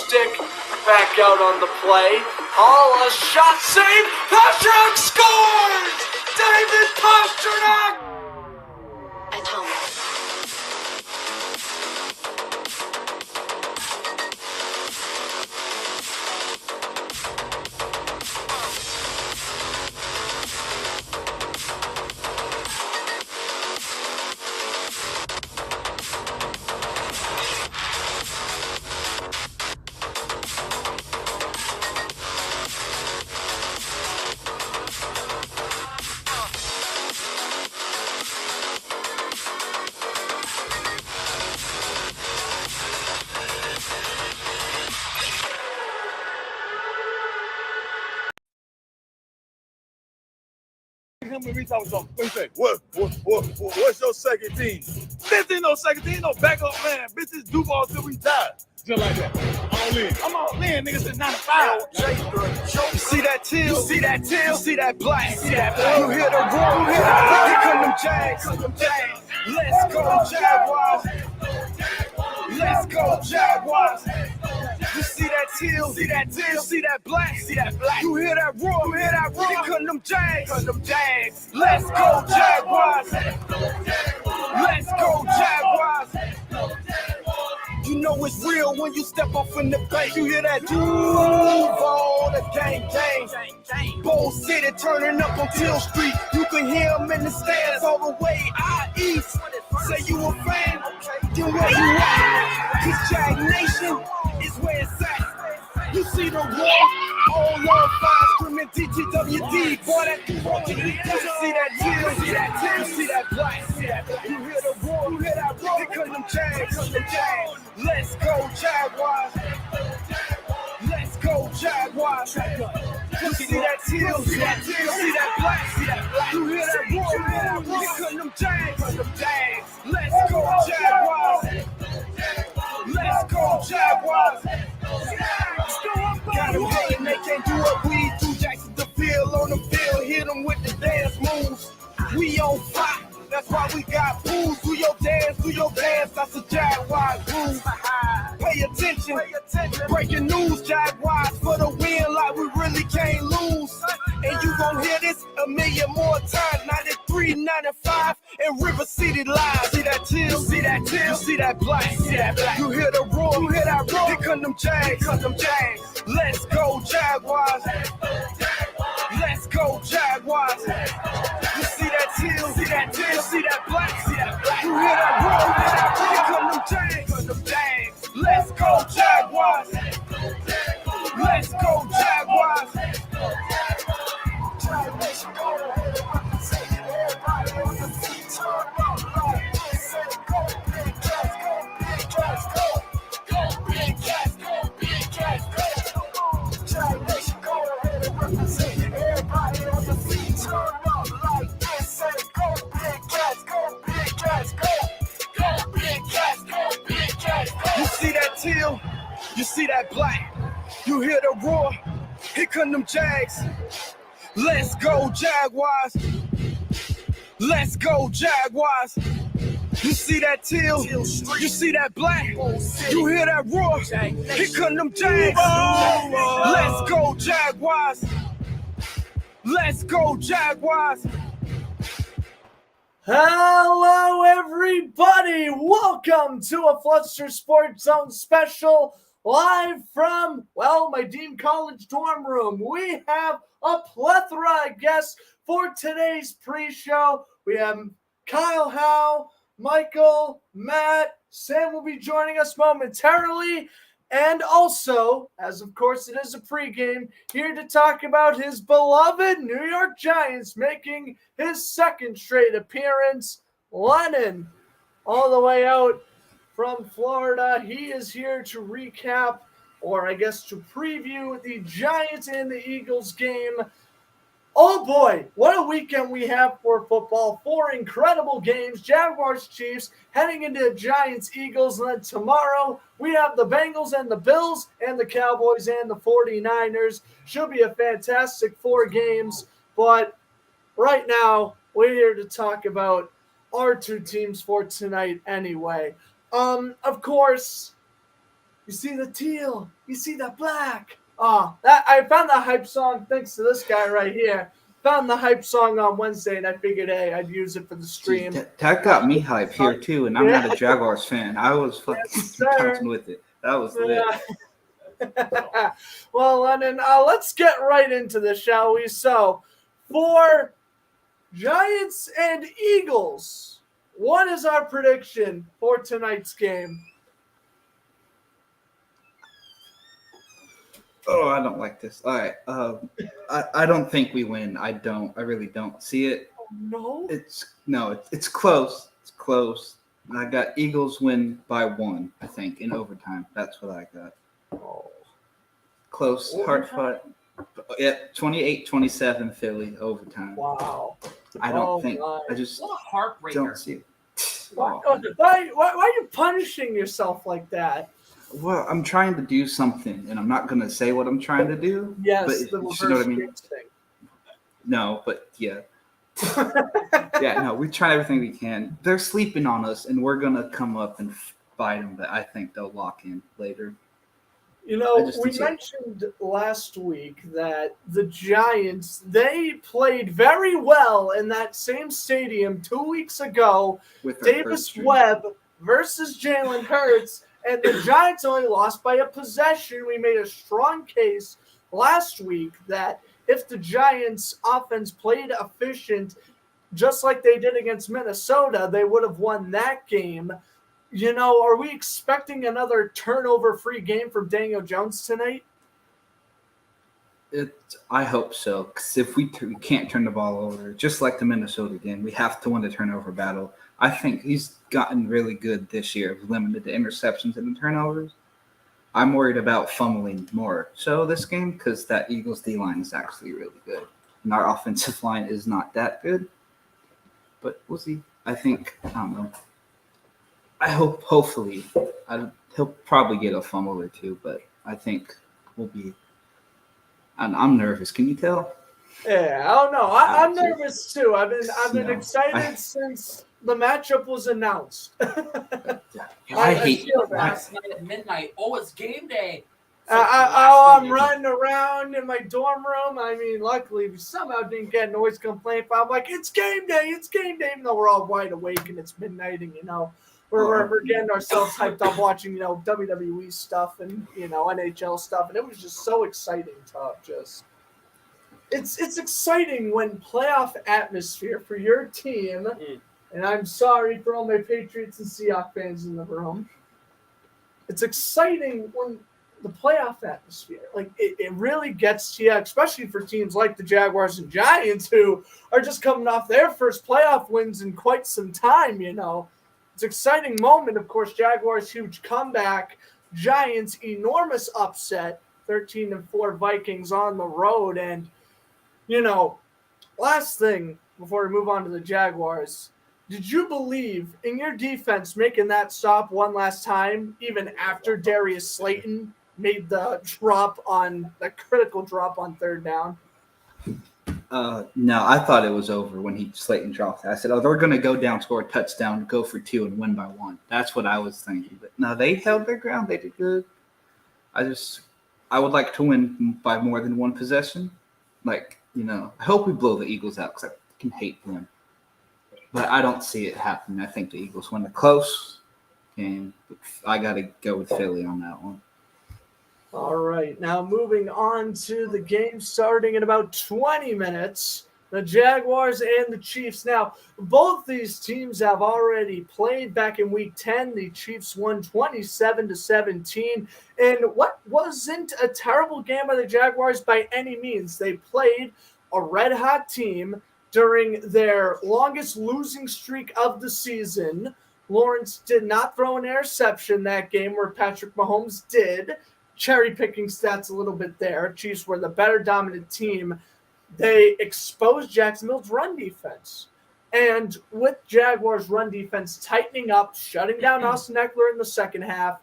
stick. Back out on the play. Hall, a shot save. Pasternak scores! David Pasternak! At home. When we talk something, what you say? What's your second team? Bitch ain't no second team, no backup man. Bitches do ball till we die. Just like that. All in. I'm all in, niggas since 95. You see that teal? You see that teal? You see that black? You see that black? You hear the roar? You hear that? Here come them Jags. Let's go Jaguars. Let's go Jaguars. You see that teal? See that teal? See that black? See that black? You hear that roar? You hear that roar? Here come them Jags. Let's go Jaguars. Let's go Jaguars. You know it's real when you step off in the bank. You hear that Duval, the gang. Bold City turning up on Teal Street. You can hear them in the stands all the way out east. Say you a fan, then where you at? Cause Jag Nation is where it's at. You see the war, all on fire, screaming DTWD. Boy, that you see that teal, see that teal, see that black. You hear the roar, you hear that roar. Here come them Jags. Let's go Jaguars. Let's go Jaguars. You see that teal, see that teal, see that black. You hear that roar, you hear that roar. Here come them Jags. Let's go Jaguars. Let's go Jaguars. Got them hating, they can't do what we do. Jacksonville on the field, hit them with the dance moves. We on fire, that's why we got booze. Do your dance, that's a Jaguars groove. Pay attention, breaking news, Jaguars for the win like we really can't lose. And you gon' hear this a million more times. 93, 95, and River City Live. See that teal, see that teal, see that black, see that black. You hear the roar, you hear that roar. Here come them Jags, Let's go Jaguars. Let's go Jaguars. You see that teal, see that teal, see that black, see that black. You hear that roar, you hear that roar. Here come them Jags, Let's go Jaguars. Let's go Jaguars. You see that teal, you see that black, you hear the roar, here come them Jags. Let's go Jaguars. Let's go Jaguars. You see that teal, you see that black, you hear that roar, here come them Jags. Let's go Jaguars. Let's go Jaguars. Hello, everybody. Welcome to a Fluster Sports Zone special live from, my Dean College dorm room. We have a plethora of guests for today's pre-show. We have Kyle Howe, Michael, Matt, Sam will be joining us momentarily. And also, as of course it is a pregame, here to talk about his beloved New York Giants making his second straight appearance, Lennon, all the way out from Florida. He is here to recap, or I guess to preview, the Giants and the Eagles game. Oh boy, what a weekend we have for football. 4 incredible games. Jaguars, Chiefs, heading into Giants, Eagles. And then tomorrow we have the Bengals and the Bills and the Cowboys and the 49ers. Should be a fantastic 4 games. But right now, we're here to talk about our 2 teams for tonight anyway. Of course, You see the teal. You see the black. Oh, I found the hype song thanks to this guy right here. Found the hype song on Wednesday, and I figured, hey, I'd use it for the stream. That got me hype here, too, and I'm not a Jaguars fan. I was fucking counting with it. That was lit. Well, Lennon, let's get right into this, shall we? So, for Giants and Eagles, what is our prediction for tonight's game? Oh, I don't like this. All right. I don't think we win. I really don't see it. No? It's close. It's close. I got Eagles win by 1, I think, in overtime. That's what I got. Oh. Close, hard fought. Yeah, 28-27 Philly overtime. Wow. I don't think. My. I just What a heartbreaker. don't see it. Why are you punishing yourself like that? Well, I'm trying to do something, and I'm not going to say what I'm trying to do. Yes, but the you know what I mean? thing. No, but yeah. Yeah, no, we're trying everything we can. They're sleeping on us, and we're going to come up and fight them, but I think they'll lock in later. You know, we mentioned last week that the Giants, they played very well in that same stadium 2 weeks ago. With Davis Webb versus Jalen Hurts, and the Giants only lost by a possession. We made a strong case last week that if the Giants' offense played efficient, just like they did against Minnesota, they would have won that game. You know, are we expecting another turnover-free game from Daniel Jones tonight? I hope so, because if we can't turn the ball over, just like the Minnesota game, we have to win the turnover battle. I think he's gotten really good this year, limited the interceptions and the turnovers. I'm worried about fumbling more so this game because that Eagles D-line is actually really good. And our offensive line is not that good. But we'll see. I don't know. I hope, hopefully, he'll probably get a fumble or two, but I think we'll be – I'm nervous. Can you tell? Yeah, I don't know. I'm nervous too. I've been excited since the matchup was announced. I hate last night at midnight. Oh, it's game day. I'm running around in my dorm room. I mean, luckily, we somehow didn't get a noise complaint. But I'm like, it's game day. It's game day. Even though we're all wide awake and it's midnight and, you know, we're getting ourselves hyped up watching, you know, WWE stuff and, you know, NHL stuff. And it was just so exciting to just – it's exciting when playoff atmosphere for your team and I'm sorry for all my Patriots and Seahawks fans in the room. It's exciting when the playoff atmosphere, like it really gets to you, especially for teams like the Jaguars and Giants who are just coming off their first playoff wins in quite some time, you know. It's an exciting moment. Of course, Jaguars, huge comeback. Giants, enormous upset. 13-4 Vikings on the road. And, you know, last thing before we move on to the Jaguars, did you believe in your defense making that stop one last time, even after Darius Slayton made the critical drop on third down? No, I thought it was over when Slayton dropped it. I said, they're going to go down, score a touchdown, go for 2, and win by 1. That's what I was thinking. But no, they held their ground. They did good. I would like to win by more than one possession. Like, you know, I hope we blow the Eagles out because I can hate them. But I don't see it happening. I think the Eagles win a close game. I got to go with Philly on that one. All right, now moving on to the game starting in about 20 minutes. The Jaguars and the Chiefs. Now, both these teams have already played back in Week 10. The Chiefs won 27-17. And what wasn't a terrible game by the Jaguars by any means. They played a red-hot team during their longest losing streak of the season. Lawrence did not throw an interception that game where Patrick Mahomes did. Cherry-picking stats a little bit there. Chiefs were the better dominant team. They exposed Jacksonville's run defense. And with Jaguars' run defense tightening up, shutting down Austin Eckler in the second half,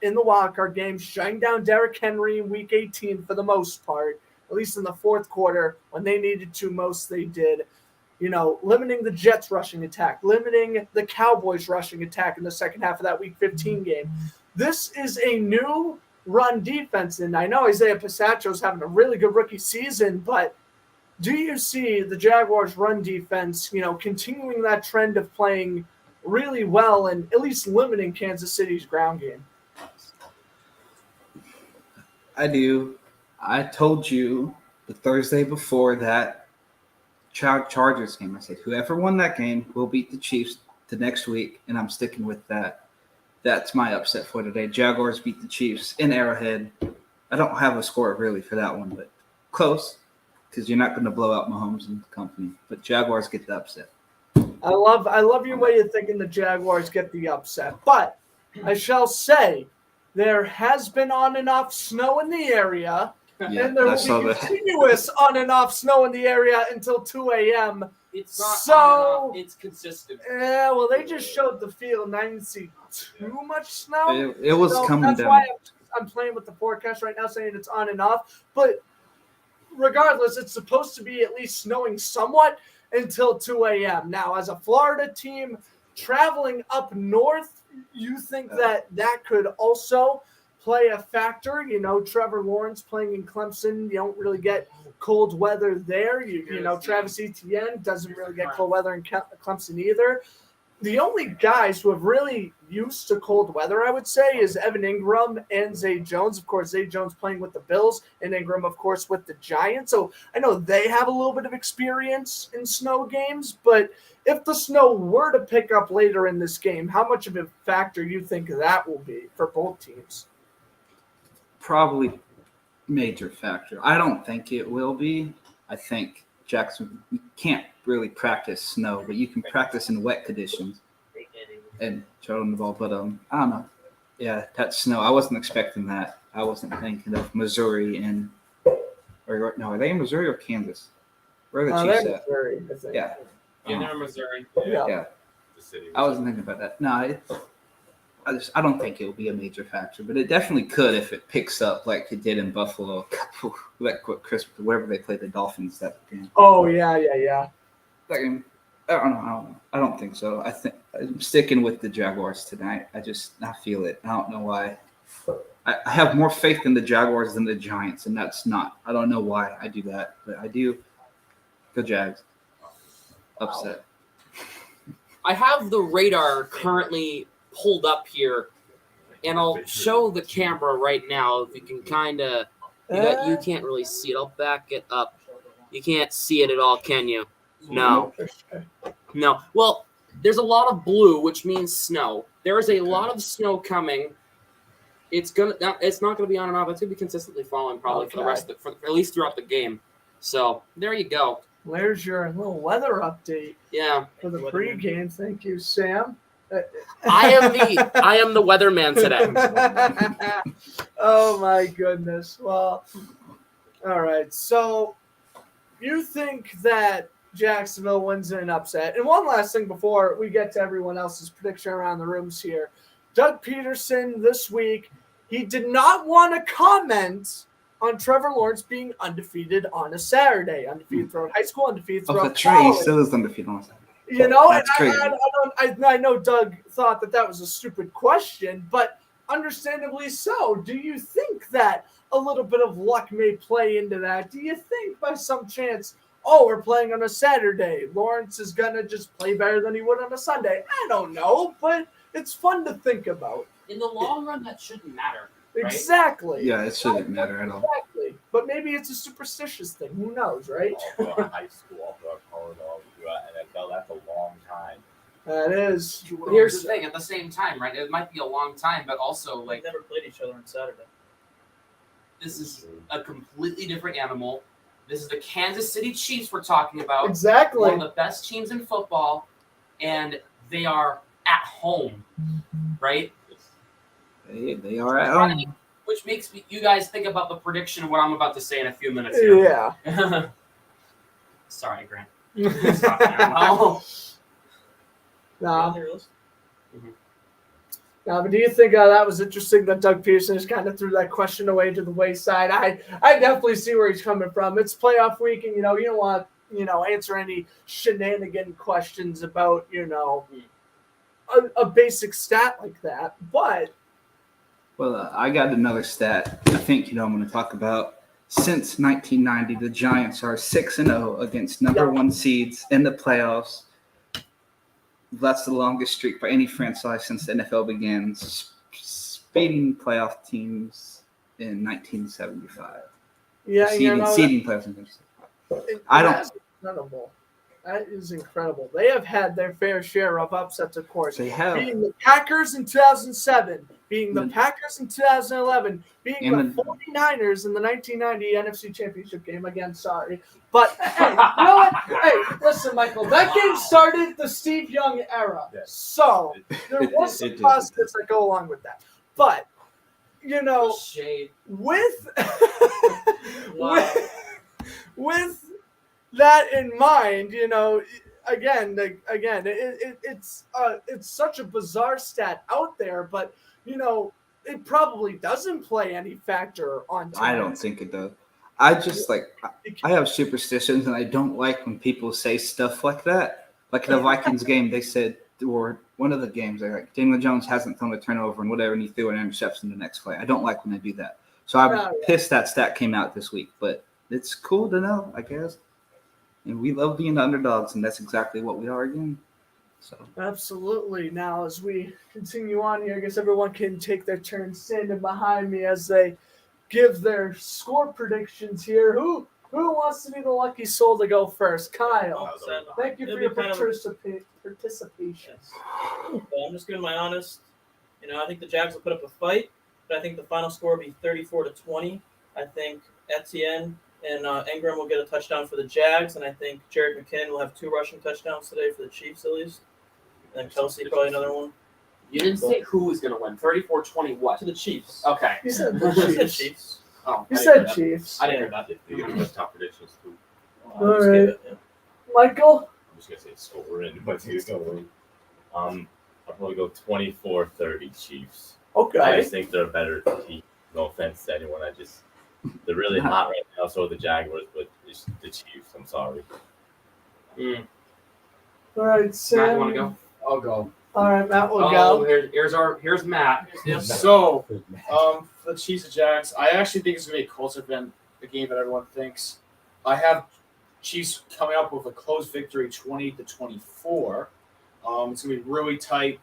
in the wildcard game, shutting down Derrick Henry in Week 18 for the most part, at least in the fourth quarter, when they needed to most, they did. You know, limiting the Jets' rushing attack, limiting the Cowboys' rushing attack in the second half of that Week 15 game. this is a new run defense. And I know Isaiah Pasacho's having a really good rookie season, but do you see the Jaguars' run defense, continuing that trend of playing really well and at least limiting Kansas City's ground game? I do. I told you the Thursday before that Chargers game, I said, whoever won that game will beat the Chiefs the next week, and I'm sticking with that. That's my upset for today. Jaguars beat the Chiefs in Arrowhead. I don't have a score really for that one, but close, because you're not going to blow out Mahomes and company. But Jaguars get the upset. I love your way of thinking the Jaguars get the upset. But I shall say there has been on and off snow in the area, and there will be continuous on and off snow in the area until 2 a.m. It's not so on and off, it's consistent. Yeah, well, they just showed the field, and I didn't see too much snow. It was coming that's down. Why I'm playing with the forecast right now, saying it's on and off. But regardless, it's supposed to be at least snowing somewhat until 2 a.m. Now, as a Florida team traveling up north, you think that could also play a factor? Trevor Lawrence playing in Clemson, you don't really get cold weather there. Travis Etienne doesn't really get cold weather in Clemson either. The only guys who have really used to cold weather, I would say, is Evan Ingram and Zay Jones. Of course, Zay Jones playing with the Bills and Ingram, of course, with the Giants. So I know they have a little bit of experience in snow games, but if the snow were to pick up later in this game, how much of a factor do you think that will be for both teams? Probably major factor. I don't think it will be. I think Jackson, you can't really practice snow, but you can practice in wet conditions and throw on the ball. But I don't know. Yeah, that snow. I wasn't expecting that. I wasn't thinking of Missouri and are they in Missouri or Kansas? Where are the Chiefs at? Missouri, I think. Yeah. They're in Missouri. Yeah. I wasn't thinking about that. No, I don't think it will be a major factor, but it definitely could if it picks up like it did in Buffalo, like Christmas, wherever they played the Dolphins that game. Oh yeah. That game, I don't know. I don't think so. I think I'm sticking with the Jaguars tonight. I feel it. I don't know why. I have more faith in the Jaguars than the Giants, and that's not. I don't know why I do that, but I do. Go Jags. Upset. I have the radar currently pulled up here, and I'll show the camera right now if you can kind of you can't really see it. I'll back it up. You can't see it at all, can you? No. Well, there's a lot of blue, which means snow. There is a lot of snow coming. It's not gonna be on and off. It's gonna be consistently falling probably for the rest for at least throughout the game. So there you go. There's your little weather update. Yeah. For the pregame. Thank you, Sam. I am the weatherman today. Oh my goodness. Well, all right. So you think that Jacksonville wins in an upset? And one last thing before we get to everyone else's prediction around the rooms here. Doug Peterson this week, he did not want to comment on Trevor Lawrence being undefeated on a Saturday. Undefeated throughout high school, undefeated throughout college. He still is undefeated on a Saturday. That's crazy. I know Doug thought that was a stupid question, but understandably so. Do you think that a little bit of luck may play into that? Do you think by some chance, we're playing on a Saturday, Lawrence is going to just play better than he would on a Sunday? I don't know, but it's fun to think about. In the long run, that shouldn't matter. Right? Exactly. Yeah, it shouldn't matter at all. Exactly. But maybe it's a superstitious thing. Who knows, right? High school, college, NFL, that's a long time. That is. Here's the thing. At the same time, right? It might be a long time, but also like never played each other on Saturday. This is a completely different animal. This is the Kansas City Chiefs we're talking about. Exactly. One of the best teams in football, and they are at home, right? They are at home. Which makes you guys think about the prediction of what I'm about to say in a few minutes here. Yeah. Sorry, Grant. Stop now. No, but do you think that was interesting that Doug Pearson just kind of threw that question away to the wayside? I definitely see where he's coming from. It's playoff week, and you don't want answer any shenanigan questions about a basic stat like that. But Well, I got another stat. I think I'm going to talk about. Since 1990, the Giants are 6-0 against number one seeds in the playoffs. That's the longest streak for any franchise since the NFL began, beating playoff teams in 1975. Yeah, seeding playoffs in 1975. That's incredible. That is incredible. They have had their fair share of upsets, of course. They have. Beating the Packers in 2007, beating the Packers in 2011, beating the 49ers in the 1990 NFC Championship game. Again, sorry. But, hey, you know what? Hey, listen, Michael, that game started the Steve Young era. Yes. So there was some positives that go along with that. But, Shade. with that in mind, it's such a bizarre stat out there, but it probably doesn't play any factor on tonight. I don't think it does. I just I have superstitions, and I don't like when people say stuff like that. Like the Vikings game, they said, or one of the games, they're like, Daniel Jones hasn't thrown a turnover and whatever, and he threw an interception the next play. I don't like when they do that. So I'm pissed that stat came out this week, but it's cool to know, I guess. And we love being the underdogs, and that's exactly what we are again. So absolutely. Now, as we continue on here, I guess everyone can take their turn standing behind me as they give their score predictions here. Who wants to be the lucky soul to go first? Kyle. Thank you for your participation. Well, I'm just giving my honest. I think the Jags will put up a fight, but I think the final score will be 34-20. I think Etienne and Ingram will get a touchdown for the Jags, and I think Jared McKinnon will have 2 rushing touchdowns today for the Chiefs at least. And then Kelsey probably another one. You didn't say who was going to win. 34-20 what? To the Chiefs. Okay. You said Chiefs. Oh, you said Chiefs. I didn't hear that. You give me top predictions too. All right. Michael? I'm just gonna say score in, but he's gonna win. I'll probably go 24-30 Chiefs. Okay. I just think they're a better team. No offense to anyone. They're really hot right now. So are the Jaguars, but it's the Chiefs. I'm sorry. All right, Sam. Matt, you want to go? I'll go. All right, Matt will go. Here's Matt. So, for the Chiefs and Jags, I actually think it's going to be closer than the game that everyone thinks. I have Chiefs coming up with a close victory, 20-24. It's going to be really tight.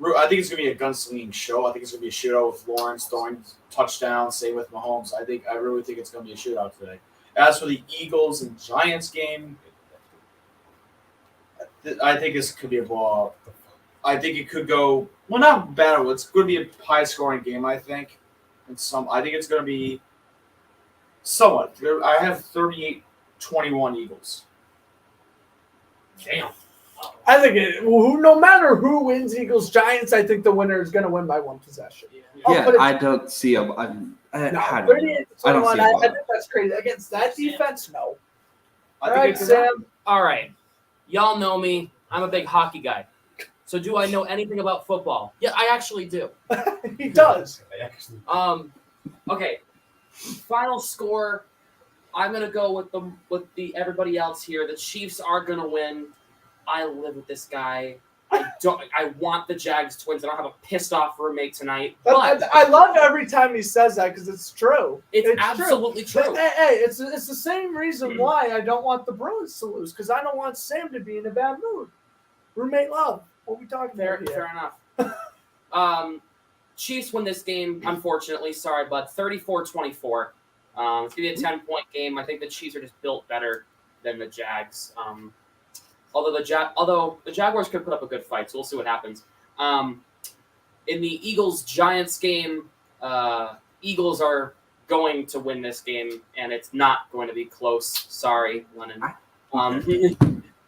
I think it's going to be a gunslinging show. I think it's going to be a shootout with Lawrence throwing touchdowns. Same with Mahomes. I really think it's going to be a shootout today. As for the Eagles and Giants game, I think this could be a blowout. I think it could go not battle. It's going to be a high-scoring game. I think. I think it's going to be somewhat. I have 38-21 Eagles. Damn. I think no matter who wins, Eagles Giants, I think the winner is going to win by 1 possession. I don't see I don't see I think that's crazy. Against that defense, no. All right, Sam. All right. Y'all know me. I'm a big hockey guy. So do I know anything about football? Yeah, I actually do. He does. Okay. Final score. I'm gonna go with the everybody else here. The Chiefs are gonna win. I live with this guy. I want the Jags to win. I don't have a pissed off roommate tonight. But I love every time he says that because it's true. It's absolutely true. Hey, it's the same reason why I don't want the Bruins to lose because I don't want Sam to be in a bad mood. Roommate love. What are we talking about here? Fair enough. Chiefs win this game, unfortunately. Sorry, but 34-24. It's going to be a 10-point game. I think the Chiefs are just built better than the Jags. Although the Jaguars could put up a good fight, so we'll see what happens. In the Eagles-Giants game, Eagles are going to win this game, and it's not going to be close. Sorry, Lennon.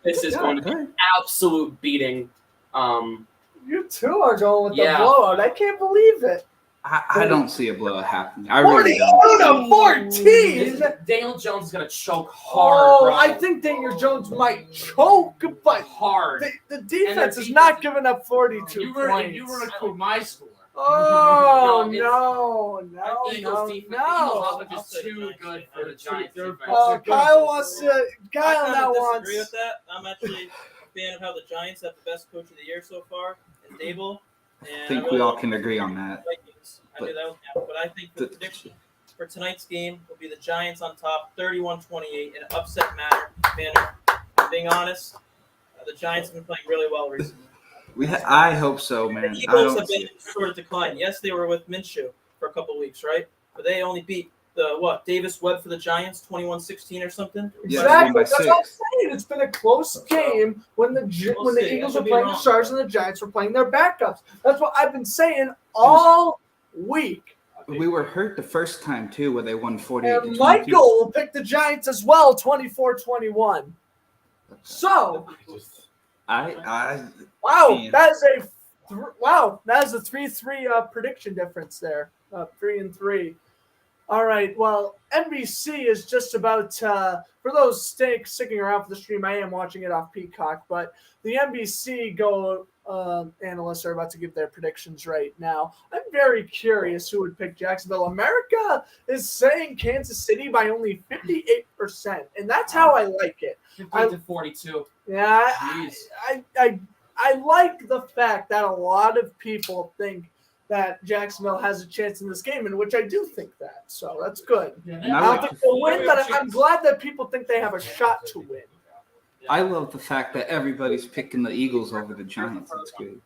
This is going to be an absolute beating. You two are going with the blowout. I can't believe it. I don't see a blowout happening. 40-14. Daniel Jones is going to choke hard. Bro. I think Daniel Jones might choke, but hard. The defense is not giving up 42 points. You were to quote my score. Oh, no. Eagles defense is too good for the Giants defense. Kyle I wants. disagree with that. I'm actually a fan of how the Giants have the best coach of the year so far, and Dable. I think we all can agree on that. Giants. I knew that was happening, but I think the prediction for tonight's game will be the Giants on top, 31-28 in an upset manner. I'm being honest. The Giants have been playing really well recently. I hope so, man. The Eagles have been in sort of decline. Yes, they were with Minshew for a couple of weeks, right? But they only beat Davis Webb for the Giants, 21-16 or something. Exactly. That's what I'm saying. It's been a close game when the Eagles were playing the stars and the Giants were playing their backups. That's what I've been saying all week. We were hurt the first time too, where they won 48-22. And Michael picked the Giants as well, 24-21. So, that is a 3-3 prediction difference there. 3-3. All right. Well, NBC is just about for those sticking around for the stream. I am watching it off Peacock, but the NBC analysts are about to give their predictions right now. I'm very curious who would pick Jacksonville. America is saying Kansas City by only 58%, and that's how I like it. 50-42. Yeah, I like the fact that a lot of people think that Jacksonville has a chance in this game, in which I do think that. So that's good. I don't think they'll win, but I'm glad that people think they have a shot to win. I love the fact that everybody's picking the Eagles over the Giants. That's good.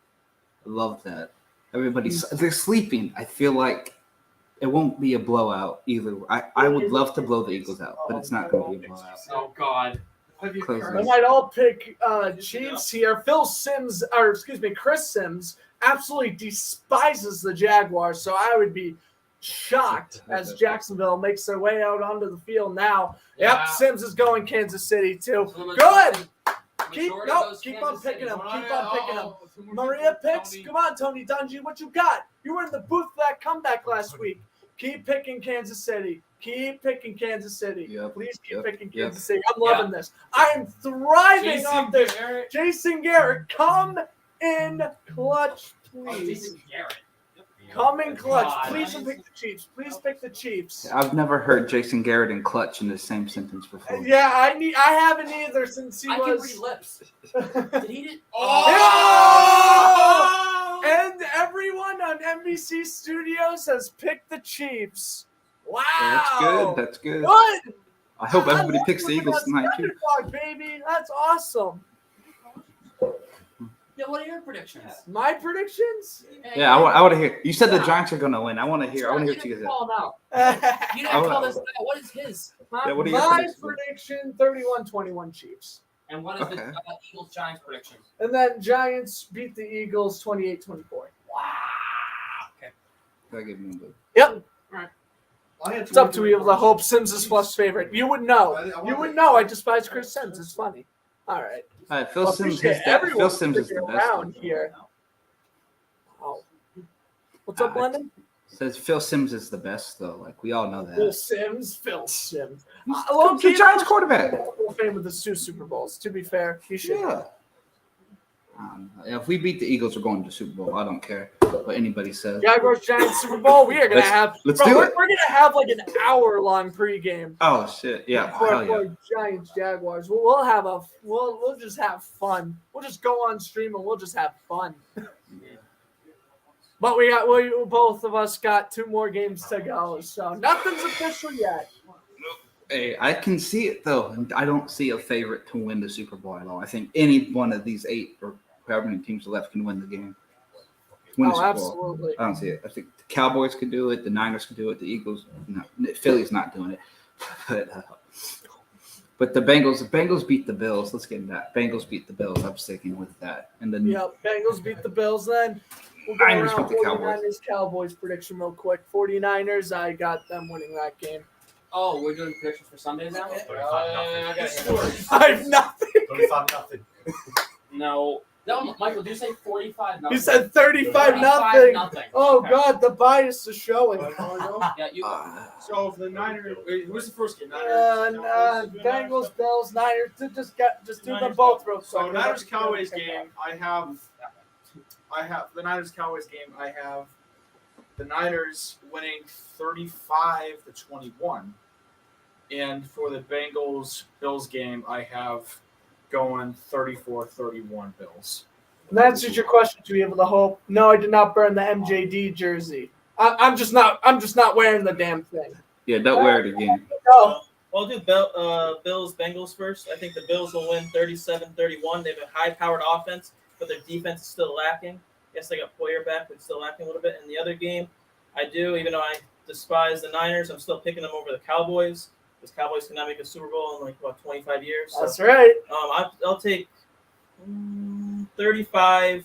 I love that. They're sleeping. I feel like it won't be a blowout either. I would love to blow the Eagles out, but it's not going to be a blowout. Oh, God. We might all pick Chiefs here. Chris Sims absolutely despises the Jaguars, so I would be shocked as Jacksonville makes their way out onto the field now. Yeah. Yep, Sims is going Kansas City too. Good. Keep on picking them. Maria picks. Come on, Tony Dungy, what you got? You were in the booth for that comeback last week. Keep picking Kansas City. Keep picking Kansas City. Yep, Please keep picking Kansas City. I'm loving this. I am thriving on this. Jason Garrett, come in clutch, please. Come in clutch. Please pick the Chiefs. Please pick the Chiefs. I've never heard Jason Garrett and clutch in the same sentence before. Yeah, I haven't either since he was. I can read lips. Did he did? Oh! And everyone on NBC Studios has picked the Chiefs. Wow. That's good. Good. I hope everybody picks the Eagles tonight too. Underdog, baby. That's awesome. Yeah, what are your predictions? My predictions? Yeah, I want to hear. You said the Giants are going to win. I want to hear what you guys say. You didn't call this. What is his? My prediction: 31-21 Chiefs. And what is the Eagles-Giants prediction? And then Giants beat the Eagles 28-24. Wow. Okay. Yep. All right. It's up to you. I hope Sims is plus favorite. You would know. I despise Chris Sims. It's funny. All right. Phil Sims is the best here. Wow. What's up, London? Says Phil Sims is the best, though. Like, we all know that. Phil Sims. The Giants quarterback. Hall of Fame with the two Super Bowls. To be fair, he should. Yeah. If we beat the Eagles, we're going to the Super Bowl. I don't care what anybody says. Jaguars Giants Super Bowl. We are gonna have. Let's do it. We're gonna have like an hour-long pregame. Oh shit! Yeah. For Giants Jaguars. We'll just have fun. We'll just go on stream and we'll just have fun. But we both of us got 2 more games to go, so nothing's official yet. Hey, I can see it though, and I don't see a favorite to win the Super Bowl at all. I think any one of these 8 or however many teams are left can win the game. The Super absolutely. Bowl. I don't see it. I think the Cowboys could do it. The Niners could do it. The Eagles, no. Philly's not doing it. But the Bengals beat the Bills. Let's get into that. Bengals beat the Bills. I'm sticking with that. And then Bengals beat the Bills. Then we'll go Niners around beat the Cowboys. Cowboys prediction real quick. 49ers. I got them winning that game. Oh, we're doing predictions for Sunday now? I have nothing. 35-0. No, Michael, did you say 45-0? You said 35-0. Oh, okay. God, the bias is showing. Yeah, So for the Niners, who's the first game? Bengals, Bills, Niners. Just do them both real quick. So Niners Cowboys game, I have the Niners Cowboys game. I have the Niners winning 35-21, and for the Bengals Bills game, I have going 34-31 Bills. And that answers your question to be able to hope. No, I did not burn the MJD jersey. I'm just not wearing the damn thing. Yeah, don't wear it again. No. Well, I'll do Bills Bengals first. I think the Bills will win 37-31. They have a high-powered offense, but their defense is still lacking. Yes, they got Poyer back, but still lacking a little bit. In the other game, even though I despise the Niners, I'm still picking them over the Cowboys. Because Cowboys cannot make a Super Bowl in 25 years. So, That's right. I'll take 35-27.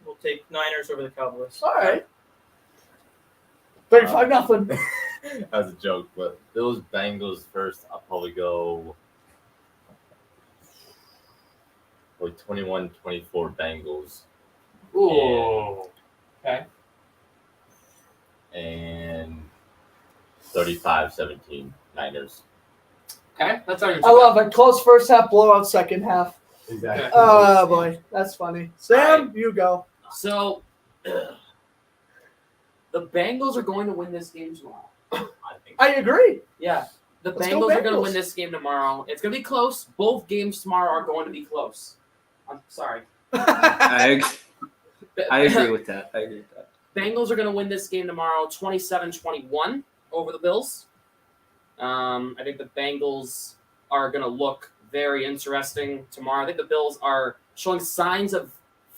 We'll take Niners over the Cowboys. All right. 35-0. That was a joke, but Bills Bengals first. I'll probably go 21-24 Bengals. Ooh. Okay. And 35-17 Niners. Okay, that's our. I love it. Close first half, blowout second half. Exactly. Oh boy, that's funny. Sam, you go. So, the Bengals are going to win this game tomorrow. I agree. Yeah, the Let's go Bengals are going to Bengals. win this game tomorrow. It's going to be close. Both games tomorrow are going to be close. I'm sorry. I agree with that. Bengals are going to win this game tomorrow 27-21 over the Bills. I think the Bengals are going to look very interesting tomorrow. I think the Bills are showing signs of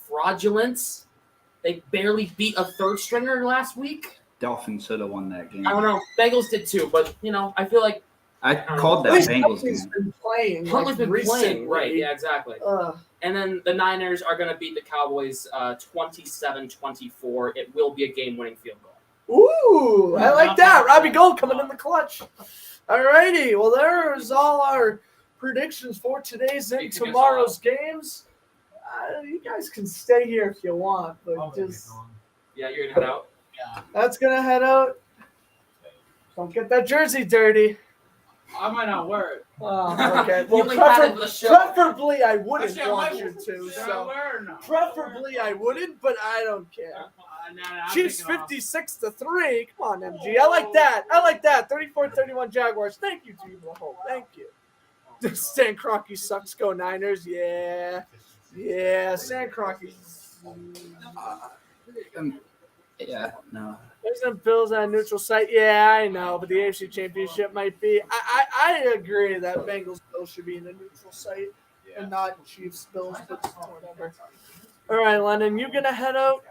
fraudulence. They barely beat a third stringer last week. Dolphins should have won that game. I don't know. Bengals did too, but, I feel like I called that Bengals game. Been playing. Huntley's been playing. recently. Right, yeah, exactly. And then the Niners are going to beat the Cowboys 27-24. It will be a game-winning field goal. Ooh, I like that. Robbie Gold coming in the clutch. All righty. Well, there's all our predictions for today's and tomorrow's games. You guys can stay here if you want, but just Yeah, you're going to head out? that's gonna head out. Don't get that jersey dirty. I might not wear it. Oh, okay. Well, You only had it for the show. preferably I wouldn't Actually, I want might- you to. Should I So wear it or no? preferably I wouldn't, but I don't care. Chiefs 56-3. Come on, MG. I like that. 34-31 Jaguars. Thank you to you, the whole. Thank you. Stan Kroenke sucks. Go Niners. Yeah. Stan Kroenke. Yeah, no. There's some Bills on a neutral site. Yeah, I know, but the AFC Championship might be. I agree that Bengals Bills should be in a neutral site and not Chiefs Bills, but whatever. All right, Lennon, you gonna head out?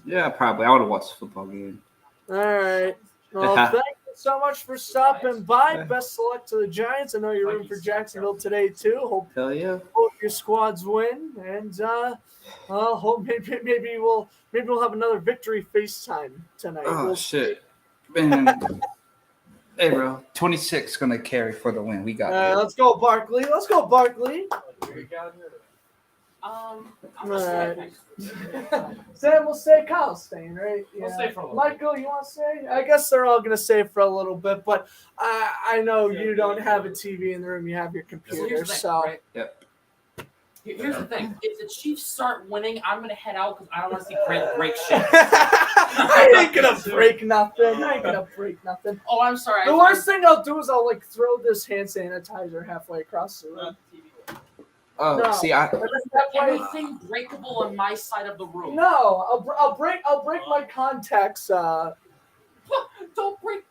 Yeah, probably. I would have watched the football game. All right. Well, thank you so much for stopping by. Best of luck to the Giants. I know you're rooting for Jacksonville today too. Hope your squads win, and hope maybe we'll have another victory FaceTime tonight. Oh, shit. Man. Hey, bro. 26 going to carry for the win. We got it. Let's go, Barkley. I'm Right. Sam will stay. Kyle's staying, right? Yeah. I'll stay for a little Michael, you want to stay? I guess they're all going to stay for a little bit, but I know you don't have a TV in the room. You have your computer, so. Right? Yep. Here's the thing. If the Chiefs start winning, I'm going to head out because I don't want to see Grant break shit. I ain't going to break nothing. Oh, I'm sorry. The worst thing I'll do is I'll throw this hand sanitizer halfway across the room. Oh, No. see, Anything breakable on my side of the room. No, I'll break my contacts. Don't break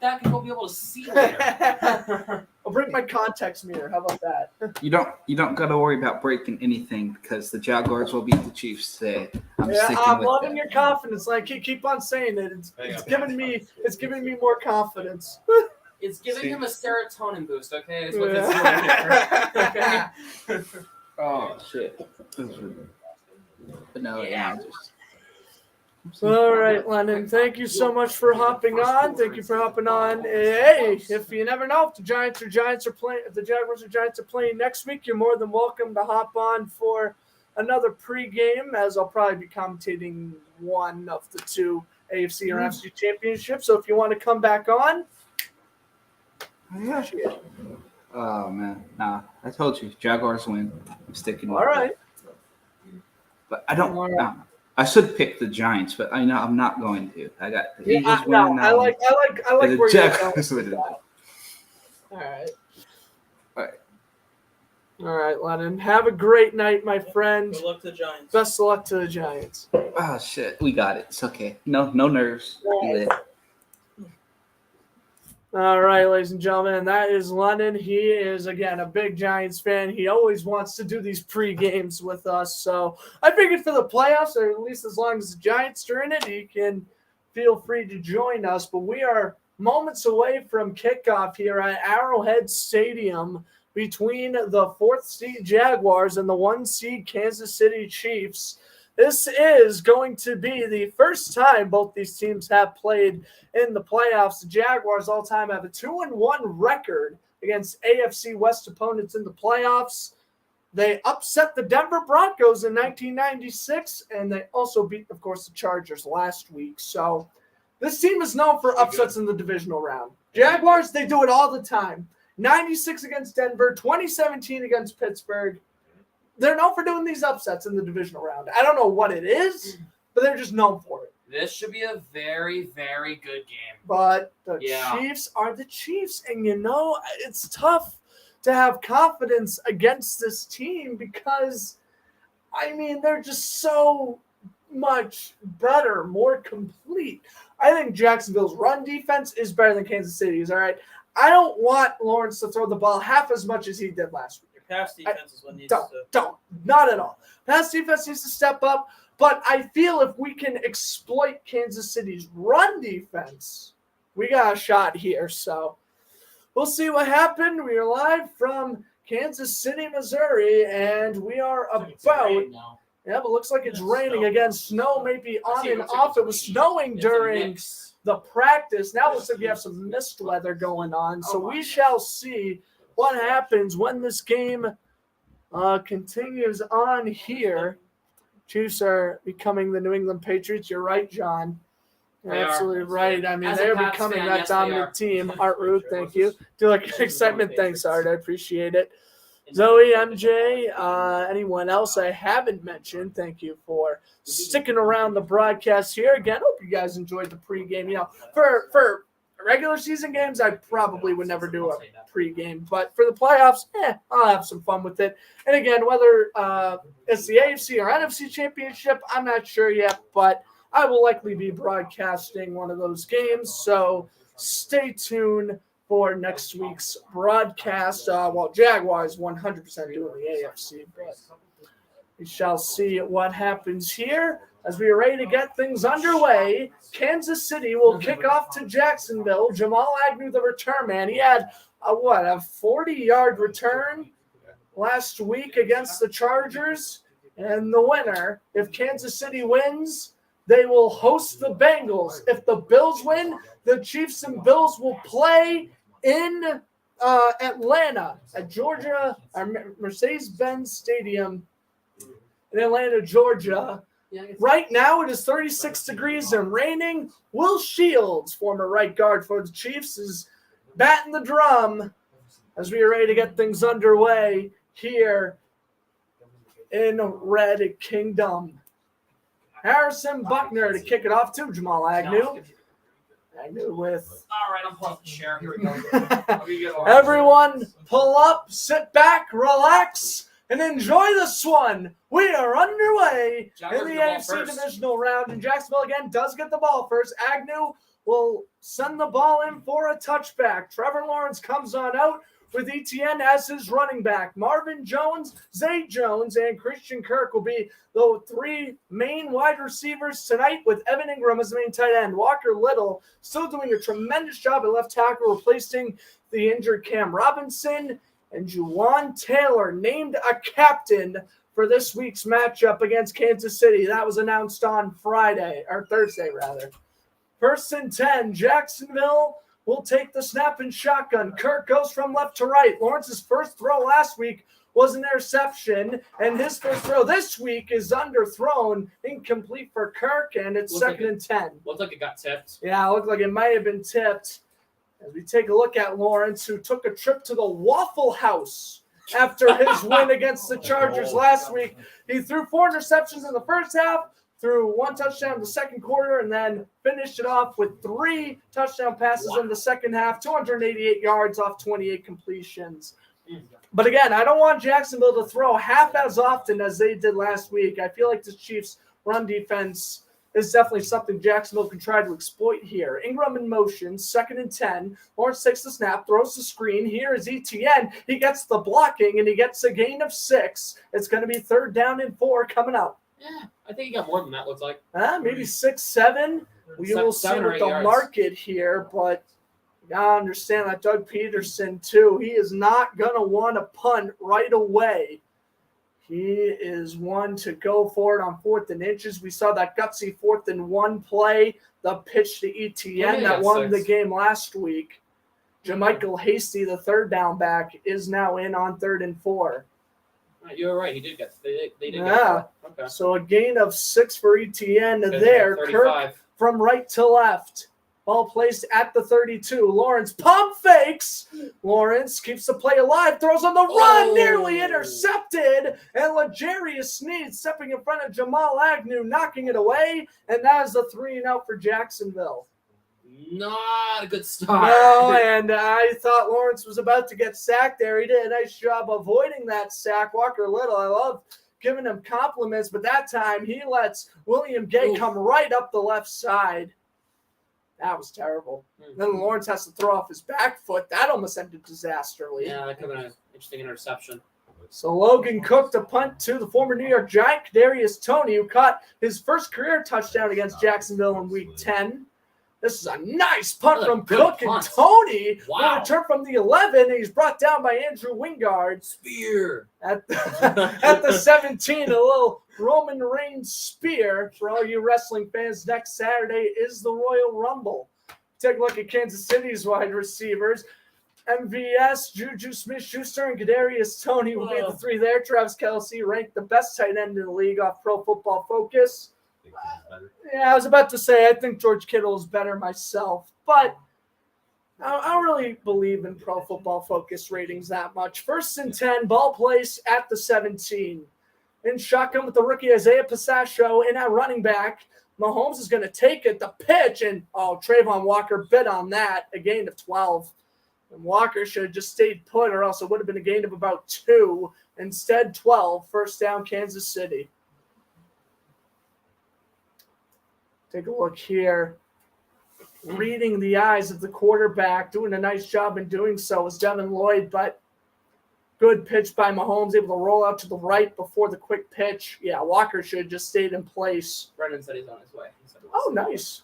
that because you'll be able to see later. I'll break my contacts mirror. How about that? you don't got to worry about breaking anything because the Jaguars will beat the Chiefs today. I'm I'm with loving that. your confidence. Keep on saying it. It's giving me more confidence. It's giving him a serotonin boost, okay? Is Yeah. what it's doing here. Okay? Oh, shit. But no, Yeah. All right, Lennon. Thank you so much for hopping on. Hey, if you never know, if the Jaguars or Giants are playing next week, you're more than welcome to hop on for another pregame, as I'll probably be commentating one of the two AFC or NFC championships. So if you want to come back on, Oh, man. Nah, I told you. Jaguars win. I'm sticking with all right. it. But I don't know. I should pick the Giants, but I know I'm not going to. I got the Eagles winning I now. like and where the you're going. Jaguars winning. All right. All right. All right, Lennon. Have a great night, my friend. Good luck to the Giants. Best of luck to the Giants. Oh shit, we got it. It's okay. No nerves. We lit. All right, ladies and gentlemen, that is Lennon. He is, again, a big Giants fan. He always wants to do these pre-games with us. So I figured for the playoffs, or at least as long as the Giants are in it, he can feel free to join us. But we are moments away from kickoff here at Arrowhead Stadium between the 4th seed Jaguars and the 1 seed Kansas City Chiefs. This is going to be the first time both these teams have played in the playoffs. The Jaguars all time have a 2-1 record against AFC West opponents in the playoffs. They upset the Denver Broncos in 1996, and they also beat, of course, the Chargers last week. So this team is known for upsets in the divisional round. Jaguars, they do it all the time. 96 against Denver, 2017 against Pittsburgh. They're known for doing these upsets in the divisional round. I don't know what it is, but they're just known for it. This should be a very, very good game. But the Chiefs are the Chiefs, and it's tough to have confidence against this team because, they're just so much better, more complete. I think Jacksonville's run defense is better than Kansas City's, all right? I don't want Lawrence to throw the ball half as much as he did last week. Pass defense is what needs to. Don't. Not at all. Pass defense needs to step up, but I feel if we can exploit Kansas City's run defense, we got a shot here. So we'll see what happened. We are live from Kansas City, Missouri, and we are about but it looks like it's raining again. Snow may be on and off. It was snowing during the practice. Now it looks like we have some mist weather going on. So we shall see what happens when this game continues on here. Chiefs are becoming the New England Patriots. You're right, John. You're absolutely right. They're becoming that dominant team. Art Root, thank you. Do like excitement. Thanks, Art. I appreciate it. Zoe, MJ, anyone else I haven't mentioned, thank you for sticking around the broadcast here. Again, hope you guys enjoyed the pregame. For regular season games, I probably would never do a pregame. But for the playoffs, I'll have some fun with it. And again, whether it's the AFC or NFC championship, I'm not sure yet. But I will likely be broadcasting one of those games. So stay tuned for next week's broadcast. Jaguars 100% doing the AFC. But we shall see what happens here. As we are ready to get things underway, Kansas City will kick off to Jacksonville. Jamal Agnew, the return man. He had a 40-yard return last week against the Chargers. And the winner, if Kansas City wins, they will host the Bengals. If the Bills win, the Chiefs and Bills will play in Atlanta at Mercedes-Benz Stadium in Atlanta, Georgia. Right now, it is 36 degrees and raining. Will Shields, former right guard for the Chiefs, is batting the drum as we are ready to get things underway here in Red Kingdom. Harrison Buckner to kick it off to Jamal Agnew. Agnew with... All right, I'm pulling the chair. Here we go. Everyone, pull up, sit back, relax, and enjoy this one. We are underway in the AFC Divisional round, and Jacksonville again does get the ball first. Agnew will send the ball in for a touchback. Trevor Lawrence comes on out with ETN as his running back. Marvin Jones, Zay Jones, and Christian Kirk will be the three main wide receivers tonight, with Evan Ingram as the main tight end. Walker Little still doing a tremendous job at left tackle, replacing the injured Cam Robinson. And Juwan Taylor named a captain for this week's matchup against Kansas City. That was announced on Thursday. First and 10, Jacksonville will take the snap and shotgun. Kirk goes from left to right. Lawrence's first throw last week was an interception, and his first throw this week is underthrown, incomplete for Kirk, and it's second and 10. Looked like it got tipped. Yeah, it looked like it might have been tipped. As we take a look at Lawrence, who took a trip to the Waffle House after his win against the Chargers last week. He threw 4 interceptions in the first half, threw 1 touchdown in the second quarter, and then finished it off with 3 touchdown passes in the second half, 288 yards off 28 completions. But again, I don't want Jacksonville to throw half as often as they did last week. I feel like the Chiefs' run defense is definitely something Jacksonville can try to exploit here. Ingram in motion, 2nd and 10. Lawrence takes the snap, throws the screen. Here is ETN. He gets the blocking, and he gets a gain of 6. It's going to be 3rd down and 4 coming up. Yeah, I think he got more than that, looks like. Maybe 6, 7. We will see with the market here, but you got to understand that Doug Peterson, too, he is not going to want to punt right away. He is one to go for it on 4th and inches. We saw that gutsy 4th and 1 play, the pitch to ETN that won the game last week. Jermichael Hasty, the 3rd down back, is now in on 3rd and 4. You're right. He did get. They did Yeah. get. Okay. So a gain of 6 for ETN there. 35. Kirk from right to left. Ball placed at the 32. Lawrence pump fakes. Lawrence keeps the play alive. Throws on the run. Nearly intercepted. And L'Jarius Sneed stepping in front of Jamal Agnew, knocking it away. And that is a 3-and-out for Jacksonville. Not a good start. No, and I thought Lawrence was about to get sacked there. He did a nice job avoiding that sack. Walker Little, I love giving him compliments, but that time he lets William Gay come right up the left side. That was terrible. Then Lawrence has to throw off his back foot. That almost ended disastrously. Yeah, that could have been an interesting interception. So Logan Cook to punt to the former New York Giant, Kadarius Toney, who caught his first career touchdown against Jacksonville in Week 10. This is a nice punt from Cook and Toney. Wow. Return from the 11, and he's brought down by Andrew Wingard. Spear. At the 17, a little Roman Reigns spear. For all you wrestling fans, next Saturday is the Royal Rumble. Take a look at Kansas City's wide receivers. MVS, Juju Smith-Schuster, and Kadarius Toney will be the 3 there. Travis Kelce ranked the best tight end in the league off Pro Football Focus. Yeah, I was about to say I think George Kittle is better myself, but I don't really believe in Pro Football Focus ratings that much. 1st and 10, ball placed at the 17. In shotgun with the rookie Isaiah Passacio in at running back. Mahomes is going to take it, the pitch, and Trayvon Walker bit on that, a gain of 12. And Walker should have just stayed put, or else it would have been a gain of about 2. Instead, 12. 1st down, Kansas City. Take a look here. Reading the eyes of the quarterback, doing a nice job in doing so is Devin Lloyd, but good pitch by Mahomes, able to roll out to the right before the quick pitch. Yeah, Walker should have just stayed in place. Brendan said he's on his way. Oh, nice.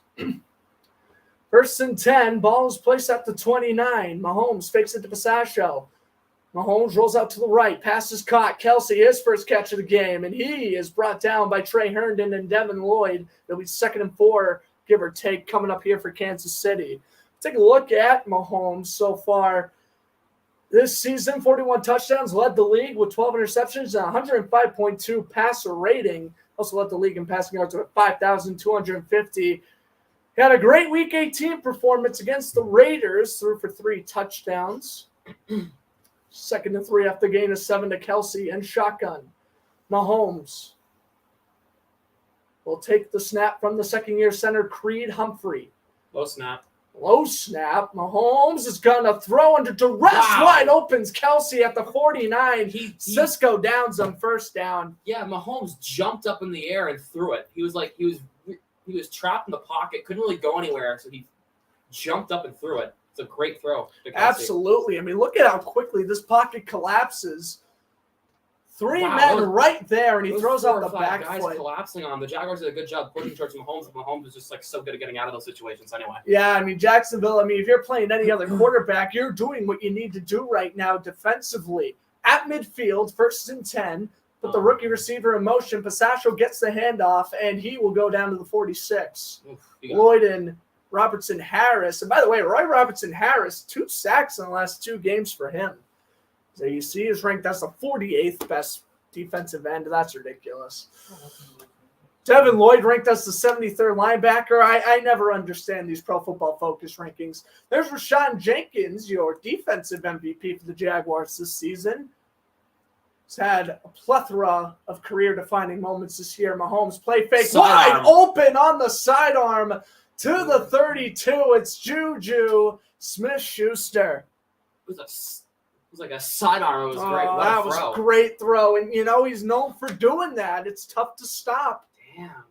1st and 10, ball is placed at the 29. Mahomes fakes it to Passacio. Mahomes rolls out to the right. Pass is caught. Kelce, his first catch of the game, and he is brought down by Trey Herndon and Devin Lloyd. It'll be 2nd and 4, give or take, coming up here for Kansas City. Take a look at Mahomes so far this season. 41 touchdowns, led the league with 12 interceptions and 105.2 passer rating. Also led the league in passing yards with 5,250. He had a great Week 18 performance against the Raiders, threw for 3 touchdowns. 2nd and 3 after the gain of 7 to Kelce and shotgun. Mahomes will take the snap from the second-year center, Creed Humphrey. Low snap. Mahomes is going to throw under duress. Wow. Wide opens Kelce at the 49. Cisco downs him, 1st down. Yeah, Mahomes jumped up in the air and threw it. He was trapped in the pocket, couldn't really go anywhere, so he jumped up and threw it. It's a great throw. Absolutely. I mean, look at how quickly this pocket collapses. 3 men right there, and he throws out the back guys foot. Collapsing on him. The Jaguars did a good job pushing towards Mahomes, but Mahomes was just so good at getting out of those situations anyway. Yeah, I mean, Jacksonville, if you're playing any other quarterback, you're doing what you need to do right now defensively. At midfield, 1st and 10, put the rookie receiver in motion. Passacio gets the handoff, and he will go down to the 46. Lloyd and Robertson Harris. And by the way, Roy Robertson Harris, 2 sacks in the last 2 games for him. So you see he's ranked as the 48th best defensive end. That's ridiculous. Devin Lloyd ranked as the 73rd linebacker. I never understand these Pro Football Focus rankings. There's Rashawn Jenkins, your defensive MVP for the Jaguars this season. He's had a plethora of career-defining moments this year. Mahomes play fake. Wide open on the sidearm to the 32. It's Juju Smith-Schuster. It was was like a sidearm. It was great. What that a throw. was a great throw. And, he's known for doing that. It's tough to stop. Damn.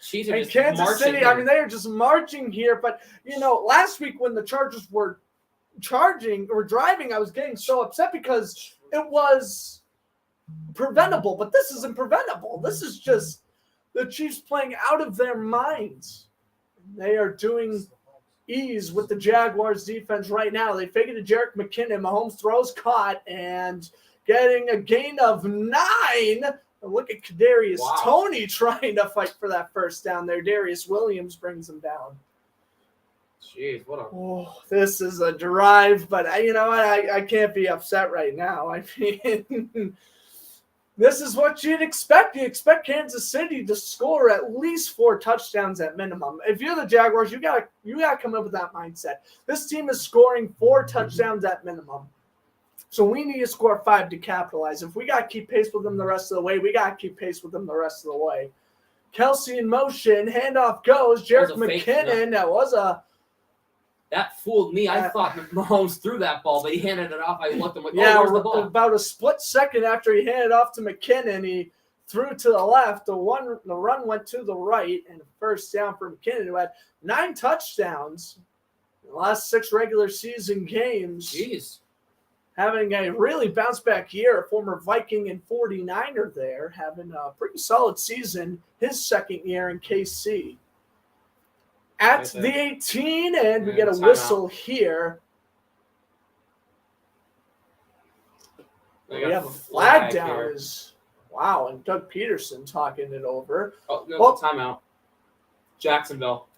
Chiefs are And just Kansas marching City, here. they are just marching here. But, last week when the Chargers were driving, I was getting so upset because it was preventable. But this isn't preventable. This is just the Chiefs playing out of their minds. They are doing ease with the Jaguars defense right now. They fake it to Jerick McKinnon. Mahomes throws caught and getting a gain of 9. Look at Kadarius Toney trying to fight for that first down there. Darius Williams brings him down. Jeez, what a... Oh, this is a drive, but I can't be upset right now. I mean, this is what you'd expect. You expect Kansas City to score at least 4 touchdowns at minimum. If you're the Jaguars, you gotta come up with that mindset. This team is scoring 4 touchdowns at minimum. So we need to score 5 to capitalize. If we got to keep pace with them the rest of the way, we got to keep pace with them the rest of the way. Kelsey in motion. Handoff goes. Jerick McKinnon. That fooled me. I thought Mahomes threw that ball, but he handed it off. I looked and went, where's the ball? About a split second after he handed off to McKinnon, he threw to the left. The run went to the right, and first down for McKinnon, who had 9 touchdowns in the last 6 regular season games. Jeez. Having a really bounce-back year, a former Viking and 49er there, having a pretty solid season his second year in KC. At the 18, and we get a whistle here. We have a flag down. Wow, and Doug Peterson talking it over. Oh, no, timeout. Jacksonville.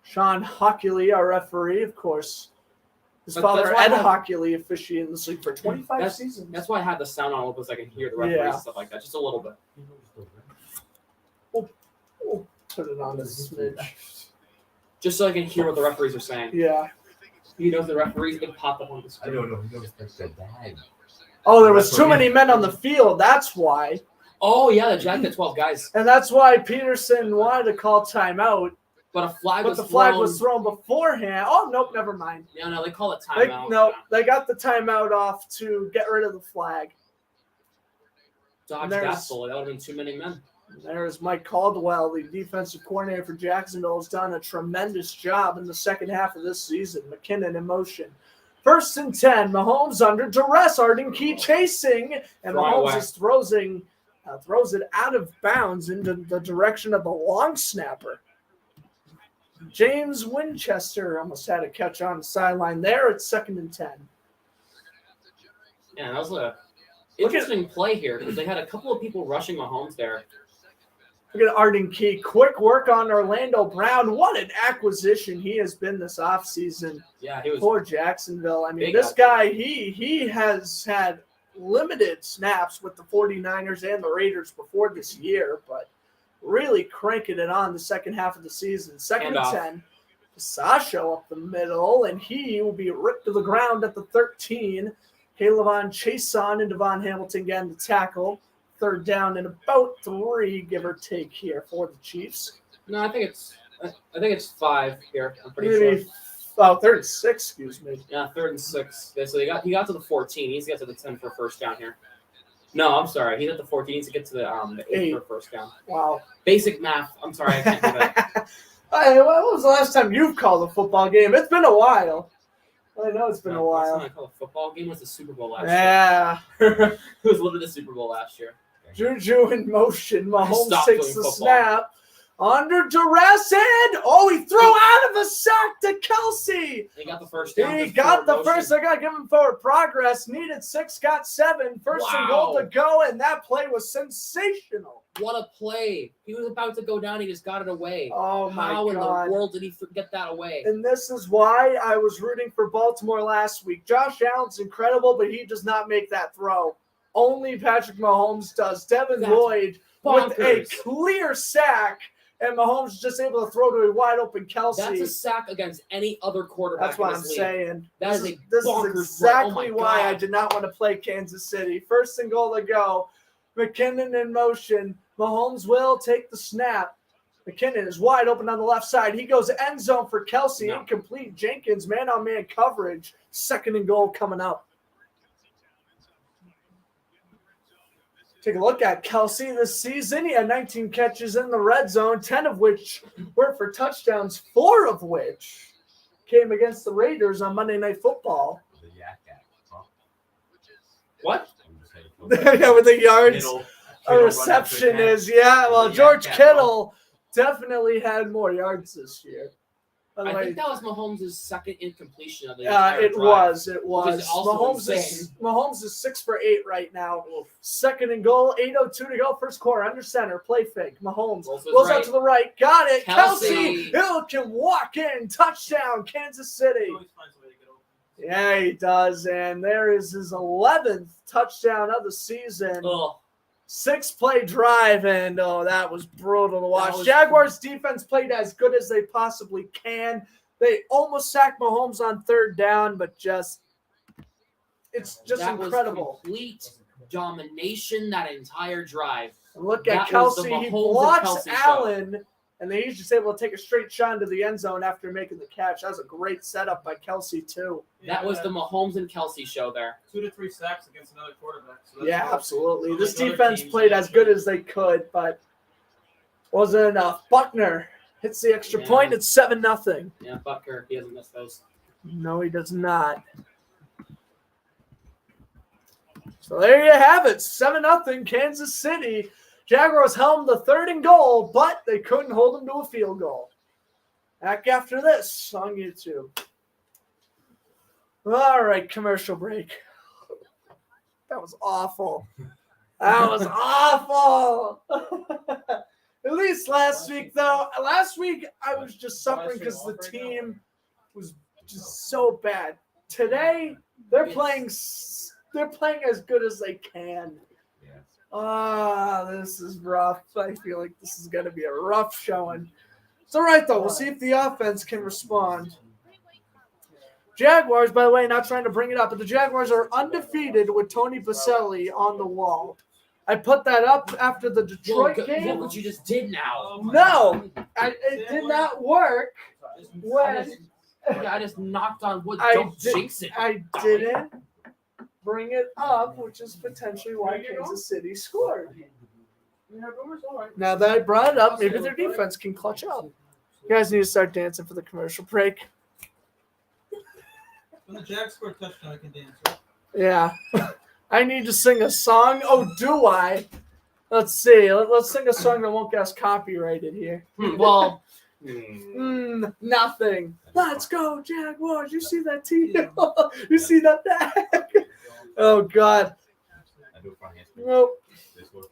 Sean Hockley, our referee, of course. His father, Ed Hockley, officiating in this league for 25 seasons. That's why I had the sound on because I can hear the referees and stuff like that. Just a little bit. We'll put it on a smidge. Just so I can hear what the referees are saying. Yeah. The referees can pop up on the screen. I don't know. He knows that's so bad. Oh, there was too many men on the field. That's why. Oh, yeah, the Jags had 12 guys. And that's why Peterson wanted to call timeout. But the flag was thrown beforehand. Oh, nope, never mind. Yeah, no, they call it timeout. They got the timeout off to get rid of the flag. Dodge that bullet. That would have been too many men. There's Mike Caldwell, the defensive coordinator for Jacksonville, has done a tremendous job in the second half of this season. McKinnon in motion. 1st and 10. Mahomes under duress. Arden Key chasing, and Mahomes is throws it out of bounds into the direction of the long snapper. James Winchester almost had a catch on the sideline there. It's 2nd and 10. Yeah, that was a interesting play here because they had a couple of people rushing Mahomes there. Look at Arden Key. Quick work on Orlando Brown. What an acquisition he has been this offseason for Jacksonville. I mean, this guy, he has had limited snaps with the 49ers and the Raiders before this year, but really cranking it on the second half of the season. 2nd and 10. Sasha up the middle, and he will be ripped to the ground at the 13. Caleb Chason and Devon Hamilton getting the tackle. 3rd down and about 3, give or take here for the Chiefs. No, I think it's 5 here. I'm pretty sure. Oh, 3rd and 6, excuse me. Yeah, 3rd and 6. Yeah, so he got to the 14. He needs to get to the 10 for first down here. No, I'm sorry. He's at the 14. He needs to get to the 8 for first down. Wow. Basic math. I'm sorry. I can't do that. When was the last time you've called a football game? It's been a while. I know it's been a while. Last time I called a football game was the Super Bowl last year. It was literally the Super Bowl last year. Juju in motion. Mahomes takes the snap. Under duress, and he threw out of a sack to Kelsey. He got the first down. He got the first. I got to give him forward progress. Needed 6, got 7. First and goal to go, and that play was sensational. What a play. He was about to go down. He just got it away. Oh, my God. How in the world did he get that away? And this is why I was rooting for Baltimore last week. Josh Allen's incredible, but he does not make that throw. Only Patrick Mahomes does. Devin Lloyd with a clear sack. And Mahomes is just able to throw to a wide-open Kelsey. That's a sack against any other quarterback. That's what I'm saying. This is exactly why I did not want to play Kansas City. 1st and goal to go. McKinnon in motion. Mahomes will take the snap. McKinnon is wide open on the left side. He goes end zone for Kelsey. No. Incomplete. Jenkins, man-on-man coverage. 2nd and goal coming up. Take a look at Kelsey this season. He had 19 catches in the red zone, 10 of which were for touchdowns, 4 of which came against the Raiders on Monday Night Football. What? Yeah, with the yards. Kittle A reception is, yeah. Well, George Kittle definitely had more yards this year. By the I way, think that was Mahomes' second incompletion of the entire it drive. was. Which is also Mahomes is 6 for 8 right now. 2nd and goal, 8:02 to go. First quarter, under center, play fake. Mahomes goes out to the right, got it. Kelsey Hill can walk in, touchdown, Kansas City. Yeah, he does, and there is his 11th touchdown of the season. Oh. 6-play drive, and that was brutal to watch. Jaguars defense played as good as they possibly can. They almost sacked Mahomes on 3rd down, but it's just incredible. Was complete domination that entire drive. Look at Kelsey. He blocks Allen, and then he's just able to take a straight shot into the end zone after making the catch. That was a great setup by Kelsey, too. That was the Mahomes and Kelsey show there. 2 to 3 sacks against another quarterback. So yeah, absolutely. This defense played as good as they could, but wasn't enough. Buckner hits the extra point. It's 7-0. Yeah, Buckner, he hasn't missed those. No, he does not. So there you have it. 7-0 Kansas City. Jaguars helmed the 3rd and goal, but they couldn't hold them to a field goal. Back after this on YouTube. All right, commercial break. That was awful. That was awful. At least last week, though. Last week, I was just suffering because the team was just so bad. Today, they're playing as good as they can. This is rough. I feel like this is going to be a rough showing. It's all right, though. We'll see if the offense can respond. Jaguars, by the way, not trying to bring it up, but the Jaguars are undefeated with Tony Baselli on the wall. I put that up after the Detroit game. Look what you just did now. No, it did not work. I just knocked on wood. Don't jinx it. I didn't bring it up, which is potentially why Kansas City scored. Now that I brought it up, maybe their defense can clutch up. You guys need to start dancing for the commercial break. When the Jags score a touchdown, I can dance, right? Yeah. I need to sing a song. Oh, do I? Let's see. Let's sing a song that won't get us copyrighted here. Well, nothing. Let's go, Jaguars. You see that team? You see that tag? Oh, God. Nope.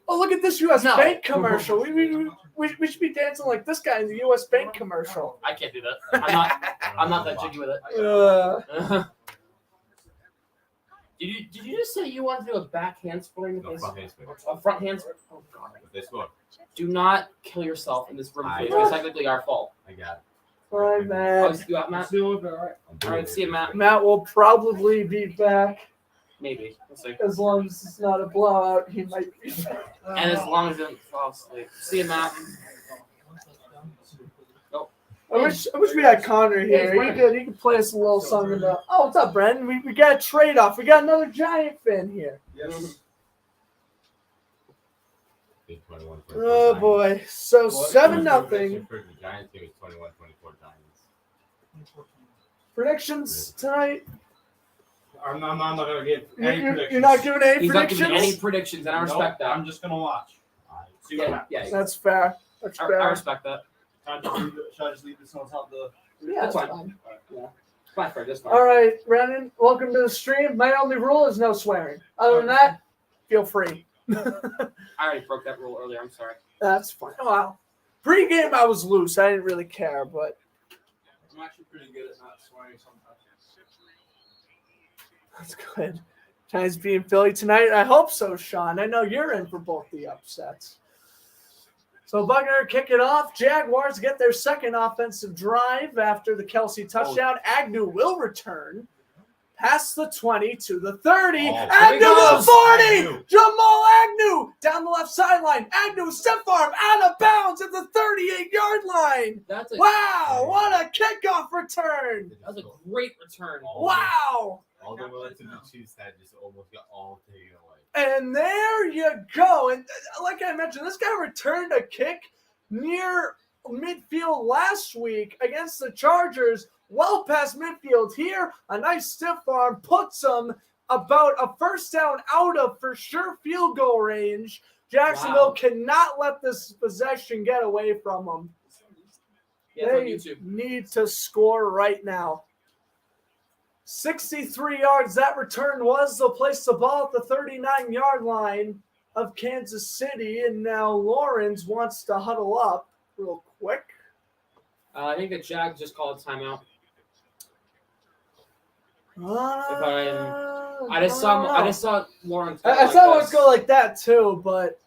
Oh, look at this U.S. Bank commercial. We should be dancing like this guy in the U.S. Bank commercial. I can't do that. I'm not that jiggy with it. Did you just say you want to do a back handspring? No, front handspring. A front handspring? Oh, God. This one. Do not kill yourself in this room. It's technically our fault. I got it. All right, Matt. You got Matt? All right, see you, Matt. Matt will probably be back. Maybe. We'll see. As long as it's not a blowout, he might be back. And as long as he doesn't fall asleep. See you, Matt. I wish we had Connor here. He could play us a little song about. Oh, what's up, Brendan? We got a trade off. We got another Giant fan here. Yes. Oh boy! So 7-0. Giants game is 21-24 Giants. Predictions tonight. I'm not going to give any predictions. You're not giving any He's predictions? not giving any predictions, and I respect that. I'm just going to watch. See what happens. Yeah. That's fair. That's fair. I respect that. Should I just leave this on top of the... Yeah, That's that's fine. fine. Yeah. Fine, Fred. That's fine. All right, Brandon, welcome to the stream. My only rule is no swearing. Other than that, feel free. I already broke that rule earlier. I'm sorry. That's fine. Oh, wow. Pre-game, I was loose. I didn't really care, but I'm actually pretty good at not swearing sometimes. that's good. Giants being Philly tonight. I hope so, Sean. I know you're in for both the upsets. So Buckner kick it off. Jaguars get their second offensive drive after the Kelsey touchdown. Agnew will return. past the 20 to the 30, Oh, and to goes. the 40. Agnew. Jamal Agnew down the left sideline. Agnew stiff arm out of bounds at the 38-yard line. Wow, what a kickoff return. That was a great return. Wow. All the momentum the Chiefs had just almost got all taken away. And there you go. And like I mentioned, this guy returned a kick near midfield last week against the Chargers, well past midfield. Here, a nice stiff arm puts them about a first down out of for sure field goal range. Jacksonville cannot let this possession get away from them. They need to score right now. 63 yards that return was. They'll place the ball at the 39-yard line of Kansas City, and now Lawrence wants to huddle up real quick. I think the Jags just called a timeout. I just saw Lawrence. I saw Lawrence go like that too, but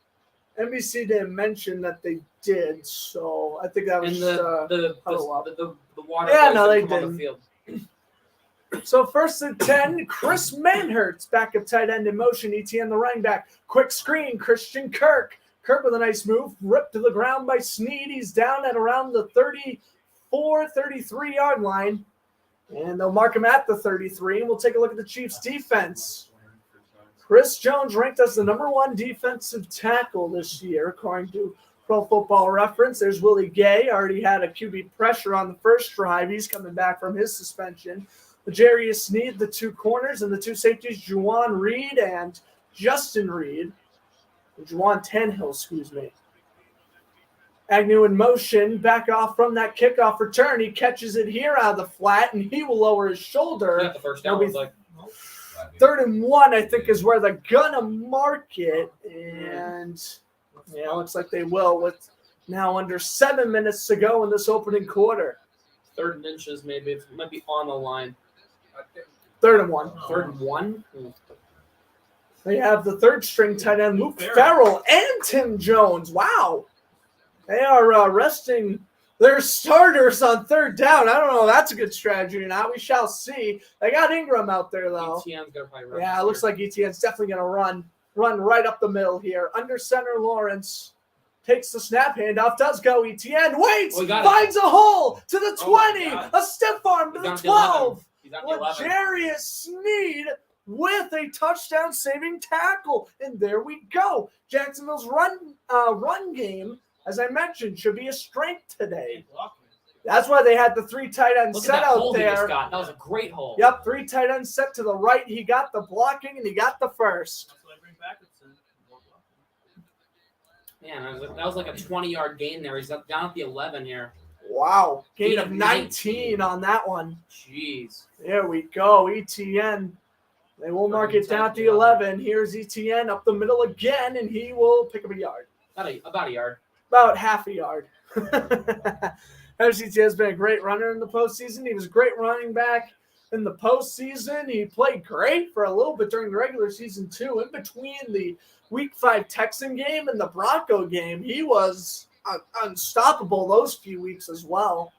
NBC didn't mention that they did, so I think that was the water. Yeah, no, they come on the didn't. field. So 1st and 10, Chris Manhertz, backup tight end in motion. ETN the running back. Quick screen, Christian Kirk. Kirk with a nice move, ripped to the ground by Snead. He's down at around the 34, 33-yard line. And they'll mark him at the 33. And we'll take a look at the Chiefs' defense. Chris Jones ranked as the number 1 defensive tackle this year, according to Pro Football Reference. There's Willie Gay. Already had a QB pressure on the first drive. He's coming back from his suspension. L'Jarius Sneed, the 2 corners, and the 2 safeties, Juwan Reed and Justin Reed. Juwan Tannehill, excuse me. Agnew in motion, back off from that kickoff return. He catches it here out of the flat, and he will lower his shoulder. Got the first down. It'll be 3rd and 1, I think, is where they're going to mark it. And, yeah, looks like they will with now under 7 minutes to go in this opening quarter. 3rd and inches, maybe. It might be on the line. 3rd and 1. 3rd and 1? They have the 3rd-string tight end, Luke Farrell, and Tim Jones. Wow. They are resting their starters on 3rd down. I don't know if that's a good strategy or not. We shall see. They got Ingram out there, though. ETN's going to probably run. Yeah, it looks like ETN's definitely going to run right up the middle here. Under center, Lawrence takes the snap, handoff, does go. ETN waits, finds a hole to the 20, a stiff arm to the 12. L'Jarius Sneed with a touchdown-saving tackle. And there we go. Jacksonville's run game, as I mentioned, should be a strength today. That's why they had the 3 tight ends set out there. That was a great hole. Yep, 3 tight ends set to the right. He got the blocking, and he got the first. Man, that was like a 20-yard gain there. He's up down at the 11 here. Wow. Gain of 19 on that one. Jeez. There we go. ETN. They will mark it down at the 11. Here's ETN up the middle again, and he will pick up a yard. About a yard. About half a yard. ETN has been a great runner in the postseason. He was a great running back in the postseason. He played great for a little bit during the regular season, too. In between the Week 5 Texan game and the Bronco game, he was unstoppable those few weeks as well.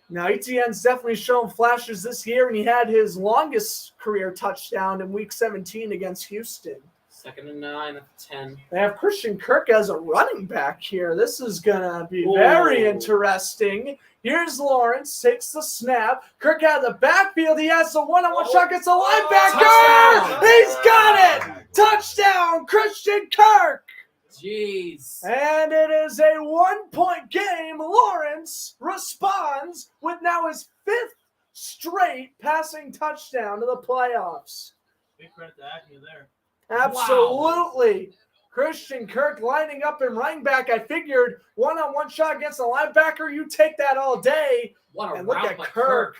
Now, ETN's definitely shown flashes this year, and he had his longest career touchdown in Week 17 against Houston. 2nd and 9 at 10. They have Christian Kirk as a running back here. This is going to be very interesting. Here's Lawrence, takes the snap. Kirk out of the backfield. He has the one-on-one shot, gets a linebacker. He's got it. Touchdown, Christian Kirk. Jeez. And it is a 1-point game. Lawrence responds with now his 5th straight passing touchdown to the playoffs. Big credit to Agnew there. Absolutely. Wow. Christian Kirk lining up in running back. I figured one-on-one shot against a linebacker, you take that all day. What a and look route at by Kirk.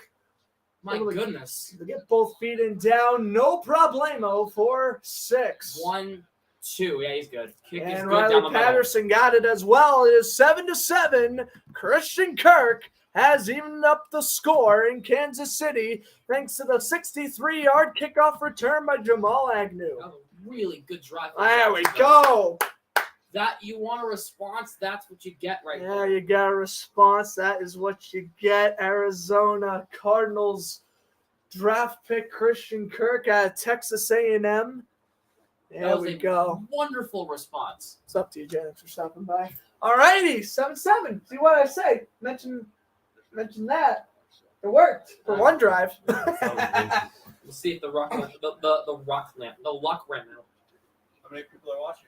My goodness. To get both feet in down, no problemo for 6. 1, 2. Yeah, he's good. Kick is and good Riley down the Patterson got it as well. It is 7-7. Christian Kirk has evened up the score in Kansas City thanks to the 63-yard kickoff return by Jamal Agnew. That was a really good drive. There we go. That you want a response, that's what you get right there. there. You got a response. That is what you get. Arizona Cardinals draft pick Christian Kirk at Texas A&M. There we go. Wonderful response. It's up to you, Janet, for stopping by. All righty, 7-7. See what I say? Mention that. It worked for one drive. We'll see if the luck ran out. How many people are watching?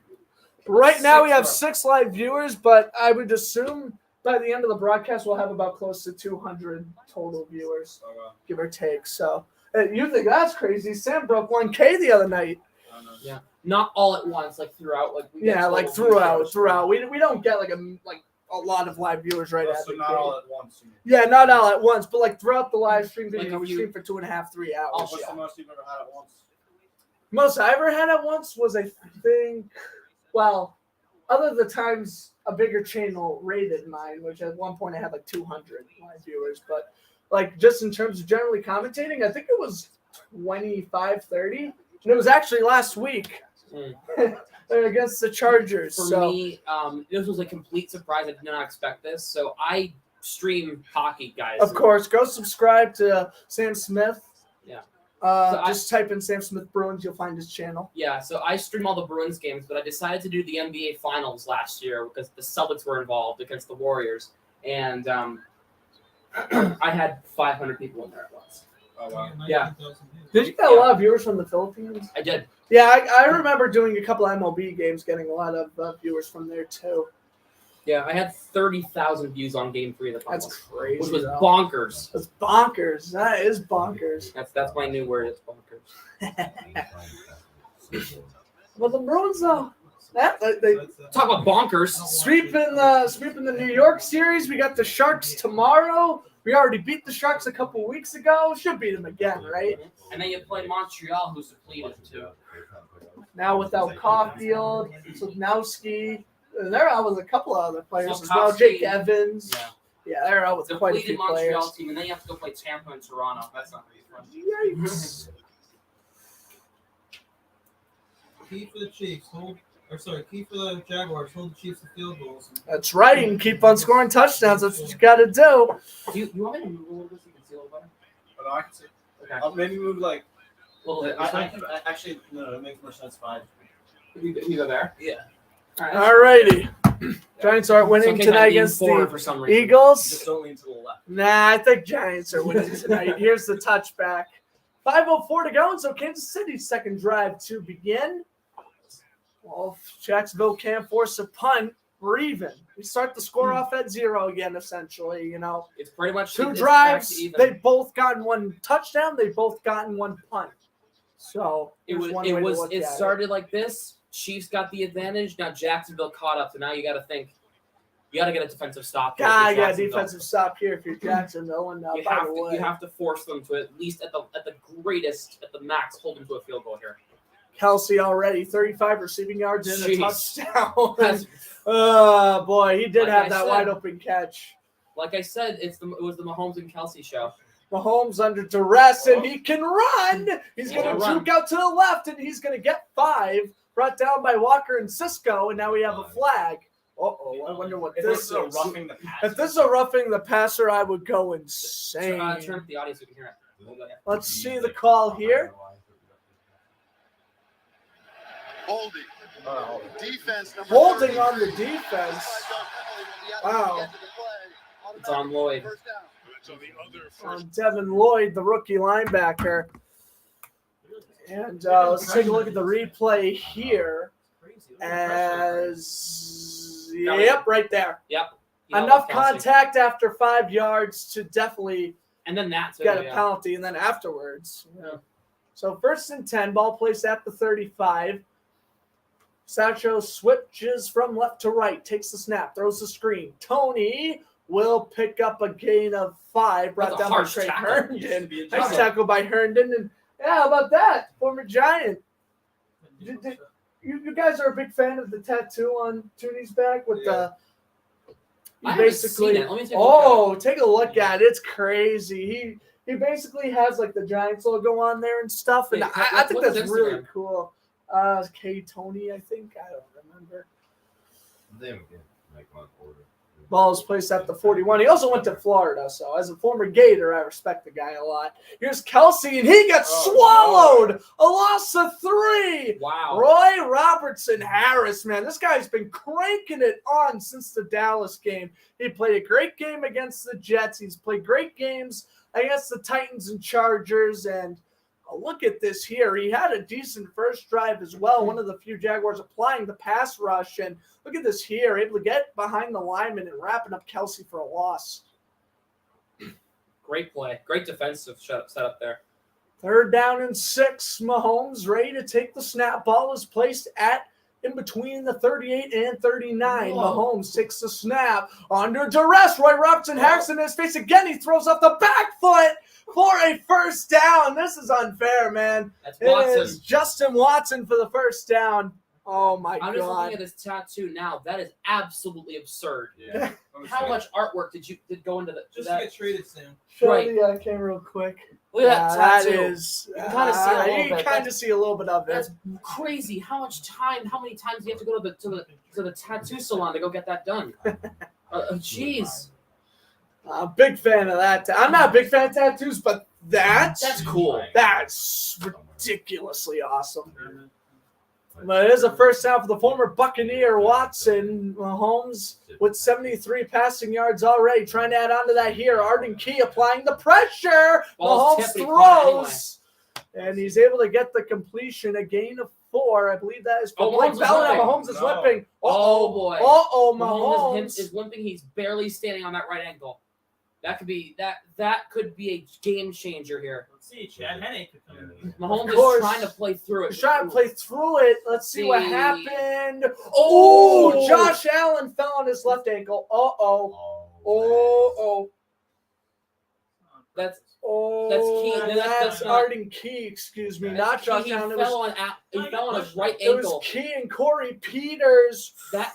Right now we have 6 live viewers, but I would assume by the end of the broadcast we'll have about close to 200 total viewers, give or take. So you think that's crazy? Sam broke 1K the other night. Yeah, not all at once, like throughout. Throughout. We don't get like a lot of live viewers right at So the not game. all at once. Yeah, not all at once, but like throughout the live stream, Like we stream for 2.5, 3 hours. What's the most you've ever had at once? Most I ever had at once was, I think, well, other the times a bigger channel rated mine, which at one point I had like 200 live viewers, but like just in terms of generally commentating, I think it was 25, 30, and it was actually last week against the Chargers. For me, this was a complete surprise. I did not expect this. So I stream hockey, guys. Of course, go subscribe to Sam Smith. Yeah. Just type in Sam Smith Bruins, you'll find his channel. Yeah, so I stream all the Bruins games, but I decided to do the NBA Finals last year because the Celtics were involved against the Warriors, and I had 500 people in there at once. Oh, wow. Yeah. Did you get a lot of viewers from the Philippines? I did. Yeah, I remember doing a couple MLB games, getting a lot of viewers from there too. Yeah, I had 30,000 views on Game 3 of the Finals. That's crazy. Which was though. bonkers. That's bonkers. That is bonkers. That's my new word. It's bonkers. Well, the Bruins though, they Talk about bonkers. sweeping the New York series. We got the Sharks tomorrow. We already beat the Sharks a couple weeks ago. Should beat them again, right? And then you play Montreal, who's depleted too. Now without Caulfield, Slavnowski, and they're out with a couple of other players as well. Slavkovsky. Jake Evans. Yeah. Yeah, they're out with quite a few Depleted Montreal players. team, and then you have to go play Tampa and Toronto. That's not really fun. Yikes. Key for the Chiefs. Key for the Jaguars. Hold the Chiefs to field goals. That's right. You can keep on scoring touchdowns. That's what you got to do. Do you want me to move a little bit so you can see a little better? No, I can see. Okay. I'll maybe move like. A little bit. Actually, no, it makes more sense. 5. You go there? Yeah. All righty. Giants are winning It's okay, tonight I'm being against forward the for some reason. Eagles. Just don't lean to the left. Nah, I think Giants are winning tonight. Here's the touchback. 5:04 to go, and so Kansas City's second drive to begin. Well, if Jacksonville can't force a punt, we're even. We start the score off at 0 again, essentially. You know, It's pretty much 2 it's drives. back to even. They both gotten 1 touchdown. They both gotten 1 punt. So It there's one way to look it at started like this. Chiefs got the advantage. Now Jacksonville caught up. So now you got to think. You got to get a defensive stop. here God, for yeah, Jacksonville. defensive stop here if you're Jacksonville. And You by have, the way, you have to force them to at least at the greatest, at the max, hold them to a field goal here. Kelsey already 35 receiving yards and a Jeez. touchdown. That's- Oh boy, he did Like have I that said- wide open catch. Like I said, it was the Mahomes and Kelsey show. Mahomes under duress, and he can run. He's He's going to gonna juke out to the left, and he's going to get 5. Brought down by Walker and Cisco, and now we have a flag. Uh-oh, I wonder what If this this is a is. roughing the passer. If this is a roughing the passer, I would go insane. Turn up the audio so you can hear it. Let's see the call here. Holding. Defense number Holding 30. on the defense. Wow. It's on Lloyd. On Devin Lloyd, the rookie linebacker. And let's take a look at the replay here. Yep, right there. Yep. Enough Kelsey. contact after 5 yards to definitely And then that too. get a yeah. penalty, and then afterwards. Yeah. So 1st and 10, ball placed at the 35. Sancho switches from left to right, takes the snap, throws the screen. Tony will pick up a gain of 5, brought That's a down by harsh Trey tackle. Herndon. Be a Nice tackle. tackle by Herndon. And yeah, how about that? Former Giant. You guys are a big fan of the tattoo on Tooney's back with the. I haven't seen it. Let me take a look Take a look at it. It's crazy. He basically has like the Giants logo on there and stuff, and Wait, I think what's that's his really Instagram? cool. K Tony, I think. I don't remember. They would get like one order. Ball is placed at the 41. He also went to Florida, so as a former Gator, I respect the guy a lot. Here's Kelsey, and he gets swallowed. A loss of 3. Wow. Roy Robertson Harris, man, this guy's been cranking it on since the Dallas game. He played a great game against the Jets. He's played great games against the Titans and Chargers, and look at this here. He had a decent first drive as well. One of the few Jaguars applying the pass rush. And look at this here. Able to get behind the lineman and wrapping up Kelsey for a loss. Great play. Great defensive setup there. 3rd down and 6. Mahomes ready to take the snap. Ball is placed at in between the 38 and 39. Whoa. Mahomes takes the snap. Under duress. Roy Robertson Harris in his face again. He throws off the back foot for a first down. This is unfair, man. That's It Watson. is Justin Watson for the first down. Oh, my I'm just looking God. at this tattoo now. That is absolutely absurd. Yeah. How much artwork did go into Just that? to get traded soon. Show Right. the camera real quick. Look at that That tattoo. is. You can kinda see a little you can bit. kind of see a little bit of it. That's crazy. How many times do you have to go to the tattoo salon to go get that done? Jeez. Big fan of that. I'm not a big fan of tattoos, but That's cool. That's ridiculously awesome. But it is a first down for the former Buccaneer Watson. Mahomes with 73 passing yards already. Trying to add on to that here. Arden Key applying the pressure. Ball's Mahomes tipped, he caught it throws. And he's able to get the completion. A gain of 4. I believe that is for Blake Mahomes is Bell. limping. Mahomes is limping. Oh, boy. Uh-oh, Mahomes Mahomes. is limping. He's barely standing on that right ankle. That could be a game changer here. Let's see. Chad Henne could come in. Mahomes course. is trying to play through it. He's trying to play through it. Let's see what See. happened. Oh! Oh, Josh Allen fell on his left ankle. Oh. That's Oh, Key. That's not- Arden Key, excuse me, not Key. Josh He Allen. fell on his right It was ankle. Key and Corey Peters. That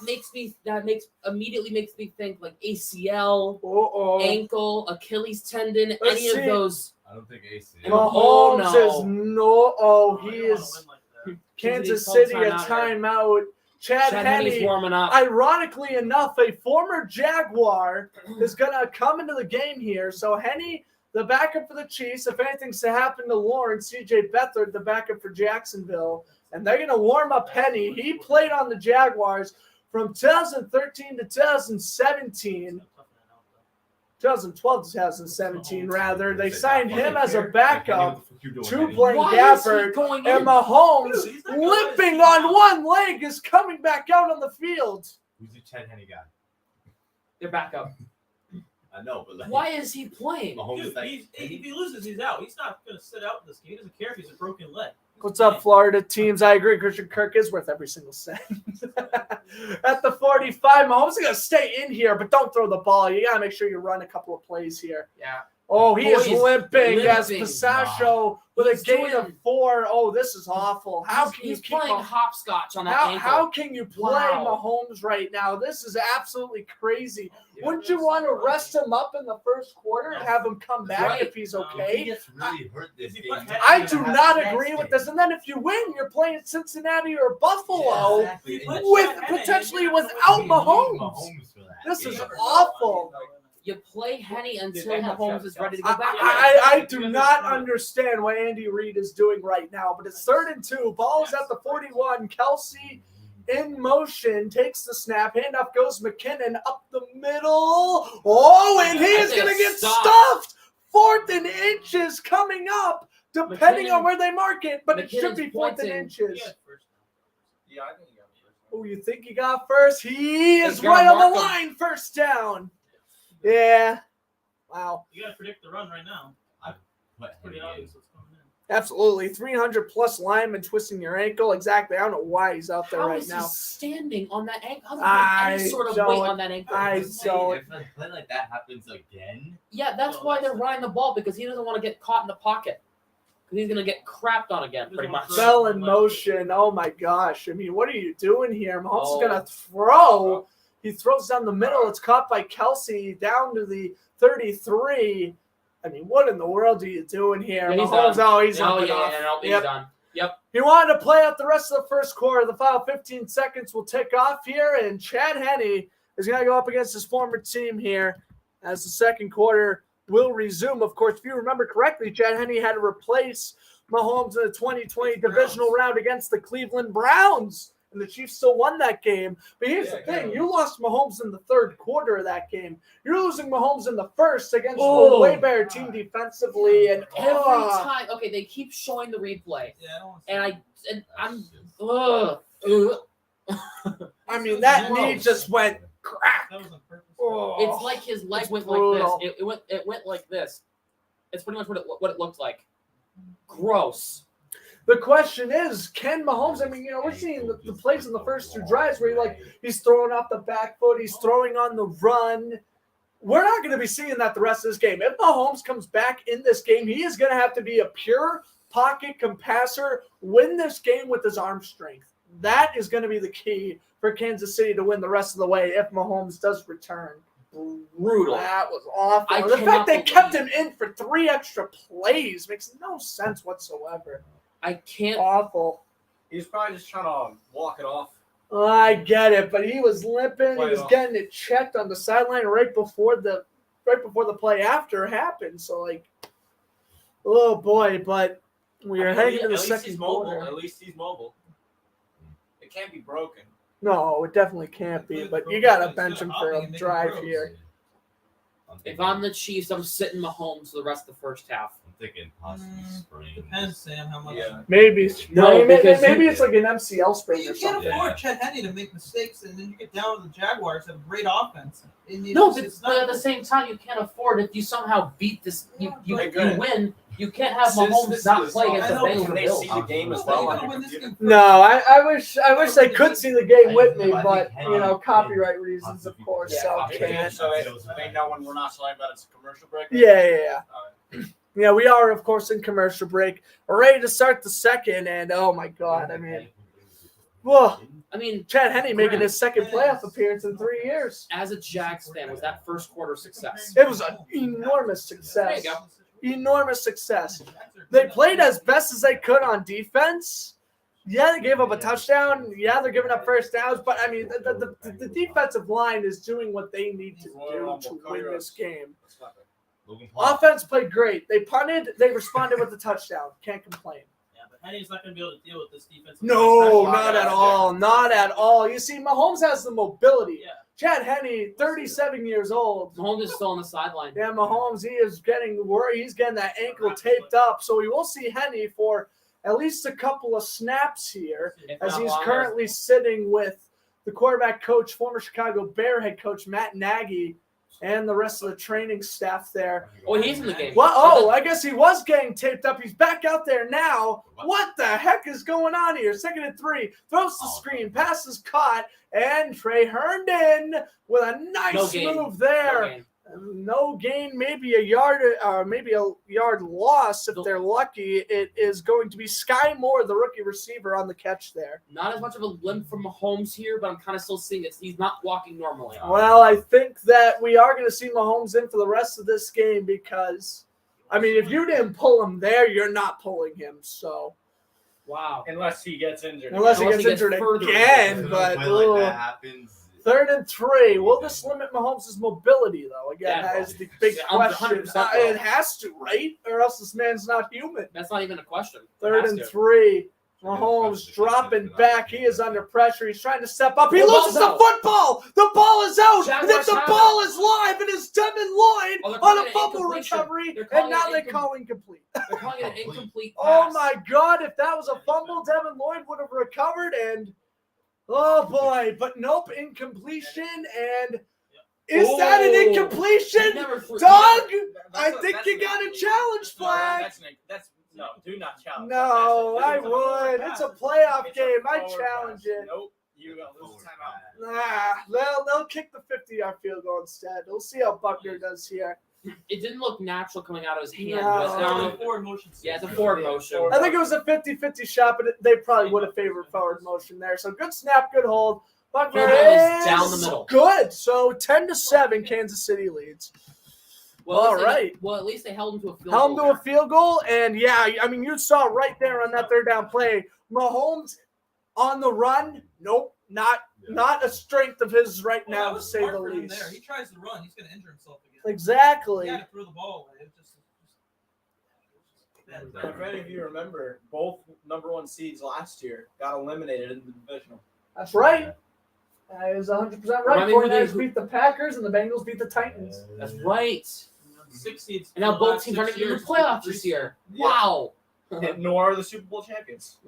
immediately makes me think like ACL, Uh-oh. ankle, Achilles tendon, Let's any see. of those. I don't think AC. Oh, Mahomes no. is no. Oh, he You don't wanna is win like that. Kansas Called City a timeout. Chad Henne's Henne. warming up. Ironically enough, a former Jaguar is going to come into the game here. So Henne, the backup for the Chiefs, if anything's to happen to Lawrence, C.J. Beathard, the backup for Jacksonville, and they're going to warm up Henne. He played on the Jaguars from 2013 to 2017. 2012 to 2017, rather. They signed him as a backup to Blaine Why is he Gabbert. going And in? Mahomes, Dude, he's not going limping in. on one leg, is coming back out on the field. Who's the Chad Henne guy? They're back up. I know, but like, Why is he playing? Mahomes Dude, is like, if he loses, he's out. He's not going to sit out in this game. He doesn't care if he's a broken leg. What's up, Florida teams? I agree. Christian Kirk is worth every single cent. At the 45, Mahomes is going to stay in here, but don't throw the ball. You got to make sure you run a couple of plays here. Yeah. Oh, he is Boy, he's limping as limping. Passaggio with He's a gain of doing- 4. Oh, this is awful. How can He's you keep playing Mahomes? hopscotch on that ankle. How can you play Wow. Mahomes right now? This is absolutely crazy. Yeah. Wouldn't you want to rest him up in the first quarter and have him come back Right. if he's he okay? gets really hurt this He game. put Henne I in do the not next agree with game. this. And then if you win, you're playing Cincinnati or Buffalo Exactly. He put with Chad Henne in. potentially You're not without gonna win. Mahomes. For that This is game. awful. You play Henny until they have Mahomes Travis is ready to Kelce. go back. I do not understand what Andy Reid is doing right now, but it's 3rd and 2. Ball is at the 41. Kelsey in motion, takes the snap. Handoff goes McKinnon up the middle. Oh, and he is going to get stuffed. 4th and inches coming up, depending on where they mark it, but it should be 4th and pointing. inches. Yeah, I think he got first. Oh, you think he got first? He is He's gonna right on the mark line. First down. Yeah. Wow. You got to predict the run right now. But Pretty Henne obvious what's coming in. Absolutely. 300 plus linemen twisting your ankle. Exactly. I don't know why he's out there How right is now. he standing on that ankle? How does I he have any sort of don't- weight on that ankle? I don't. If a play like that happens again, Yeah, that's why they're running the ball, because he doesn't want to get caught in the pocket. Because he's going to get crapped on again, pretty much. Fell in motion. Oh my gosh. I mean, what are you doing here? Mahomes Oh. is going to throw. He throws down the middle. It's caught by Kelsey down to the 33. I mean, what in the world are you doing here? Yeah, he's Mahomes, done. oh, he's Oh, up and yeah, off. no, he's Yep. done. Yep. He wanted to play out the rest of the first quarter. The final 15 seconds will tick off here, and Chad Henne is going to go up against his former team here as the second quarter will resume. Of course, if you remember correctly, Chad Henne had to replace Mahomes in the 2020 divisional round against the Cleveland Browns, and the Chiefs still won that game. But here's the thing. You lost Mahomes in the third quarter of that game. You're losing Mahomes in the first against a way better team defensively. And every time, okay, they keep showing the replay. I'm I mean, that knee just went crack. It's like his leg went like this. It went like this. It's pretty much what it looked like. Gross. The question is, can Mahomes, I mean, we're seeing the plays in the first two drives where he's throwing off the back foot, he's throwing on the run. We're not going to be seeing that the rest of this game. If Mahomes comes back in this game, he is going to have to be a pure pocket compasser, win this game with his arm strength. That is going to be the key for Kansas City to win the rest of the way if Mahomes does return. Brutal. That was awful. The fact they kept him in for 3 extra plays makes no sense whatsoever. I can't. Awful. He's probably just trying to walk it off. I get it, but he was limping. He was getting it checked on the sideline right before the play after happened. So oh boy! But we are heading to the second quarter. At least he's mobile. It can't be broken. No, it definitely can't be. But you got to bench him for a drive here. If I'm the Chiefs, I'm sitting Mahomes for the rest of the first half. I'm thinking possibly sprain. Depends, Sam, how much. Yeah. Maybe. No, maybe it's like an MCL sprain You or can't something. afford Chet Henne to make mistakes, and then you get down with the Jaguars, have a great offense. No, but at the same time, you can't afford if you somehow beat this. You win. You can't have Mahomes not play against the Bengals. Can they see the game as well on the computer? No, I wish they could see the game with me, but copyright reasons, of course. So can't. So they know when we're not talking about it's a commercial break? Yeah. Yeah, we are, of course, in commercial break. We're ready to start the second, and oh my God, Chad Henne making his second playoff appearance in 3 years. As a Jags fan, was that first quarter success? It was an enormous success. There you go. Enormous success. They played as best as they could on defense. Yeah, they gave up a touchdown. Yeah, they're giving up first downs. But, I mean, the defensive line is doing what they need to do to win this game. Offense played great. They punted. They responded with a touchdown. Can't complain. Yeah, but Henne's not going to be able to deal with this defense. No, not at all. Not at all. You see, Mahomes has the mobility. Yeah. Chad Henne, 37 years old. Mahomes is still on the sideline. Yeah, Mahomes, he is getting worried. He's getting that ankle taped up. So we will see Henne for at least a couple of snaps here as he's currently sitting with the quarterback coach, former Chicago Bear head coach Matt Nagy, and the rest of the training staff there. Oh, he's in the game. Well, I guess he was getting taped up. He's back out there now. What the heck is going on here? 2nd and 3. Throws the screen. Pass is caught. And Trey Herndon with a nice move there. No gain, maybe a yard loss if they're lucky. It is going to be Sky Moore, the rookie receiver, on the catch there. Not as much of a limp from Mahomes here, but I'm kind of still seeing it. He's not walking normally. Well, I think that we are going to see Mahomes in for the rest of this game because, I mean, if you didn't pull him there, you're not pulling him. So, wow. Unless he gets injured. Unless he gets injured again. But that happens. 3rd and 3. Will this limit Mahomes' mobility, though? Again, that is the big question. It has to, right? Or else this man's not human. That's not even a question. 3rd and 3. Mahomes dropping back. He is under pressure. He's trying to step up. He loses the football. The ball is out. And then the ball is live. It is Devin Lloyd on a fumble recovery. And now they call incomplete. They're calling it an incomplete pass. Oh, my God. If that was a fumble, Devin Lloyd would have recovered. And oh, boy. But nope, incompletion. And is that an incompletion? Doug, I think you got a challenge flag. No, do not challenge. No, I would. It's a playoff game. I challenge it. Nope. You lose timeout. They'll kick the 50-yard field goal instead. We'll see how Buckner does here. It didn't look natural coming out of his hand. No. Forward motion. Yeah, it's a forward motion. I think it was a 50-50 shot, but they probably would have favored forward motion there. So good snap, good hold. Buckner is down the middle. Good. So 10-7, Kansas City leads. Well, all right. Well, at least they held him to a field goal. Held him to a field goal, and yeah, I mean, you saw right there on that 3rd down play, Mahomes on the run. Nope. not a strength of his right Well, now, that to was say smart the for him least. there. He tries to run, he's going to injure himself again. Exactly. He had to throw the ball away. It just And if any of you remember, both number 1 seeds last year got eliminated in the divisional. That's right. That is 100% right. Remind me who they- 49ers beat the Packers and the Bengals beat the Titans. That's right. 6 seeds. And now for the both last teams aren't 6 even in the years, playoffs 3 this year. Yeah. Wow. Nor are the Super Bowl champions.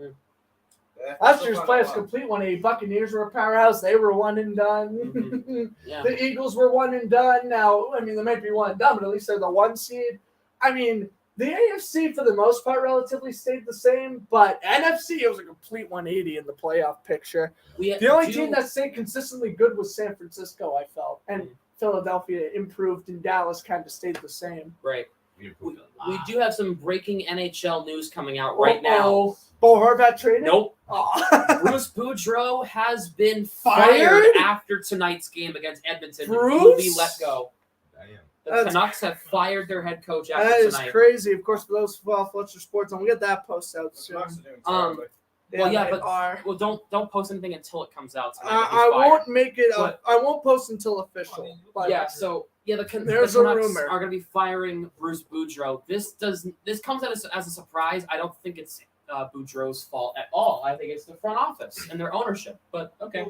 Last year's playoffs complete 180. Buccaneers were a powerhouse. They were one and done. Mm-hmm. Yeah. The Eagles were one and done. Now, I mean, they might be one and done, but at least they're the 1 seed. I mean, the AFC, for the most part, relatively stayed the same, but NFC, it was a complete 180 in the playoff picture. The only team that stayed consistently good was San Francisco, I felt, and Philadelphia improved, and Dallas kind of stayed the same. Right. We do have some breaking NHL news coming out right now. Bo Horvat traded? Nope. Oh. Bruce Boudreau has been fired after tonight's game against Edmonton. Bruce? He will be let go. The That's- Canucks have fired their head coach after That is tonight. crazy. Of course, for those who follow Fletcher Sports, and we'll get that post out soon. Well, don't post anything until it comes out. Tonight. I won't make it. But- I won't post until official. But Yeah, so the There's Canucks a rumor. are going to be firing Bruce Boudreau. This comes as a surprise. I don't think it's Boudreau's fault at all. I think it's the front office and their ownership. But okay.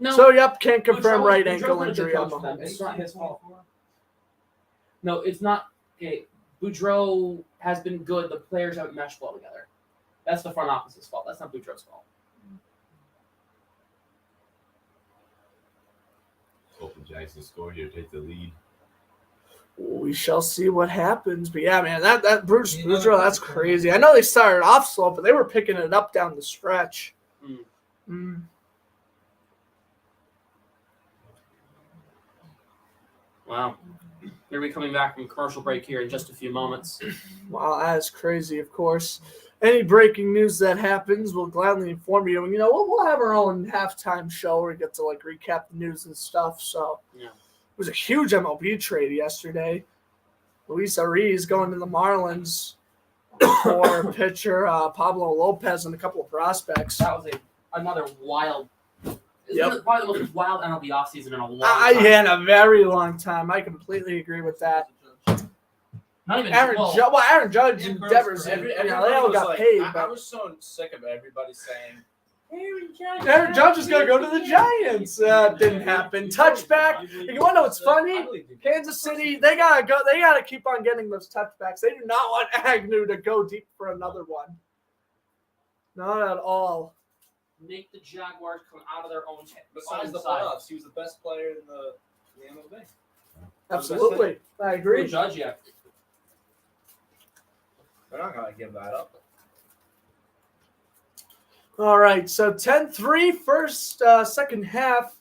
No. So yep, can't confirm Boudreau- right Boudreau's ankle been a good injury on coach for them. Mahomes. It's not his fault. No, it's not. Okay, Boudreau has been good. The players haven't meshed well together. That's the front office's fault. That's not Boudreau's fault. Hope the Jags can score here, take the lead. We shall see what happens. But yeah, man, that Bruce Boudreau, that's crazy. I know they started off slow, but they were picking it up down the stretch. Wow. We're going to be coming back from commercial break here in just a few moments. Wow, that is crazy, of course. Any breaking news that happens, we'll gladly inform you. And, we'll have our own halftime show where we get to, recap the news and stuff. So Yeah. It was a huge MLB trade yesterday. Luis Ariz going to the Marlins for pitcher Pablo Lopez and a couple of prospects. That was another wild. Yep. Probably the most wild MLB offseason in a long time. Yeah, in a very long time. I completely agree with that. Not even Aaron Judge and Devers, Everybody they all was got like, paid. I But was so sick of everybody saying, Aaron Judge is going to go to the Giants. Didn't happen. Touchback. You want to know what's funny? Kansas City, they got to go. They got to keep on getting those touchbacks. They do not want Agnew to go deep for another one. Not at all. Make the Jaguars come out of their own besides the side. playoffs, he was the best player in the MLB. Absolutely. I agree. Who Judge yet? They're not going to give that up. All right, so 10-3 second half.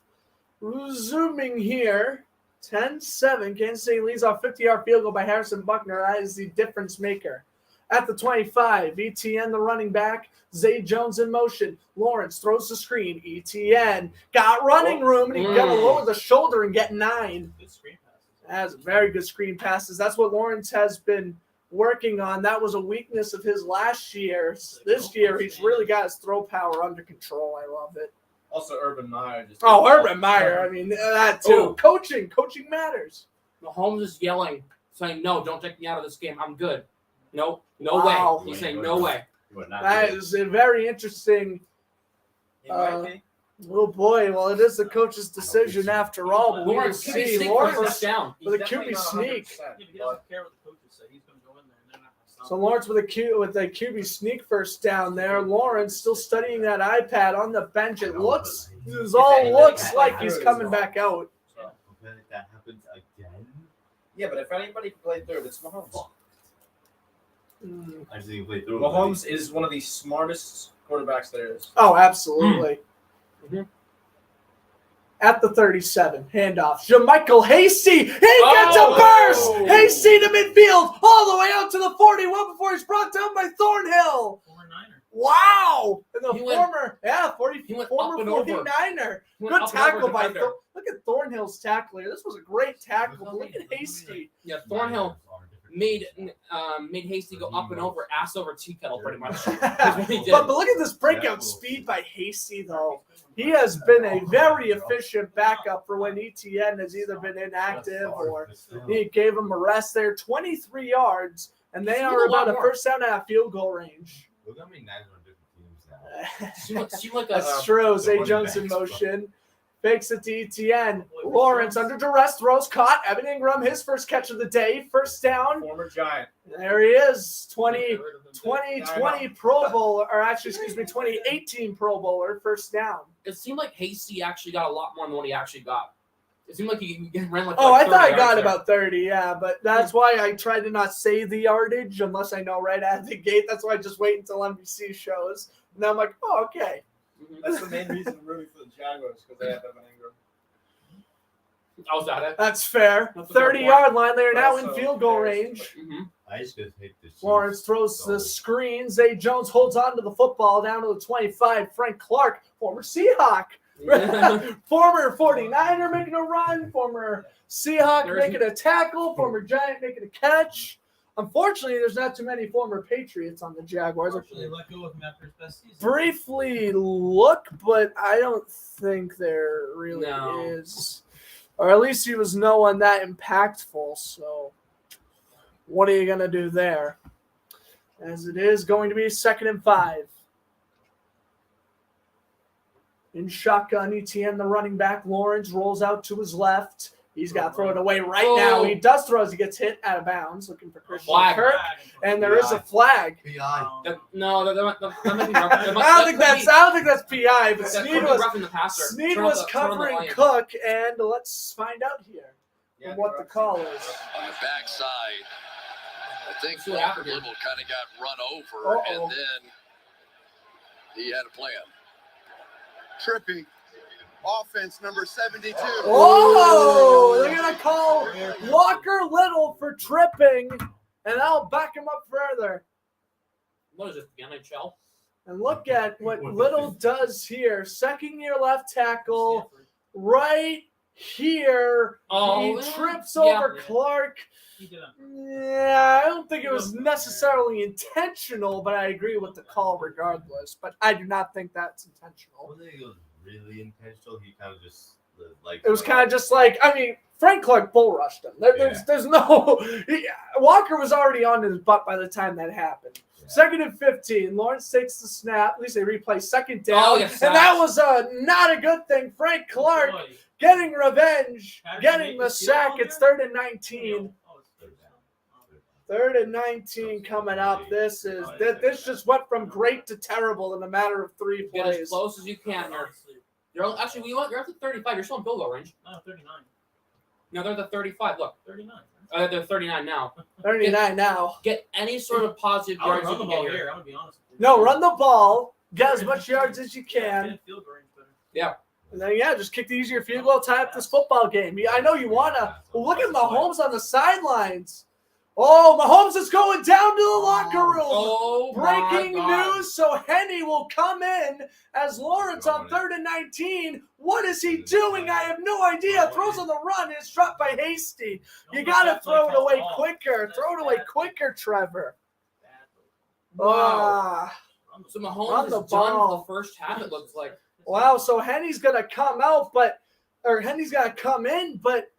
Resuming here. 10-7. Kansas City leads off 50-yard field goal by Harrison Buckner. That is the difference maker. At the 25, ETN, the running back. Zay Jones in motion. Lawrence throws the screen. ETN got running room, and he got to lower the shoulder and get 9. Good screen passes. That's very good screen passes. That's what Lawrence has been working on. That was a weakness of his last year. This year, he's really got his throw power under control. I love it. Also, Urban Meyer. Urban Meyer. I mean, that too. Coaching matters. Mahomes is yelling, saying, "No, don't take me out of this game. I'm good." No Wow. way. He's saying, "No way." That is a very interesting. He might be. Oh boy! Well, it is the coach's decision after all. But we will Lawrence, QB see sneak Lawrence first down. with a He's QB definitely not sneak. 100%, Yeah, but he doesn't care what the coaches say. He's going to go in there, and they're not going to stop So him. Lawrence with a QB sneak first down there. Lawrence still studying that iPad on the bench. It looks like he's coming back out. So. That happens again. Yeah, but if anybody can play third, it's Mahomes. I just think he played through. Mahomes is one of the smartest quarterbacks there is. Oh, absolutely. At the 37, handoff. JaMychal Hasty. He gets a burst. Hasty to midfield, all the way out to the 41 before he's brought down by Thornhill. Former Niner. Wow. And the He went former 49er. Good tackle by Look at Thornhill's tackle here. This was a great tackle. But look at Hasty. Yeah, Thornhill. made Hasty go up and over, ass over tea kettle, pretty much. But look at this breakout speed by Hasty, though. He has been a very efficient backup for when ETN has either been inactive or he gave him a rest there. 23 yards, and they are about a first down and a field goal range. Look how many 900 different teams now. That's true. Zay Jones in motion. Fakes it to ETN. Lawrence under duress, throws, caught. Evan Ingram, his first catch of the day. First down. Former Giant. There he is. 2020 Pro Bowler, or actually, 2018 Pro Bowler. First down. It seemed like Hasty actually got a lot more than what he actually got. It seemed like he ran like. I thought I got about 30, yeah, but that's why I try to not say the yardage unless I know right out of the gate. That's why I just wait until NBC shows. And then I'm like, oh, okay. That's the main reason I'm rooting for the Jaguars, because they have Evan Ingram. Oh, is that it? That's fair. 30-yard line. They are now in field goal range. I just hate this. Lawrence throws the screen. Zay Jones holds on to the football down to the 25. Frank Clark, former Seahawk. Former 49er making a run. Former Seahawk making a tackle. Former Giant making a catch. Unfortunately, there's not too many former Patriots on the Jaguars. Unfortunately, let go of him after his best season. Briefly look, but I don't think there really is. Or at least he was no one that impactful. So what are you going to do there? As it is going to be 2nd and 5. In shotgun, ETN, the running back. Lawrence rolls out to his left. He's got to throw it away right now. He does throw as he gets hit out of bounds, looking for Christian Kirk. And there is a flag. PI. I don't think that's PI, but Snead was covering Cook, and let's find out here what the call is. On the backside, I think Walker Little kind of got run over, and then he had a plan. Trippy. Offense number 72. Oh, they're going to call Walker Little for tripping, and I'll back him up further. What is it, the NHL? And look at what Little does here. 2nd-year left tackle right here. He trips over Clark. Yeah, I don't think it was necessarily intentional, but I agree with the call regardless. But I do not think that's intentional. Really intentional. He kind of just it was kind of just like, I mean, Frank Clark bull rushed him. There's no Walker was already on his butt by the time that happened. 2nd and 15. Lawrence takes the snap. At least they replay 2nd down, and that was not a good thing. Frank Clark getting revenge, getting the sack. It's 3rd and 19. 3rd and 19 coming up. This just went from great to terrible in a matter of 3 plays. Get as close as you can here. You're at the 35. You're still in field goal range. No, 39. No, they're at the 35. Look, 39. They're 39 now. 39 now. Get any sort of positive yards you can get here. I'm gonna be honest with you. No, run the ball. Get as much yards as you can. Yeah. And then, just kick the easier field goal, tie up this football game. I know you want to. Look at Mahomes on the sidelines. Oh, Mahomes is going down to the locker room. Breaking news. So Henny will come in as Lawrence on 3rd and 19. What is he doing? I have no idea. Throws on the run. It's dropped by Hasty. You got to throw it away quicker. Throw it away quicker, Trevor. Wow. So Mahomes is done the first half, it looks like. Wow, so Henny's going to come out, Henny's got to come in, but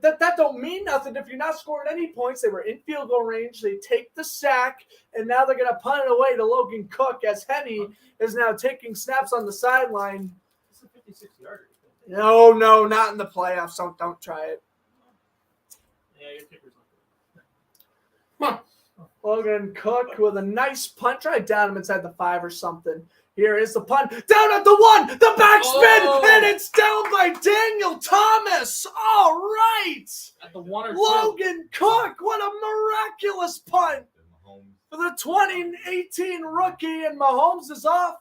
that don't mean nothing if you're not scoring any points. They were in field goal range. They take the sack, and now they're going to punt it away to Logan Cook as Henny is now taking snaps on the sideline. It's a 56-yarder. No, not in the playoffs. So don't try it. Yeah, your kicker's not good. Logan Cook with a nice punt. Try to down him inside the 5 or something. Here is the punt. Down at the 1. The backspin. And it's down by Daniel Thomas. All right. At the 1 or 2. Logan Cook. What a miraculous punt. For the 2018 rookie. And Mahomes is off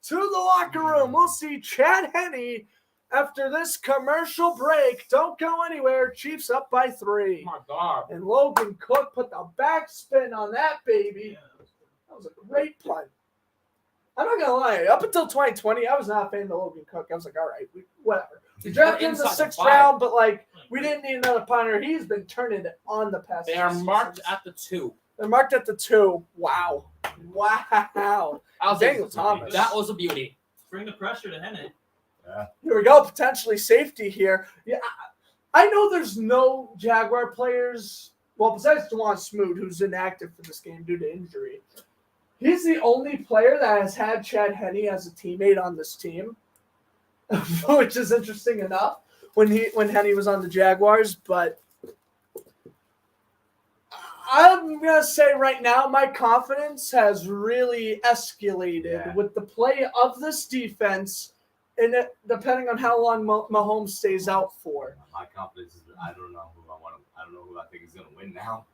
to the locker room. We'll see Chad Henne after this commercial break. Don't go anywhere. Chiefs up by 3. Oh my God. And Logan Cook put the backspin on that baby. That was a great punt. I'm not going to lie. Up until 2020, I was not a fan of Logan Cook. I was like, all right, whatever. We drafted him in the inside the 6th five. round, but like we didn't need another punter. He's been turning it on the past. They few are marked seasons. at the 2. They're marked at the 2. Wow. Daniel Thomas. That was a beauty. Bring the pressure to Henne. Here we go. Potentially safety here. Yeah, I know there's no Jaguar players. Well, besides Dewan Smoot, who's inactive for this game due to injury. He's the only player that has had Chad Henne as a teammate on this team, which is interesting enough when Henne was on the Jaguars. But I'm going to say right now my confidence has really escalated with the play of this defense, and depending on how long Mahomes stays out for. My confidence is I don't know who I think is going to win now.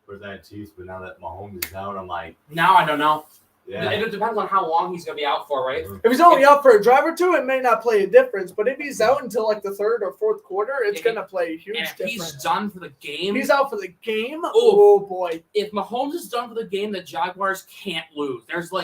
First I had Chiefs, but now that Mahomes is out, I'm like. Now I don't know. Yeah. It depends on how long he's going to be out for, right? If he's only out for a drive or two, it may not play a difference. But if he's out until like the 3rd or 4th quarter, it's going to play a huge And if difference. he's done for the game. He's out for the game. Oh boy! If Mahomes is done for the game, the Jaguars can't lose.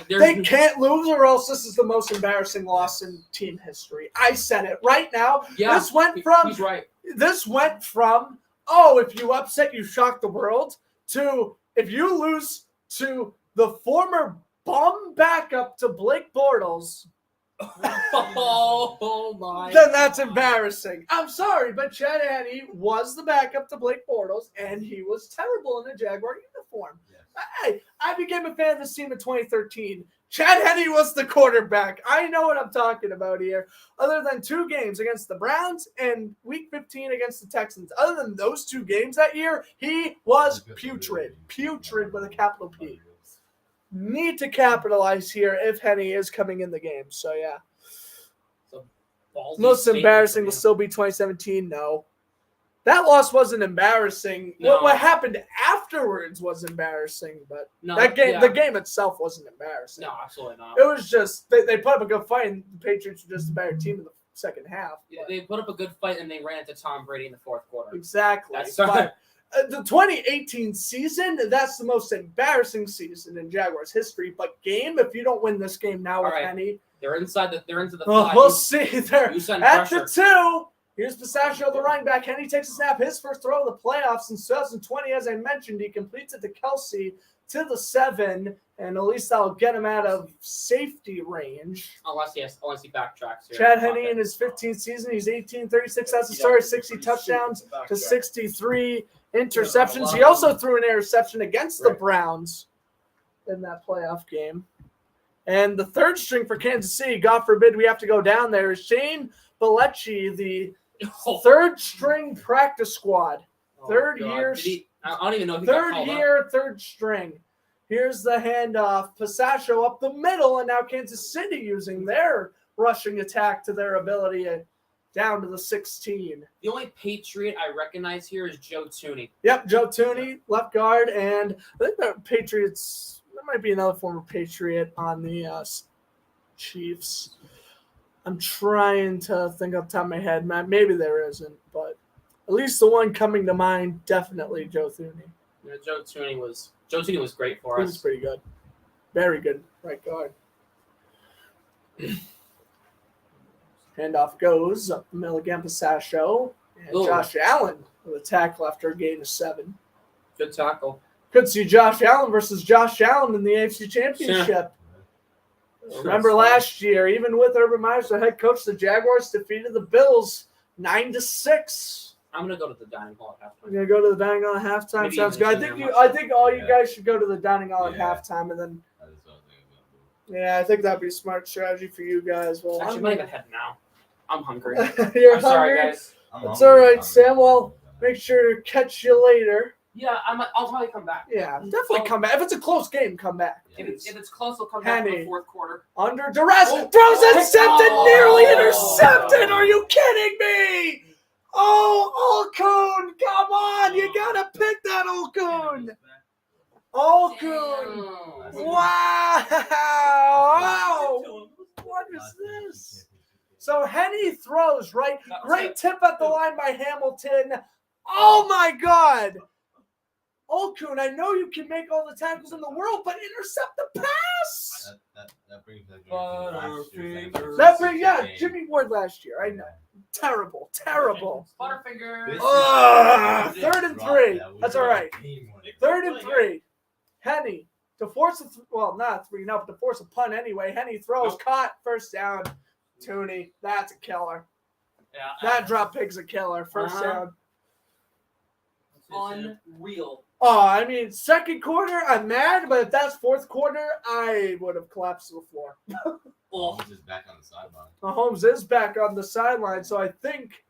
They can't lose, or else this is the most embarrassing loss in team history. I said it right now. Yeah, this went from he's right. This went from if you upset, you shock the world, to if you lose to the former bum backup to Blake Bortles. Oh my! Then that's embarrassing. I'm sorry, but Chad Henne was the backup to Blake Bortles, and he was terrible in a Jaguar uniform. Yes. Hey, I became a fan of this team in 2013. Chad Henne was the quarterback. I know what I'm talking about here. Other than 2 games against the Browns and Week 15 against the Texans, other than those 2 games that year, he was putrid. Putrid with a capital P. Need to capitalize here if Henne is coming in the game. So, yeah. Most embarrassing will still be 2017. No. That loss wasn't embarrassing. No. What happened afterwards was embarrassing, but No, that game, yeah. the game itself wasn't embarrassing. No, absolutely not. It was just they put up a good fight, and the Patriots were just a better team in the second half. Yeah, they put up a good fight, and they ran into Tom Brady in the 4th quarter. Exactly. That's But the 2018 season, that's the most embarrassing season in Jaguars history. But game, if you don't win this game now with Henne, they're into the well, 5. we'll see. They're You send at pressure. the 2. Here's Pistachio, the running back. Henne takes a snap. His first throw of the playoffs in 2020, as I mentioned. He completes it to Kelsey to the 7, and at least that'll get him out of safety range. Unless he backtracks here. Chad Henne in his 15th season, he's 18-36 as a starter, 60 touchdowns to 63 interceptions. He also threw an interception against the Browns in that playoff game. And the 3rd string for Kansas City, God forbid we have to go down there, is Shane Bellecci, the 3rd string practice squad. Third year. I don't even know if he got called up. 3rd string. Here's the handoff. Pistachio up the middle, and now Kansas City using their rushing attack to their ability down to the 16. The only Patriot I recognize here is Joe Tooney. Yep, Joe Tooney, left guard, and I think the Patriots, there might be another former Patriot on the Chiefs. I'm trying to think off the top of my head. Maybe there isn't, but at least the one coming to mind, definitely Joe Tooney. Yeah, Joe Tooney was great for us. He was pretty good. Very good right guard. Handoff goes up the middle again, Pistachio. And Josh Allen with a tackle after a gain of 7. Good tackle. Could see Josh Allen versus Josh Allen in the AFC Championship. Remember last year, even with Urban Meyer, the head coach, the Jaguars defeated the Bills 9-6. I'm gonna go to the dining hall at halftime. You're gonna go to the dining hall at halftime. Maybe Sounds good. I think all you guys should go to the dining hall at halftime, and then. Yeah, I think that'd be a smart strategy for you guys. Well, Actually, I'm not even head now. I'm hungry. You're I'm sorry, hungry? guys. It's all right, Sam. Well, make sure to catch you later. Yeah, I'll probably come back. Yeah, definitely come back. If it's a close game, come back. If it's close, I'll come back in the 4th quarter. Under duress, throws intercepted, nearly intercepted. Are you kidding me? Oh, Alcoon, come on. You got to pick that Alcoon. Alcoon. Wow. What is this? So Henne throws, right? Great tip at the line by Hamilton. Oh, my God. Okun, I know you can make all the tackles in the world, but intercept the pass. That brings back Jimmy Ward last year. I know. Terrible. Butterfinger. 3rd and 3. That's all right. 3rd and 3. Henny to force not 3, no, but to force a punt anyway. Henny throws, caught, first down. Tooney, that's a killer. Yeah, That drop pick's a killer. First down. Unreal. Oh, I mean, second quarter, I'm mad, but if that's fourth quarter, I would have collapsed to the floor. Mahomes is back on the sideline. Mahomes is back on the sideline, so I think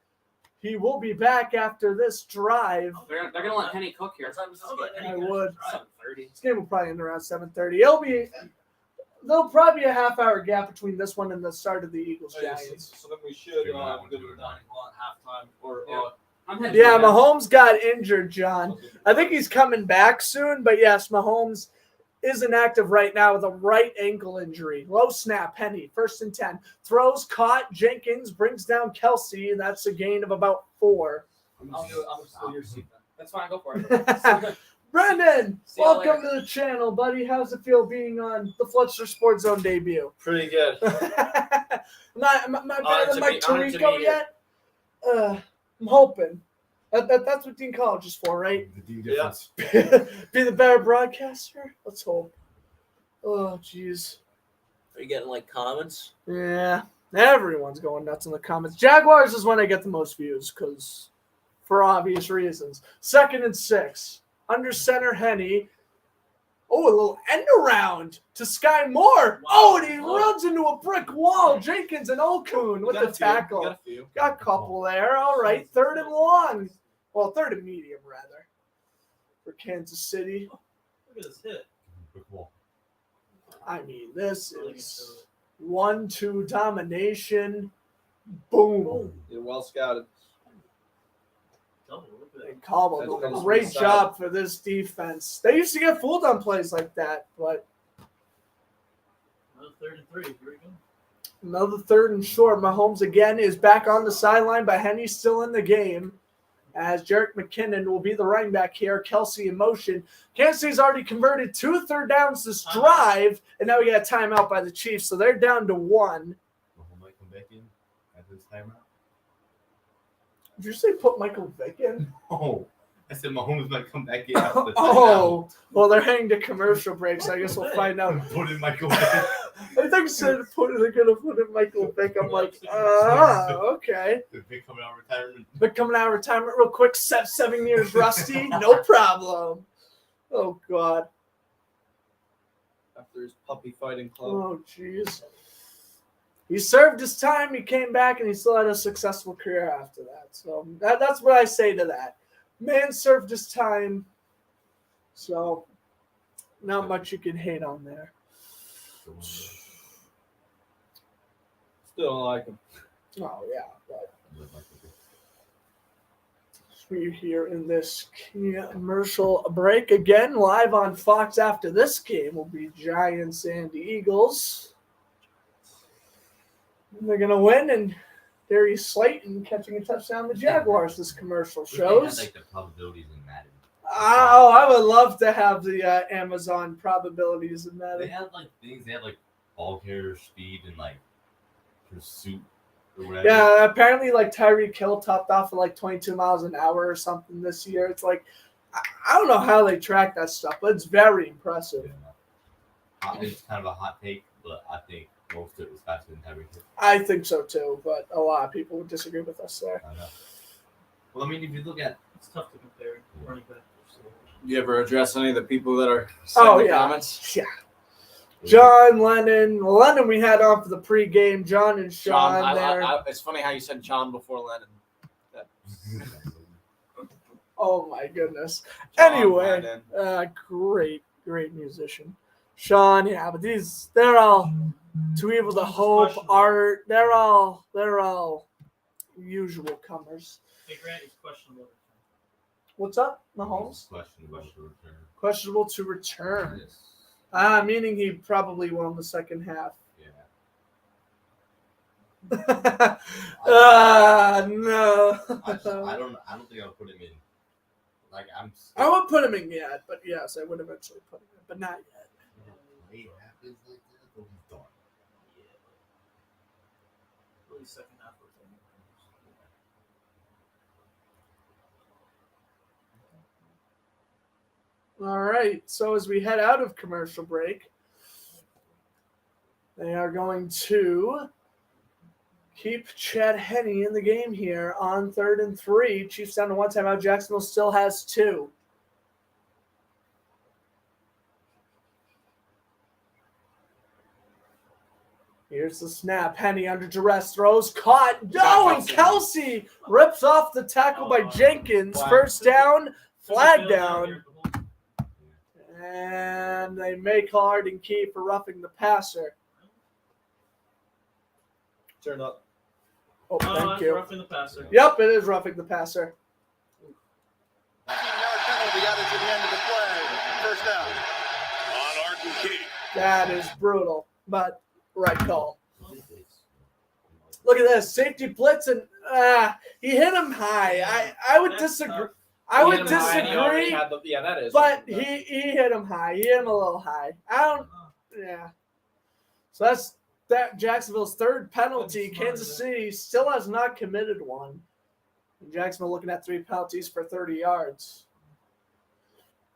he will be back after this drive. They're going to let Henny cook here. I would. 7:30. This game will probably end around 7:30. There'll probably be a half-hour gap between this one and the start of the Eagles-Giants. So then we should do the 9 o'clock halftime or Yeah, Mahomes got injured, John. I think he's coming back soon, but yes, Mahomes is inactive right now with a right ankle injury. Low snap, Henny, 1st and 10. Throws, caught, Jenkins brings down Kelsey, and that's a gain of about 4. I'll steal your seat then. That's fine, go for it. Brendan, See you welcome later. to the channel, buddy. How's it feel being on the Fletcher Sports Zone debut? Pretty good. Am I better than Mike honored to Tirico meet yet? I'm hoping. That's what Dean College is for, right? Yeah. Be the better broadcaster? Let's hope. Oh, jeez. Are you getting like comments? Yeah. Everyone's going nuts in the comments. Jaguars is when I get the most views because for obvious reasons. 2nd and 6. Under center, Henny. Oh, a little end around to Sky Moore. Wow. Oh, and he runs into a brick wall. Jenkins and Okun with the tackle. Got a couple there. All right. 3rd and long. Well, 3rd and medium, rather, for Kansas City. Look at this hit. I mean, this is 1-2 domination. Boom. You're well scouted. And Caldwell doing a great job for this defense. They used to get fooled on plays like that, but Another 3rd and 3. Here we go. another 3rd and short. Mahomes again is back on the sideline, but Henny's still in the game. As Jerick McKinnon will be the running back here. Kelsey in motion. Kansas City's already converted 2 third downs this drive, and now we got a timeout by the Chiefs, so they're down to 1. Mahomes might come back in at this timeout. Did you say put Michael Vick in? Oh, I said Mahomes might come back in after the timeout. Oh, well, they're heading to commercial breaks. I guess we'll find out. Put in Michael Vick. I think they're going to put in Michael Vick. I'm like, okay. The Vick coming out of retirement. Vick coming out of retirement real quick. 7 years rusty. No problem. Oh, God. After his puppy fighting club. Oh, jeez. He served his time. He came back, and he still had a successful career after that. So that's what I say to that. Man served his time. So not much you can hate on there. Still don't like him. Oh, yeah. But we're here in this commercial break. Again, live on Fox after this game will be Giants and Eagles. They're going to win, and Darius Slayton catching a touchdown. The Jaguars, this commercial shows. Like the probabilities in Madden. Oh, I would love to have the Amazon probabilities in that. They had like things. They had like ball carrier speed and like pursuit or whatever. Yeah, apparently like Tyreek Hill topped off at like 22 miles an hour or something this year. It's like I don't know how they track that stuff, but it's very impressive. It's kind of a hot take, but I think most of it was faster than Tyreek Hill. I think so too, but a lot of people would disagree with us there. I know. Well, I mean, if you look at, It's tough to compare running back. You ever address any of the people that are sending comments? Yeah. John, Lennon. Lennon we had on for the pregame. John and Sean there. It's funny how you said John before Lennon. Oh, my goodness. John Anyway, great musician. Sean, yeah, but they're all Too Evil to Hope, Art. They're all usual comers. Hey, Grant, he's questionable. What's up, Mahomes? questionable to return. Questionable to return. Yes. Meaning he probably won the second half. Yeah. No. I don't think I'll put him in Like I'm. I would put him in yet, but yes, I would eventually put him in, but not yet. Late happens like that, but he's done. Really second half of All right, so as we head out of commercial break, they are going to keep Chad Henne in the game here on 3rd and 3. Chiefs down to 1 timeout. Jacksonville still has 2. Here's the snap. Henne under duress throws, caught. No, and Kelsey rips off the tackle by Jenkins. First down, flag down. And they may call Arden Key for roughing the passer. Turn up. Oh, thank you. Roughing the passer. Yep, it is roughing the passer. 15-yard penalty added to the end of the play. First down. On Arden Key. That is brutal, but right call. Look at this. Safety blitz, and he hit him high. I would disagree. I would disagree. That is. But he hit him high. He hit him a little high. Yeah. So that's that Jacksonville's 3rd penalty. Kansas City still has not committed one. And Jacksonville looking at 3 penalties for 30 yards.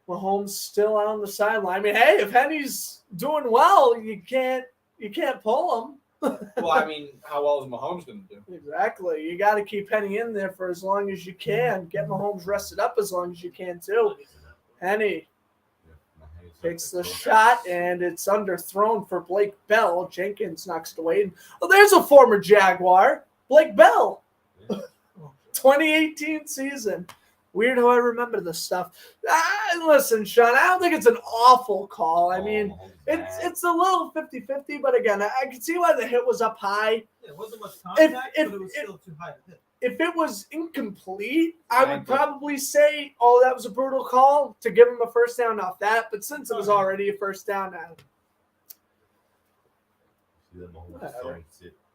Mahomes still on the sideline. I mean, hey, if Henne's doing well, you can't pull him. Well, I mean, how well is Mahomes going to do? Exactly. You got to keep Henne in there for as long as you can. Get Mahomes rested up as long as you can, too. Henne takes the shot, and it's underthrown for Blake Bell. Jenkins knocks it away. Oh, there's a former Jaguar, Blake Bell. 2018 season. Weird how I remember this stuff. Listen, Sean, I don't think it's an awful call. I mean, it's a little 50-50, but again, I can see why the hit was up high. Yeah, it wasn't much contact, but it was still too high to hit. If it was incomplete, I would probably say, oh, that was a brutal call to give him a first down off that. But since it was already a first down,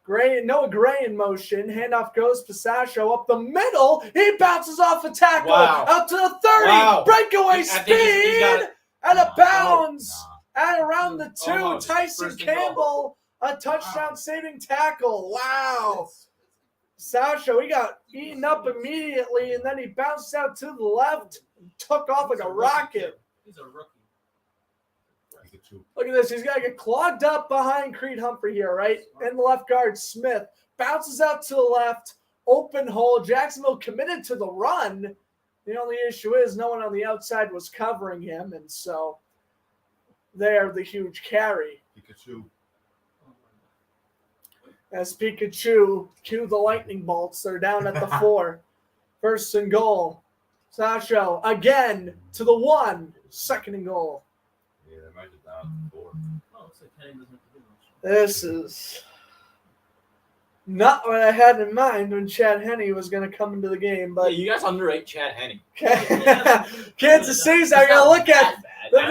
Noah Gray in motion. Handoff goes. Pasascio up the middle. He bounces off a tackle. Wow. Out to the 30. Wow. Breakaway speed. Out of bounds. At around the 2. Almost. Tyson First and goal. Campbell. A touchdown saving tackle. Wow. Pasascio, he got eaten up immediately, and then he bounced out to the left and took off like a rocket. He's a rookie. Look at this. He's got to get clogged up behind Creed Humphrey here, right? And the left guard, Smith, bounces out to the left. Open hole. Jacksonville committed to the run. The only issue is no one on the outside was covering him, and so there, the huge carry. Pikachu. As Pikachu cue the lightning bolts. They're down at the 4. First and goal. Pasascio again to the 1. Second and goal. Yeah, they might have down 4. Oh, looks like Kenny doesn't have to do much. This is not what I had in mind when Chad Henne was going to come into the game. But you guys underrate Chad Henne. Kansas City's I got to look at. They're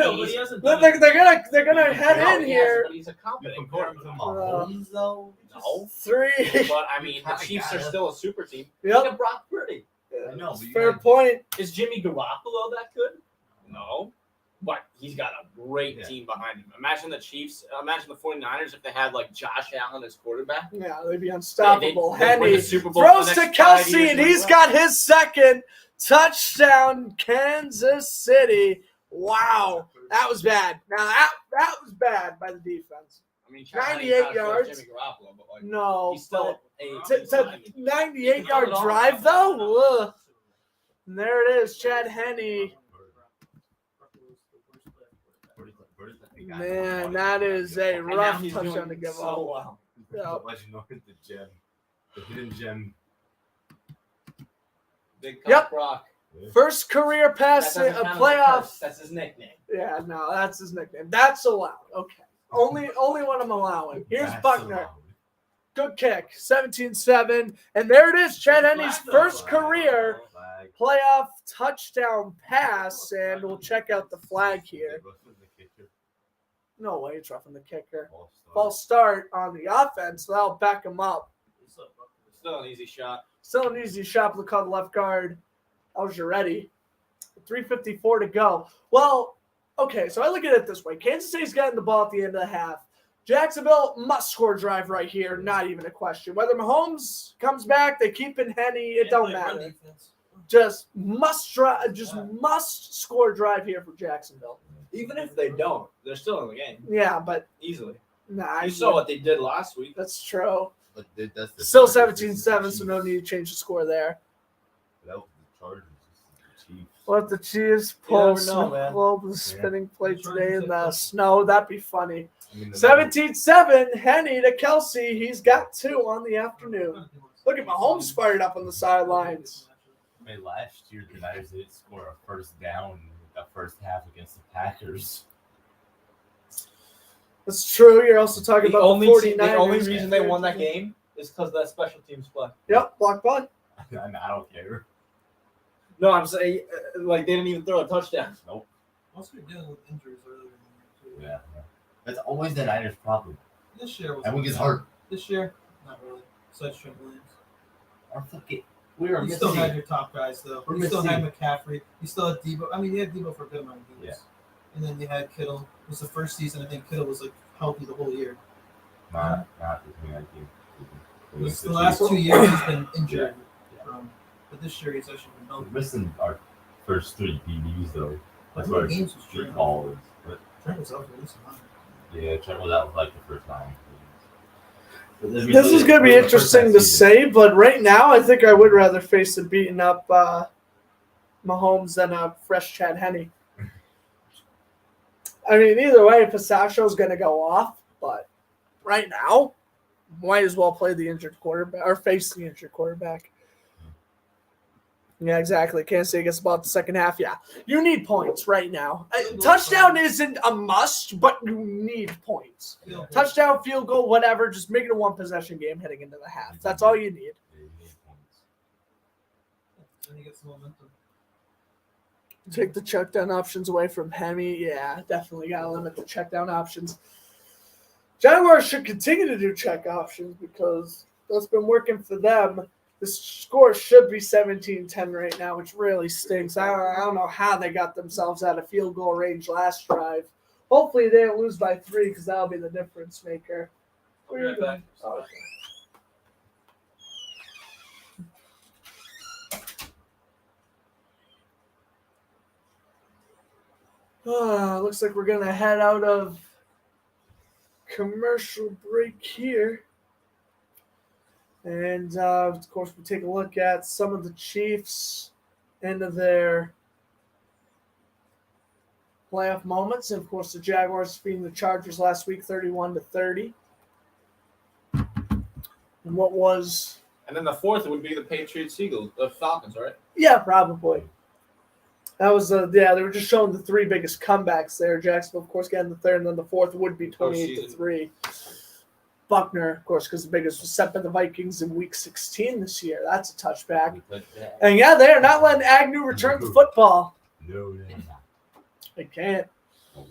gonna head in here. He's a competent. You compare him to Mahomes, though? No. 3. But, I mean, the Chiefs are still a super team. Yep. Look at Brock Purdy. I know. But Fair point. Is Jimmy Garoppolo that good? No. But he's got a great team behind him. Imagine the Chiefs. Imagine the 49ers if they had, like, Josh Allen as quarterback. Yeah, they'd be unstoppable. They'd win Henne the Super Bowl throws for the to next 5 Kelsey, years and in a he's row. got his second touchdown, Kansas City. Wow, that was bad. Now, that was bad by the defense. I mean, 98 yards. Jimmy Garoppolo, but like, No, he's still it's a 98-yard drive, though. Ugh. And there it is, Chad Henne. Man, that is a rough touchdown to give up. Well. Yep. The hidden gem. Big Yep. Brock. First career pass in a playoff. That's his nickname. Yeah, no, that's his nickname. That's allowed. Okay. Only one I'm allowing. Here's Buckner. Good kick. 17-7. And there it is. Chad Henne's first career playoff touchdown pass. And we'll check out the flag here. No way it's roughing the kicker. False start on the offense. So that'll back him up. Still an easy shot. Still an easy shot. Look on the left guard. How's you ready? 3:54 to go. Well, okay, so I look at it this way. Kansas City's getting the ball at the end of the half. Jacksonville must score drive right here, not even a question. Whether Mahomes comes back, they keep in Henny, it don't matter. Just must score drive here for Jacksonville. Even if they don't, they're still in the game. Yeah, but Easily. nah, You saw what they did last week. That's true. But that's the Still Chargers. 17-7, so no need to change the score there. That was the Chargers. This is the Chiefs. Let the Chiefs You pull never know, man. globe the spinning plate today in the snow. That'd be funny. I mean, 17-7, Henny to Kelsey. He's got 2 on the afternoon. Look at Mahomes fired up on the sidelines. I mean, last year the Niners didn't score a first down in the first half against the Packers. That's true. You're also talking about the 49ers. The only reason they won that game is because of that special teams play. Yep, block bunt. I don't care. No, I'm saying like they didn't even throw a touchdown. Nope. Also, you're dealing with injuries earlier in the year, too. Yeah. That's always the Niners' problem. This year was. Everyone gets hurt. This year, not really. Besides Trent Williams. Our fucking. We are You missing. still had your top guys, though. We're You still had missing. McCaffrey. You still had Debo. I mean, you had Debo for a good amount of games. Yeah. And then you had Kittle. It was the first season. I think Kittle was like healthy the whole year. Not the 2019. It was the last 2 years he's been injured. Yeah. But this year he's actually been We're healthy. missing our first 3 DBs though. That's How where many games was street Trent? ball is. But Trent was out for this one. yeah, Trent was out like the first 9. This is going to be interesting to say, but right now I think I would rather face a beaten up Mahomes than a fresh Chad Henne. I mean, either way, Pistachio's going to go off, but right now, might as well play the injured quarterback or face the injured quarterback. Yeah, exactly. Kansas City gets about the second half. Yeah, you need points right now. Touchdown isn't a must, but you need points. Touchdown, field goal, whatever. Just make it a one-possession game heading into the half. That's all you need. And he gets momentum. Take the check down options away from Hemi. Yeah, definitely got to limit the check down options. Jaguars should continue to do check options because that's been working for them. The score should be 17-10 right now, which really stinks. I don't know how they got themselves out of field goal range last drive. Hopefully they don't lose by 3 because that'll be the difference maker. Where are you going? Oh, okay. Looks like we're going to head out of commercial break here. And, of course, we'll take a look at some of the Chiefs' end of their playoff moments. And, of course, the Jaguars beating the Chargers last week 31-30. And what was... And then the fourth would be the Patriots Eagles, the Falcons, right? Yeah, probably. That was, they were just showing the 3 biggest comebacks there. Jacksonville, of course, getting the third, and then the fourth would be 28-3. Buckner, of course, because the biggest was set by the Vikings in Week 16 this year. That's a touchback. And, yeah, they are not letting Agnew return to football. No, they're not. They can't. So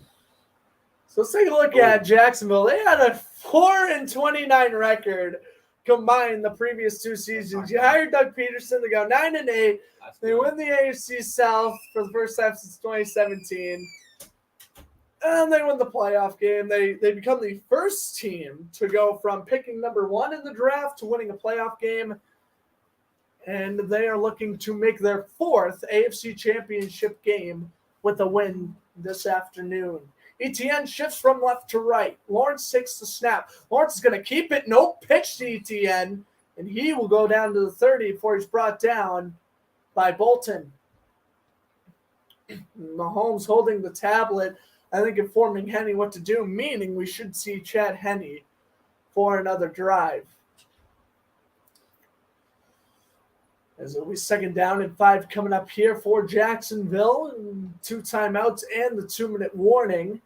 let's take a look at Jacksonville. They had a 4-29 record combined the previous 2 seasons. You hired Doug Peterson to go 9-8. They win the AFC South for the first time since 2017. And they win the playoff game. They become the first team to go from picking number 1 in the draft to winning a playoff game. And they are looking to make their 4th AFC Championship game with a win this afternoon. ETN shifts from left to right. Lawrence takes the snap. Lawrence is going to keep it. No pitch to ETN. And he will go down to the 30 before he's brought down by Bolton. Mahomes holding the tablet, I think informing Henne what to do, meaning we should see Chad Henne for another drive. As it'll be 2nd down and 5 coming up here for Jacksonville. And 2 timeouts and the 2-minute warning.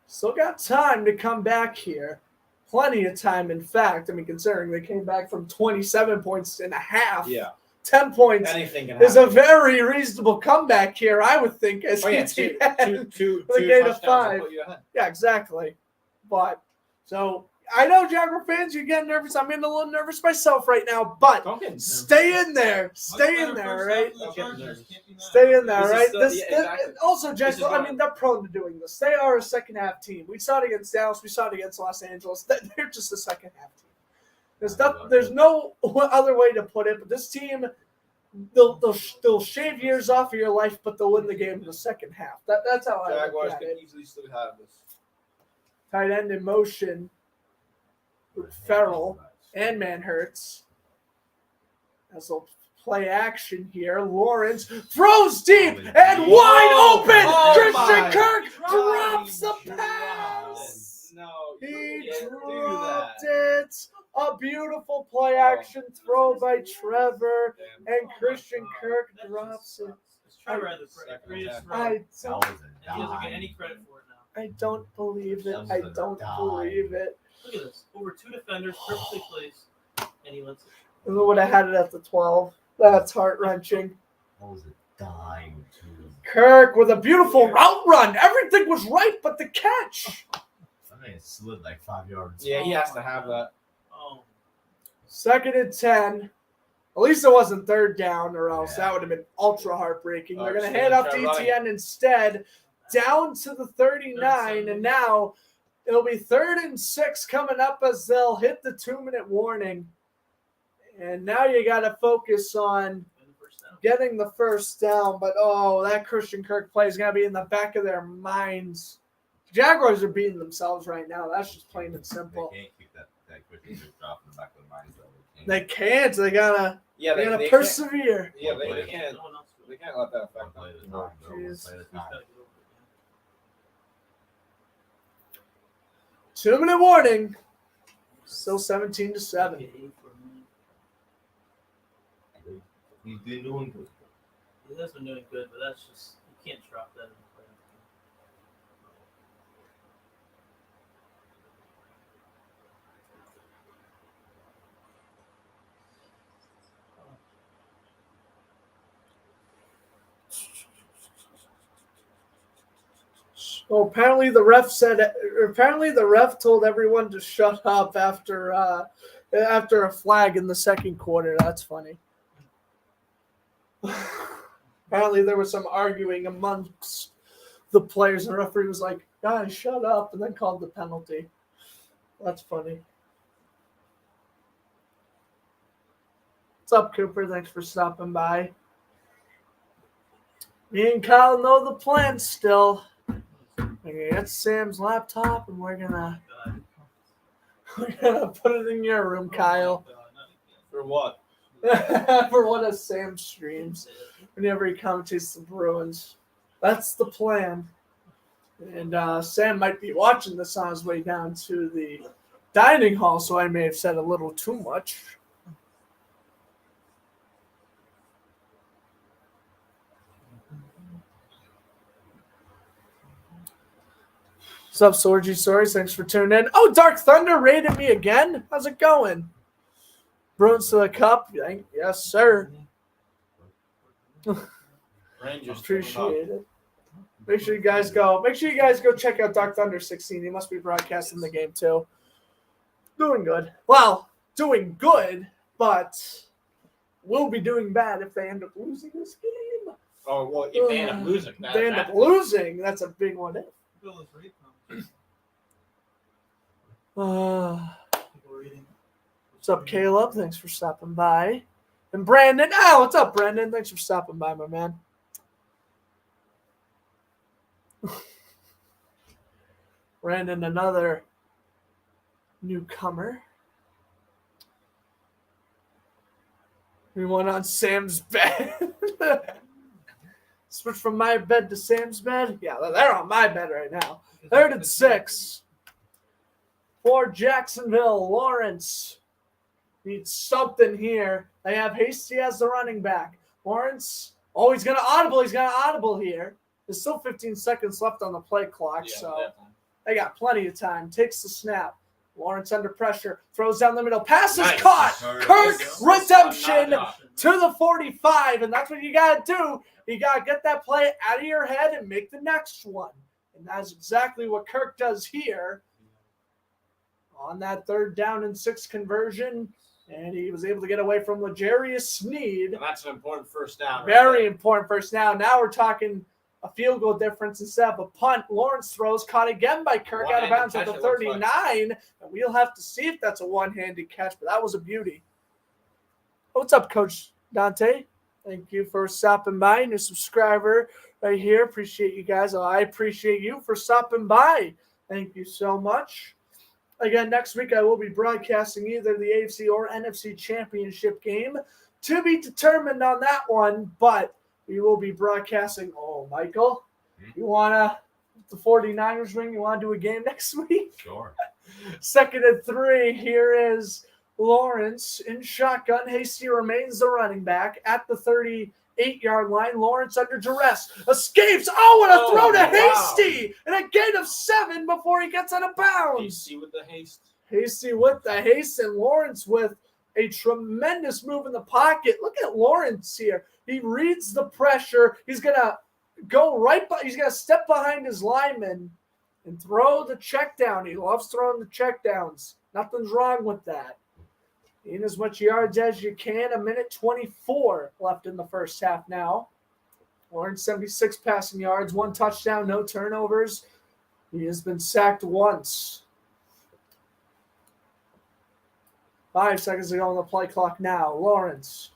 Still got time to come back here. Plenty of time, in fact. I mean, considering they came back from 27 points and a half. Yeah. 10 points Anything can is happen. a very reasonable comeback here, I would think, as two the game of touchdowns will 5. put you ahead. Yeah, exactly. But so I know, Jaguar fans, you're getting nervous. I'm getting a little nervous myself right now, but stay in there. Stay in there, right? Stay in there, right? Also, Jess, I mean, they're prone to doing this. They are a second-half team. We saw it against Dallas. We saw it against Los Angeles. They're just a second-half team. There's no other way to put it, but this team, they'll shave years off of your life, but they'll win the game in the second half. That's how I Jaguars look at can it. easily still have this. Tight end in motion with Farrell and Manhurts. As they'll play action here, Lawrence throws deep and wide open. Christian Kirk drops the pass. No, he dropped it. A beautiful play action throw by Trevor, and Christian Kirk drops it. Trevor had the greatest throw. I He doesn't get any credit for it now. I don't believe it. I don't believe it. Look at this. Over 2 defenders, perfectly placed, and he lets it. Who would have had it at the 12? That's heart-wrenching. That was a dime, too. Kirk with a beautiful route run. Everything was right, but the catch. I mean, it slid like 5 yards. Yeah, he has to have that. Oh. 2nd and 10. At least it wasn't 3rd down, or else that would have been ultra heartbreaking. They're going to hand off to ETN instead, down to the 39, and now it'll be 3rd and 6 coming up as they'll hit the 2-minute warning. And now you got to focus on getting the first down. But, that Christian Kirk play is going to be in the back of their minds. The Jaguars are beating themselves right now. That's just plain and simple. They can't keep that Christian Kirk drop in the back of their minds, though. They can't. They gotta persevere. Yeah, they can't. They can't let that affect them. Jeez. 2-minute warning. Still 17-7. He's been doing good. He has been doing good, but that's just, you can't drop that in the play. Well, apparently the ref told everyone to shut up after a flag in the second quarter. That's funny. Apparently there was some arguing amongst the players, and the referee was like, "Guys, shut up," and then called the penalty. That's funny. What's up, Cooper? Thanks for stopping by. Me and Kyle know the plan still. We're gonna get Sam's laptop and we're gonna put it in your room, Kyle. For what? For one of Sam's streams. Whenever he commentates the Bruins. That's the plan. And Sam might be watching this on his way down to the dining hall, so I may have said a little too much. What's up, Sorgy Stories? Thanks for tuning in. Oh, Dark Thunder raided me again. How's it going? Bruins to the cup. Yes, sir. Rangers. Appreciate it. Make sure you guys go check out Dark Thunder 16. He must be broadcasting the game too. Doing good. Well, doing good, but will be doing bad if they end up losing this game. Oh, well, if they end up losing. They end up losing. That's a big one. What's up, Caleb? Thanks for stopping by. And Brandon. What's up, Brandon? Thanks for stopping by, my man. Brandon, another newcomer. We went on Sam's bed. Switch from my bed to Sam's bed. Yeah, they're on my bed right now. 3rd and 6 for Jacksonville. Lawrence needs something here. They have Hasty as the running back. Lawrence, he's going to audible. He's going to audible here. There's still 15 seconds left on the play clock, so they got plenty of time. Takes the snap. Lawrence under pressure. Throws down the middle. Pass is caught. Kirk redemption to the 45, and that's what you got to do. You got to get that play out of your head and make the next one. And that's exactly what Kirk does here. on that 3rd down and 6 conversion, and he was able to get away from L'Jarius Sneed. And that's an important first down. Very important first down. Now we're talking a field goal difference instead of a punt. Lawrence throws, caught again by Kirk out of bounds at the 39, and we'll have to see if that's a one-handed catch, but that was a beauty. What's up, Coach Dante? Thank you for stopping by, and your subscriber right here. Appreciate you guys. I appreciate you for stopping by. Thank you so much. Again, next week I will be broadcasting either the AFC or NFC championship game. To be determined on that one, but we will be broadcasting. Oh, Michael, you want to the 49ers ring? You want to do a game next week? Sure. 2nd and 3. Here is Lawrence in shotgun. Hasty remains the running back at the 38-yard line. Lawrence under duress. Escapes. Oh, and a throw to Hasty. And a gain of 7 before he gets out of bounds. Hasty with the haste. Hasty with the haste, and Lawrence with a tremendous move in the pocket. Look at Lawrence here. He reads the pressure. He's going to go right by. He's going to step behind his lineman and throw the check down. He loves throwing the check downs. Nothing's wrong with that. In as much yards as you can. 1:24 left in the first half now. Lawrence 76 passing yards, 1 touchdown, no turnovers. He has been sacked once. 5 seconds to go on the play clock now. Lawrence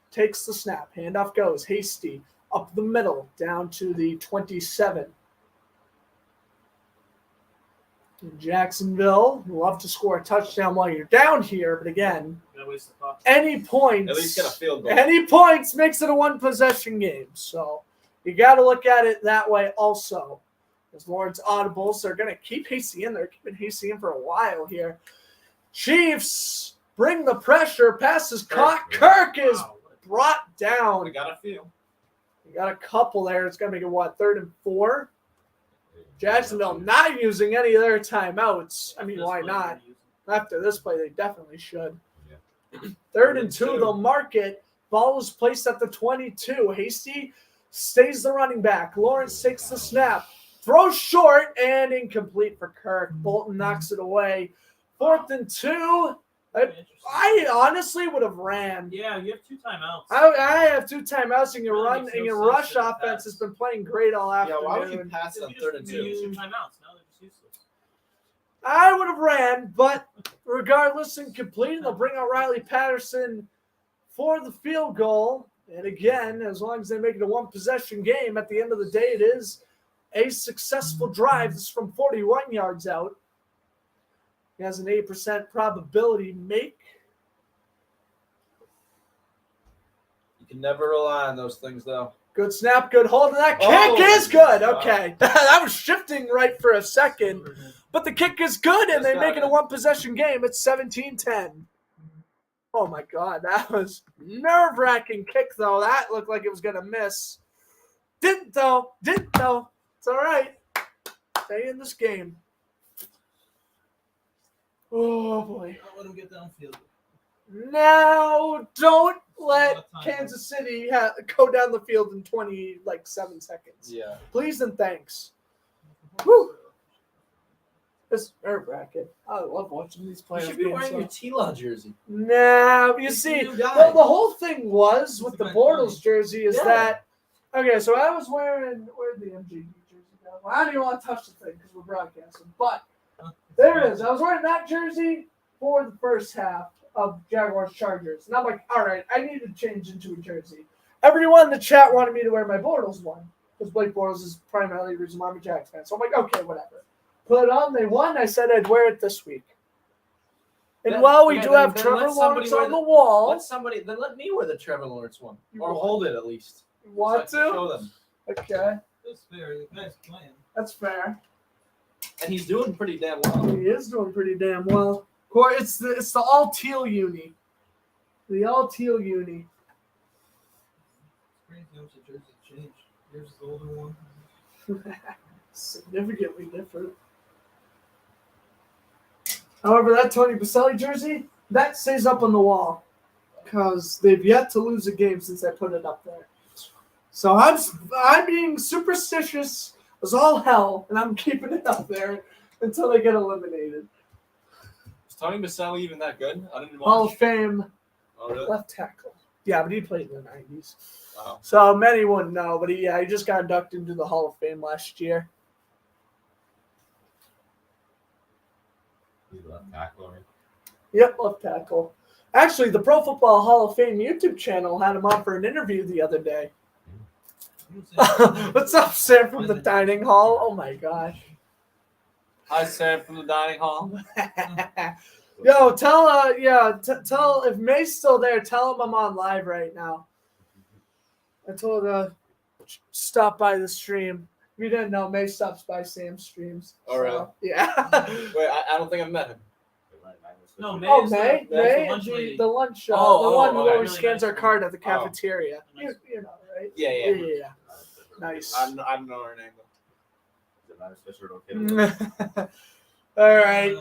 takes the snap. Handoff goes. Hasty up the middle down to the 27. In Jacksonville, love to score a touchdown while you're down here, but again, any points, At least get a field goal. any points makes it a 1-possession game. So you got to look at it that way also. As Lawrence audibles, they're going to keep Hasty in. They're keeping Hasty in for a while here. Chiefs bring the pressure. Pass is caught. Kirk is brought down. We got a few. We got a couple there. It's going to make it, 3rd and 4? Jacksonville not using any of their timeouts. I mean, why not? After this play, they definitely should. Yeah. 3rd and 2, they'll mark it. Ball is placed at the 22. Hasty stays the running back. Lawrence takes the snap. Throws short and incomplete for Kirk. Bolton knocks it away. 4th and 2. I honestly would have ran. Yeah, you have 2 timeouts. I have 2 timeouts, and your run and your rush offense has been playing great all afternoon. Yeah, why would you pass it on 3rd and 2? Use your timeouts. Now they're just useless. I would have ran, but regardless, incomplete. They'll bring out Riley Patterson for the field goal. And again, as long as they make it a 1-possession game, at the end of the day, it is a successful drive. This is from 41 yards out. He has an 8% probability make. You can never rely on those things, though. Good snap, good hold, and that kick is good. Okay, that was shifting right for a second, but the kick is good, and they make it a 1-possession game. It's 17-10. Oh, my God, that was nerve-wracking kick, though. That looked like it was going to miss. Didn't, though. It's all right. Stay in this game. Oh, boy. Don't let him get downfield. Now, don't let Kansas City go down the field in 7 seconds. Yeah. Please and thanks. Woo. It's nerve-wracking. I love watching these You players. should be wearing your T-Law jersey. Nah, you see, the whole thing was with the Bortles jersey is that, okay, so I was wearing, where'd the MGD jersey go? Well, I don't even want to touch the thing because we're broadcasting, but there it is. I was wearing that jersey for the first half of Jaguars Chargers. And I'm like, all right, I need to change into a jersey. Everyone in the chat wanted me to wear my Bortles one because Blake Bortles is primarily the reason why I'm a Jags fan. So I'm like, okay, whatever. Put it on. They won. I said I'd wear it this week. And while we do have Trevor Lawrence on the wall. Let me wear the Trevor Lawrence one. Or hold it at least. You want to? Show them. Okay. That's fair. The guy's playing. That's fair. And he's doing pretty damn well. He is doing pretty damn well. It's the all teal uni. The all teal uni. Crazy how much the jersey changed. Here's the older one. Significantly different. However, that Tony Baselli jersey, that stays up on the wall because they've yet to lose a game since I put it up there. So I'm being superstitious as all hell, and I'm keeping it up there until they get eliminated. Tony Maselli even that good? I didn't watch. Hall of Fame Oh, really? left tackle. Yeah, but he played in the 90s. Wow. So many wouldn't know, but he just got inducted into the Hall of Fame last year. He's left tackle, right? Yep, left tackle. Actually, the Pro Football Hall of Fame YouTube channel had him on for an interview the other day. What's up, Sam from the dining hall? Oh my gosh. Hi, Sam from the dining hall. Yo, tell if May's still there, tell him I'm on live right now. I told her stop by the stream. If you didn't know, May stops by Sam's streams. Oh, really? Yeah. Wait, I don't think I've met him. No, May. Oh, is May, the May, lunch lady. the lunch, the Oh, one who okay. always Really scans nice our card at the Oh. cafeteria. You know, right? Yeah. Nice. I don't know her name. Is it not official? Okay. All right.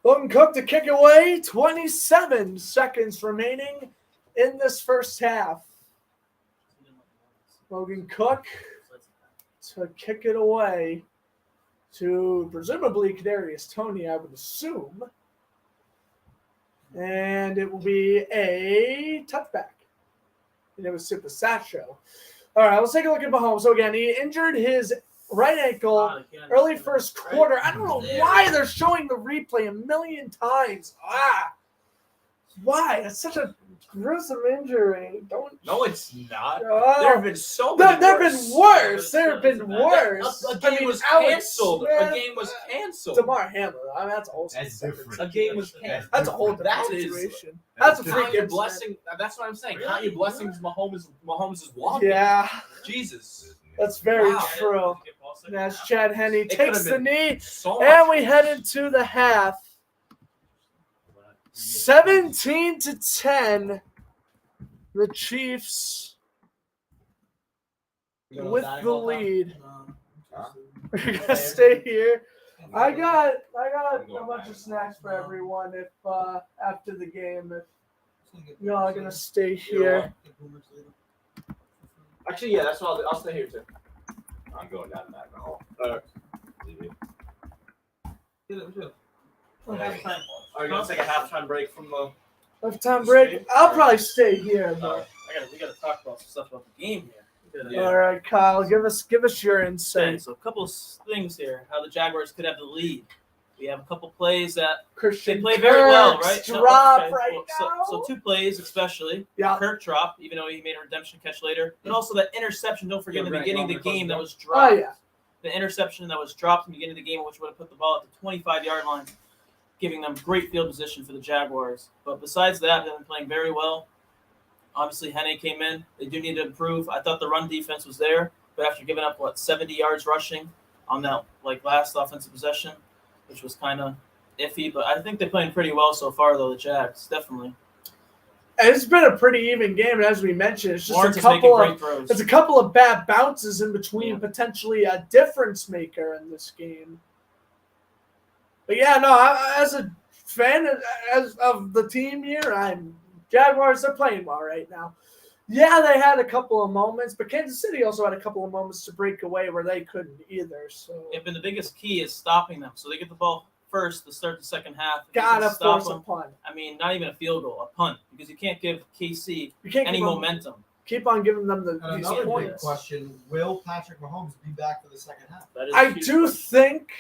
Logan Cook to kick away. 27 seconds remaining in this first half. Logan Cook to kick it away to presumably Kadarius Toney, I would assume. And it will be a touchback. And it was Super Sacho. All right, let's take a look at Mahomes. So again, he injured his right ankle early first quarter. I don't know why they're showing the replay a million times. Why? It's such a gruesome injury. No, it's not. Oh. There have been so many. There have been worse. There have been worse. A game was Alex canceled. Smith, A game was canceled. Damar Hamlin. I mean, that's a whole That's different. A game was canceled. That's a whole different That is- situation. That's a Kanye freaking blessing. That's what I'm saying. Kanye blessings Mahomes is walking. Yeah, Jesus. that's very Wow. true. As Chad Henne It takes could've the been knee, so and much we head into the half. 17-10. The Chiefs with the lead. We're gonna stay here. I got a bunch of snacks for everyone if after the game if y'all are gonna stay here. Actually, yeah, that's what I'll stay here too. I'm going down that hall. Halftime. Are you gonna take a halftime break from the? Lifetime break. I'll probably stay here, but We gotta talk about some stuff about the game here. all right, Kyle, give us your Okay, insight. so a couple of things here. How the Jaguars could have the lead. We have a couple plays that Christian they play very well, Kirk's right? drop Okay, right well, now. So 2 plays especially. Yeah. Kirk drop, even though he made a redemption catch later, but also that interception. Don't forget in the Right, beginning of the wrong, game that was Oh dropped. yeah. The interception that was dropped in the beginning of the game, which would have put the ball at the 25-yard line, giving them great field position for the Jaguars. But besides that, they've been playing very well. Obviously, Henne came in. They do need to improve. I thought the run defense was there, but after giving up 70 yards rushing on that last offensive possession, which was kind of iffy. But I think they're playing pretty well so far, though. The Jags definitely. It's been a pretty even game, and as we mentioned, it's just Lawrence a is making couple great of throws. it's a couple of bad bounces in between, Yeah. potentially a difference maker in this game. But yeah, no, as a fan as of the team here, Jaguars. They're playing well right now. Yeah, they had a couple of moments, but Kansas City also had a couple of moments to break away where they couldn't either. So Yeah, but the biggest key is stopping them. So they get the ball first to start the second half. If you gotta can stop force a them, punt. I mean, not even a field goal, a punt, because you can't give KC You can't any keep on- momentum. Keep on giving them And these another big points. question: will Patrick Mahomes be back for the second half? That is I a huge do question. think,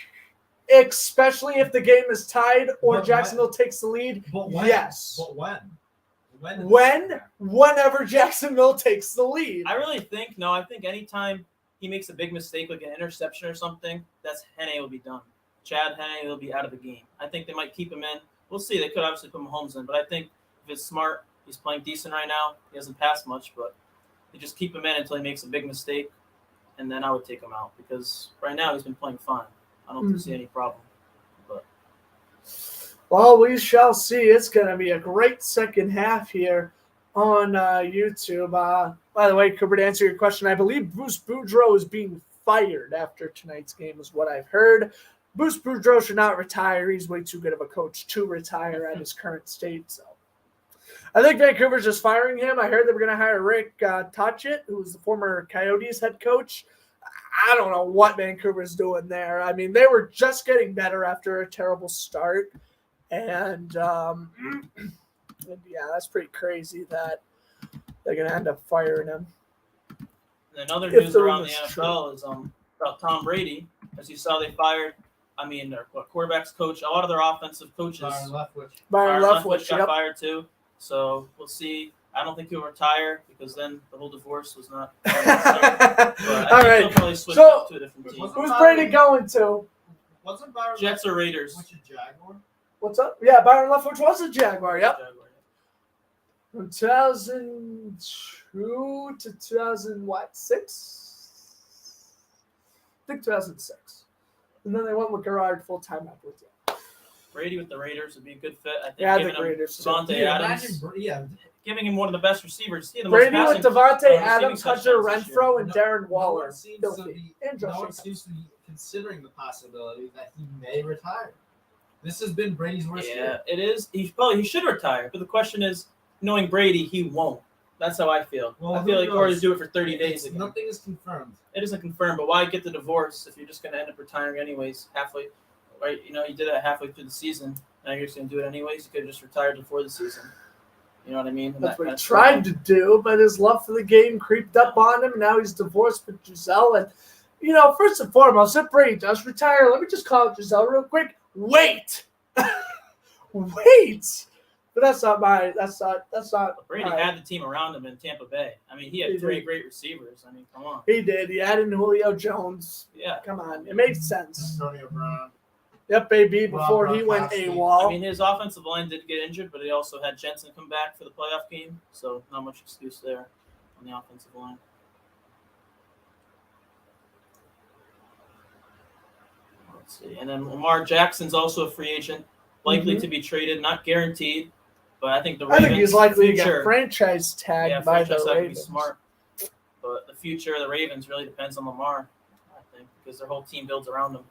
especially if the game is tied or But Jacksonville takes the lead, But when? yes. But when? Whenever Jacksonville takes the lead. I really think I think anytime he makes a big mistake like an interception or something, that's Henne will be done. Chad Henne will be out of the game. I think they might keep him in. We'll see. They could obviously put Mahomes in, but I think if it's smart, he's playing decent right now. He hasn't passed much, but they just keep him in until he makes a big mistake, and then I would take him out because right now he's been playing fine. I don't see any problem. But Well, we shall see. It's going to be a great second half here on YouTube. By the way, Cooper, to answer your question, I believe Bruce Boudreau is being fired after tonight's game is what I've heard. Bruce Boudreau should not retire. He's way too good of a coach to retire at his current state. So I think Vancouver's just firing him. I heard they were going to hire Rick Tocchet, who was the former Coyotes head coach. I don't know what Vancouver's doing there. I mean, they were just getting better after a terrible start. And yeah, that's pretty crazy that they're going to end up firing him. And another news around the NFL is about Tom Brady. As you saw, they fired, their quarterbacks coach, a lot of their offensive coaches. Byron Leftwich got fired too. So we'll see. I don't think he'll retire because then the whole divorce was not. But I think he'll probably switch up to a different team. Who's Brady going to? Wasn't Byron Jets or Raiders? Which is Jaguar? What's up? Yeah, Byron Leftwich was a Jaguar. Yep. From 2002 to 2006? I think 2006. And then they went with Gerard full time afterwards. Brady with the Raiders would be a good fit. I think. Yeah, giving him Raiders. Devontae Adams. Giving him one of the best receivers. Brady with Devontae Adams, Hunter Renfro, and Darren Waller. No one seems to be considering the possibility that he may retire. This has been Brady's worst year. Yeah, it is. He should retire, but the question is, knowing Brady, he won't. That's how I feel. Well, I feel like Corey to do it for 30 days again. Nothing is confirmed. It isn't confirmed, but why get the divorce if you're just going to end up retiring anyways halfway? Right? You did it halfway through the season. Now you're just going to do it anyways. You could have just retired before the season. You know what I mean? That's what he tried to do, but his love for the game creeped up on him, and now he's divorced with Giselle. And, first and foremost, if Brady does retire, let me just call Giselle real quick. Wait! Wait! But that's not. Brady had the team around him in Tampa Bay. He had three great receivers. Come on. He did. He added Julio Jones. Yeah. Come on. It made sense. Antonio Brown. Yep, baby, before he went AWOL. His offensive line did get injured, but he also had Jensen come back for the playoff game, so not much excuse there on the offensive line. Let's see. And then Lamar Jackson's also a free agent, likely to be traded, not guaranteed, but I think the Ravens. I think he's likely to get franchise tagged by the Ravens. Would be smart. But the future of the Ravens really depends on Lamar, I think, because their whole team builds around him.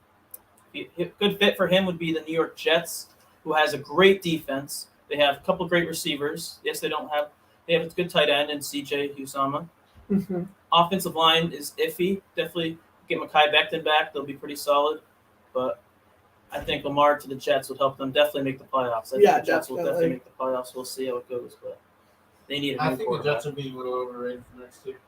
A good fit for him would be the New York Jets, who has a great defense. They have a couple great receivers. Yes, they have a good tight end in C.J. Uzomah. Mm-hmm. Offensive line is iffy. Definitely get Mekhi Becton back. They'll be pretty solid. But I think Lamar to the Jets would help them definitely make the playoffs. I think the Jets will definitely make the playoffs. We'll see how it goes, but they need a new quarterback. The Jets are being a little overrated for next year.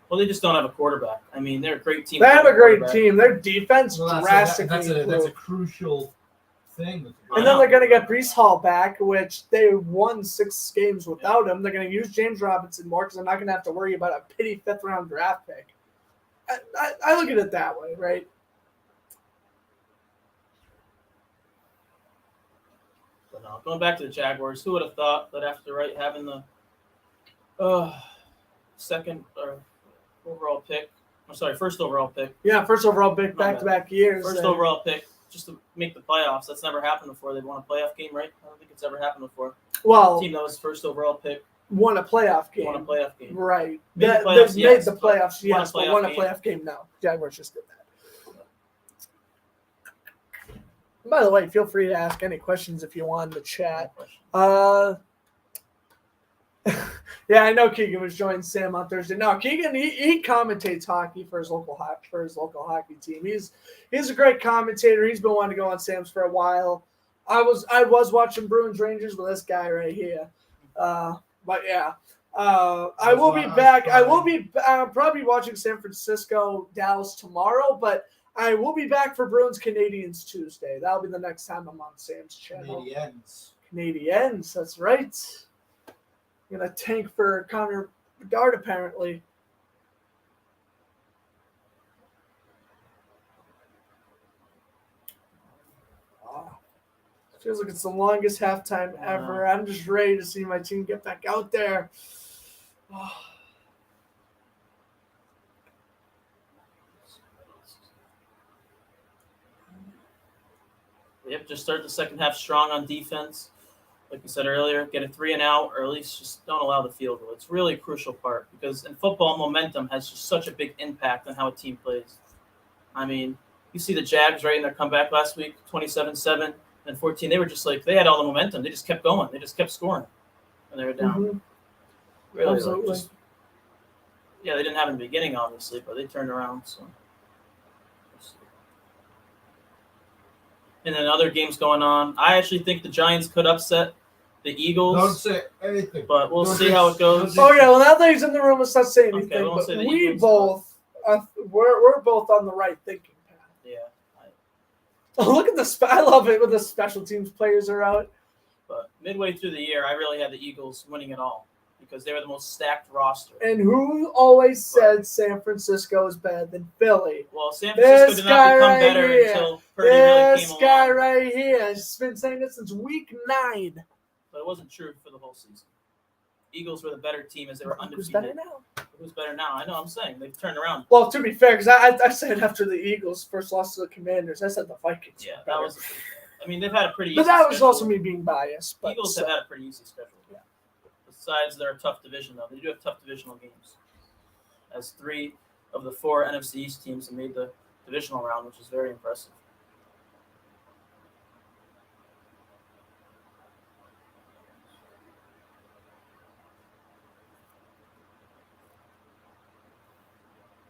Well, they just don't have a quarterback. They're a great team. They have a great team. Their defense drastically improved. That's a crucial thing. And then they're going to get Breece Hall back, which they won 6 games without him. They're going to use James Robinson more because they're not going to have to worry about a pity 5th-round draft pick. I look at it that way, right? But no, going back to the Jaguars, who would have thought that after having the first overall pick. Yeah, first overall pick back-to-back years. First overall pick just to make the playoffs. That's never happened before. They've won a playoff game, right? I don't think it's ever happened before. Well, the team that was first overall pick won a playoff game. Right. Made the playoffs, yes, but won a playoff game. No, Jaguars just did that. By the way, feel free to ask any questions if you want in the chat. Yeah, I know Keegan was joining Sam on Thursday. No, Keegan he commentates hockey for his local hockey team. He's a great commentator. He's been wanting to go on Sam's for a while. I was watching Bruins Rangers with this guy right here. But yeah, I will be back. I will be probably watching San Francisco Dallas tomorrow, but I will be back for Bruins Canadians Tuesday. That'll be the next time I'm on Sam's channel. Canadians, that's right. I'm gonna tank for Connor Bedard apparently. Feels like it's the longest halftime ever. I'm just ready to see my team get back out there. Yep, just start the second half strong on defense. Like you said earlier, get a 3-and-out, or at least just don't allow the field goal. It's really a crucial part because in football, momentum has just such a big impact on how a team plays. You see the Jags right in their comeback last week, 27-7 and 14. They were just they had all the momentum. They just kept going. They just kept scoring, and they were down. Mm-hmm. Really, they didn't have it in the beginning, obviously, but they turned around. So and then other games going on. I actually think the Giants could upset the Eagles. Don't say anything. But we'll see how it goes. Oh yeah, well now that he's in the room, let's not say anything. Okay, we won't but say the we Eagles, both, we're both on the right thinking path. Yeah. Oh, look at the I love it when the special teams players are out. But midway through the year, I really had the Eagles winning it all because they were the most stacked roster. And who always said San Francisco is better than Philly? Well, San Francisco did not become better here. until Purdy really came This guy along. right here has been saying this since week 9. But it wasn't true for the whole season. Eagles were the better team as they were undefeated. Who's better now? Who's better now? I know. I'm saying they've turned around. Well, to be fair, because I said after the Eagles first lost to the Commanders, I said the Vikings. Yeah, were that better. was. I mean, they've had a pretty. But easy that was schedule. also me being biased. But Eagles have had a pretty easy schedule. Yeah. Besides their tough division, though, they do have tough divisional games. As 3 of the 4 NFC East teams have made the divisional round, which is very impressive.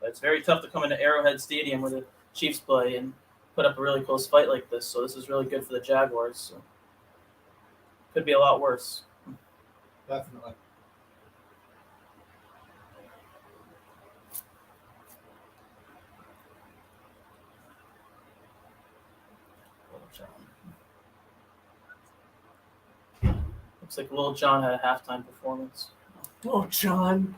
But it's very tough to come into Arrowhead Stadium where the Chiefs play and put up a really close fight like this. So this is really good for the Jaguars. So could be a lot worse. Definitely. Looks like Lil Jon had a halftime performance. Oh, John.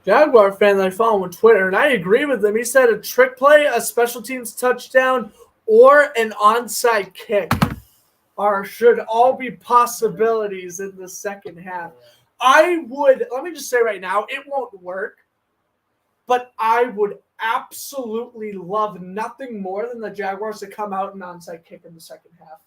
Jaguar fan that I follow on Twitter, and I agree with him. He said a trick play, a special teams touchdown, or an onside kick should all be possibilities in the second half. Let me just say right now, it won't work, but I would absolutely love nothing more than the Jaguars to come out and onside kick in the second half.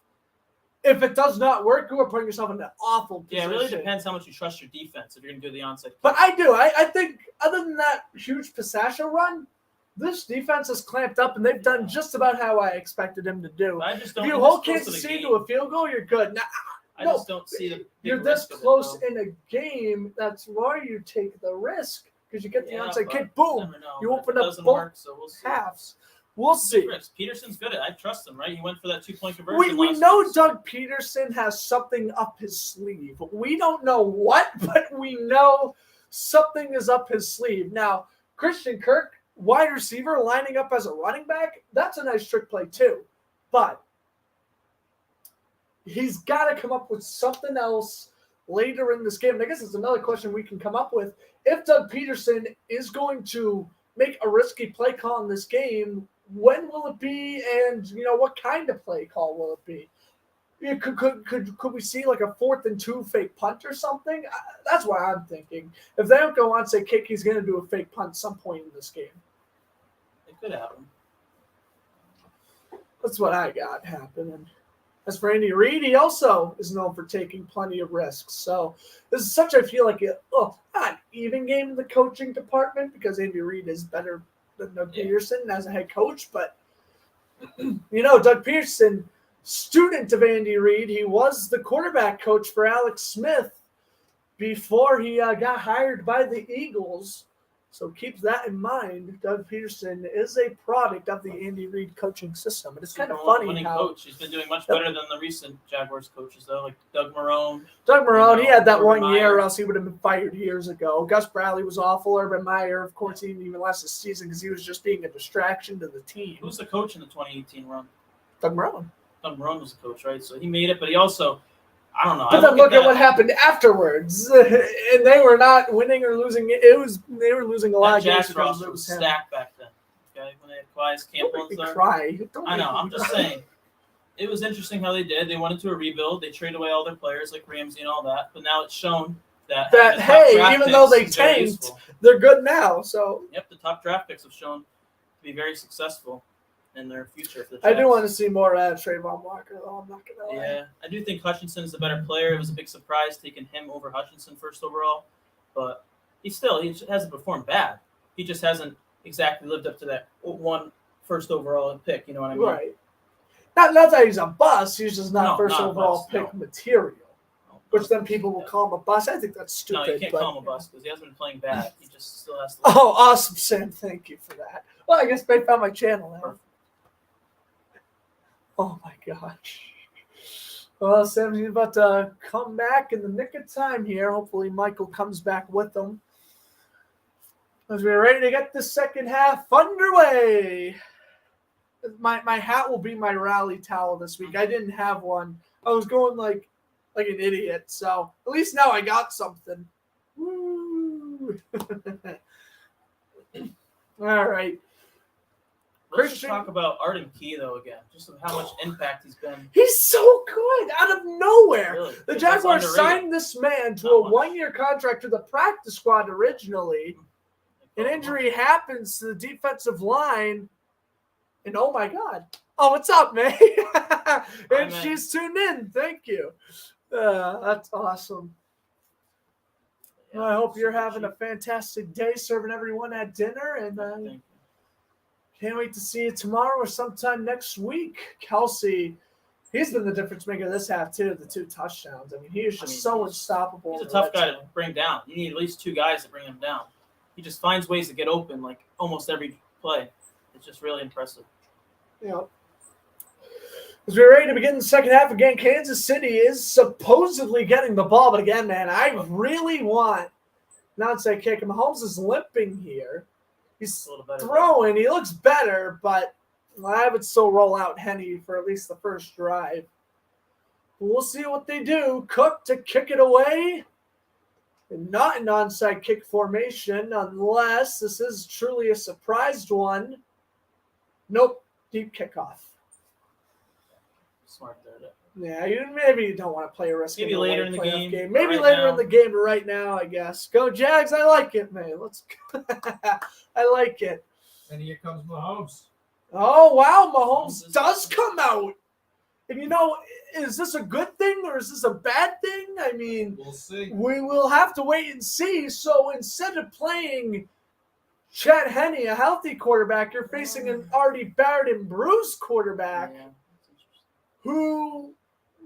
If it does not work, you are putting yourself in an awful position. Yeah, it really depends how much you trust your defense if you're going to do the onside kick. But I do. I think other than that huge Pasasha run, this defense has clamped up, and they've done just about how I expected him to do. I just don't if you think hold this close to Kansas the City game. to a field goal, you're good. I just don't see the big You're this risk of it, close though. in a game. That's why you take the risk because you get the Yeah, onside but kick. Boom. never know. You But if open it up doesn't both work, so we'll see. halves. We'll see. Peterson's good at it. I trust him, right? He went for that 2-point conversion. We last know week. Doug Peterson has something up his sleeve. We don't know what, but we know something is up his sleeve. Now, Christian Kirk, wide receiver, lining up as a running back, that's a nice trick play too. But he's got to come up with something else later in this game. And I guess it's another question we can come up with. If Doug Peterson is going to make a risky play call in this game, when will it be, and what kind of play call will it be? Could we see like a 4th and 2 fake punt or something? That's what I'm thinking. If they don't go on say kick, he's going to do a fake punt at some point in this game. It could happen. That's what I got happening. As for Andy Reid, he also is known for taking plenty of risks. So this is such, I feel like, not an even game in the coaching department because Andy Reid is better than Doug Peterson as a head coach. But, Doug Peterson, student of Andy Reid, he was the quarterback coach for Alex Smith before he got hired by the Eagles. So keep that in mind. Doug Peterson is a product of the Andy Reid coaching system. And it's kind of funny winning how coach. He's been doing much better than the recent Jaguars coaches, though, like Doug Marrone. He had that Urban 1 year, Meyer. or else he would have been fired years ago. Gus Bradley was awful. Urban Meyer, of course, he didn't even last the season because he was just being a distraction to the team. Who's the coach in the 2018 run? Doug Marrone. Doug Marrone was the coach, right? So he made it, but he also, I don't know. But then look at what happened afterwards, and they were not winning or losing. They were losing a lot of games Jags because roster it was was him. stacked back then. Okay, when they had Quies Campbell Don't and make me stuff. cry. Don't I know. make me I'm just cry. saying. It was interesting how they did. They went into a rebuild. They traded away all their players like Ramsey and all that. But now it's shown that having the top hey, draft even though they picks is very tanked, useful. they're good now. So Yep, the top draft picks have shown to be very successful in their future for the I Jags. do want to see more Trayvon Walker, though. I'm not gonna lie. Yeah, I do think Hutchinson is the better player. It was a big surprise taking him over Hutchinson first overall, but he hasn't performed bad. He just hasn't exactly lived up to that first overall pick. You know what I mean? Right. Not that he's a bust. He's just not No, first not a overall bust, pick no. material, which then people will call him a bust. I think that's No, stupid. you can't but, call him a bust because he hasn't been playing bad. He just still has to. Oh, awesome, Sam. Thank you for that. Well, I guess they found my channel now. Oh, my gosh. Well, Sam's about to come back in the nick of time here. Hopefully, Michael comes back with them as we're ready to get the second half underway. My hat will be my rally towel this week. I didn't have one. I was going like an idiot. So at least now I got something. Woo! All right. Let's just talk about Arden Key, though, again. Just how much impact he's been. He's so good out of nowhere. Really? The Jaguars signed this man to a one-year contract to the practice squad originally. An injury happens to the defensive line. And oh, my God. Oh, what's up, May? And she's tuned in. Thank you. That's awesome. Yeah, well, I hope you're having a fantastic day serving everyone at dinner. And can't wait to see you tomorrow or sometime next week. Kelsey, he's been the difference maker this half, too, the 2 touchdowns. I mean, he is just so unstoppable. He's a tough guy to bring down. You need at least 2 guys to bring him down. He just finds ways to get open, like, almost every play. It's just really impressive. Yeah. As we're ready to begin the second half again, Kansas City is supposedly getting the ball. But again, man, I really want an onside kick. And Mahomes is limping here. He's throwing. He looks better, but I would still roll out Henny for at least the first drive. We'll see what they do. Cook to kick it away. And not an onside kick formation unless this is truly a surprised one. Nope. Deep kickoff. Smart there. Yeah, maybe you don't want to play a risk. Maybe later in the game. Maybe later in the game, but right now, I guess. Go Jags! I like it, man. Let's. I like it. And here comes Mahomes. Oh wow, Mahomes does come out. And is this a good thing or is this a bad thing? I mean, we'll see. We will have to wait and see. So instead of playing Chad Henne, a healthy quarterback, you're facing an already battered and bruised quarterback who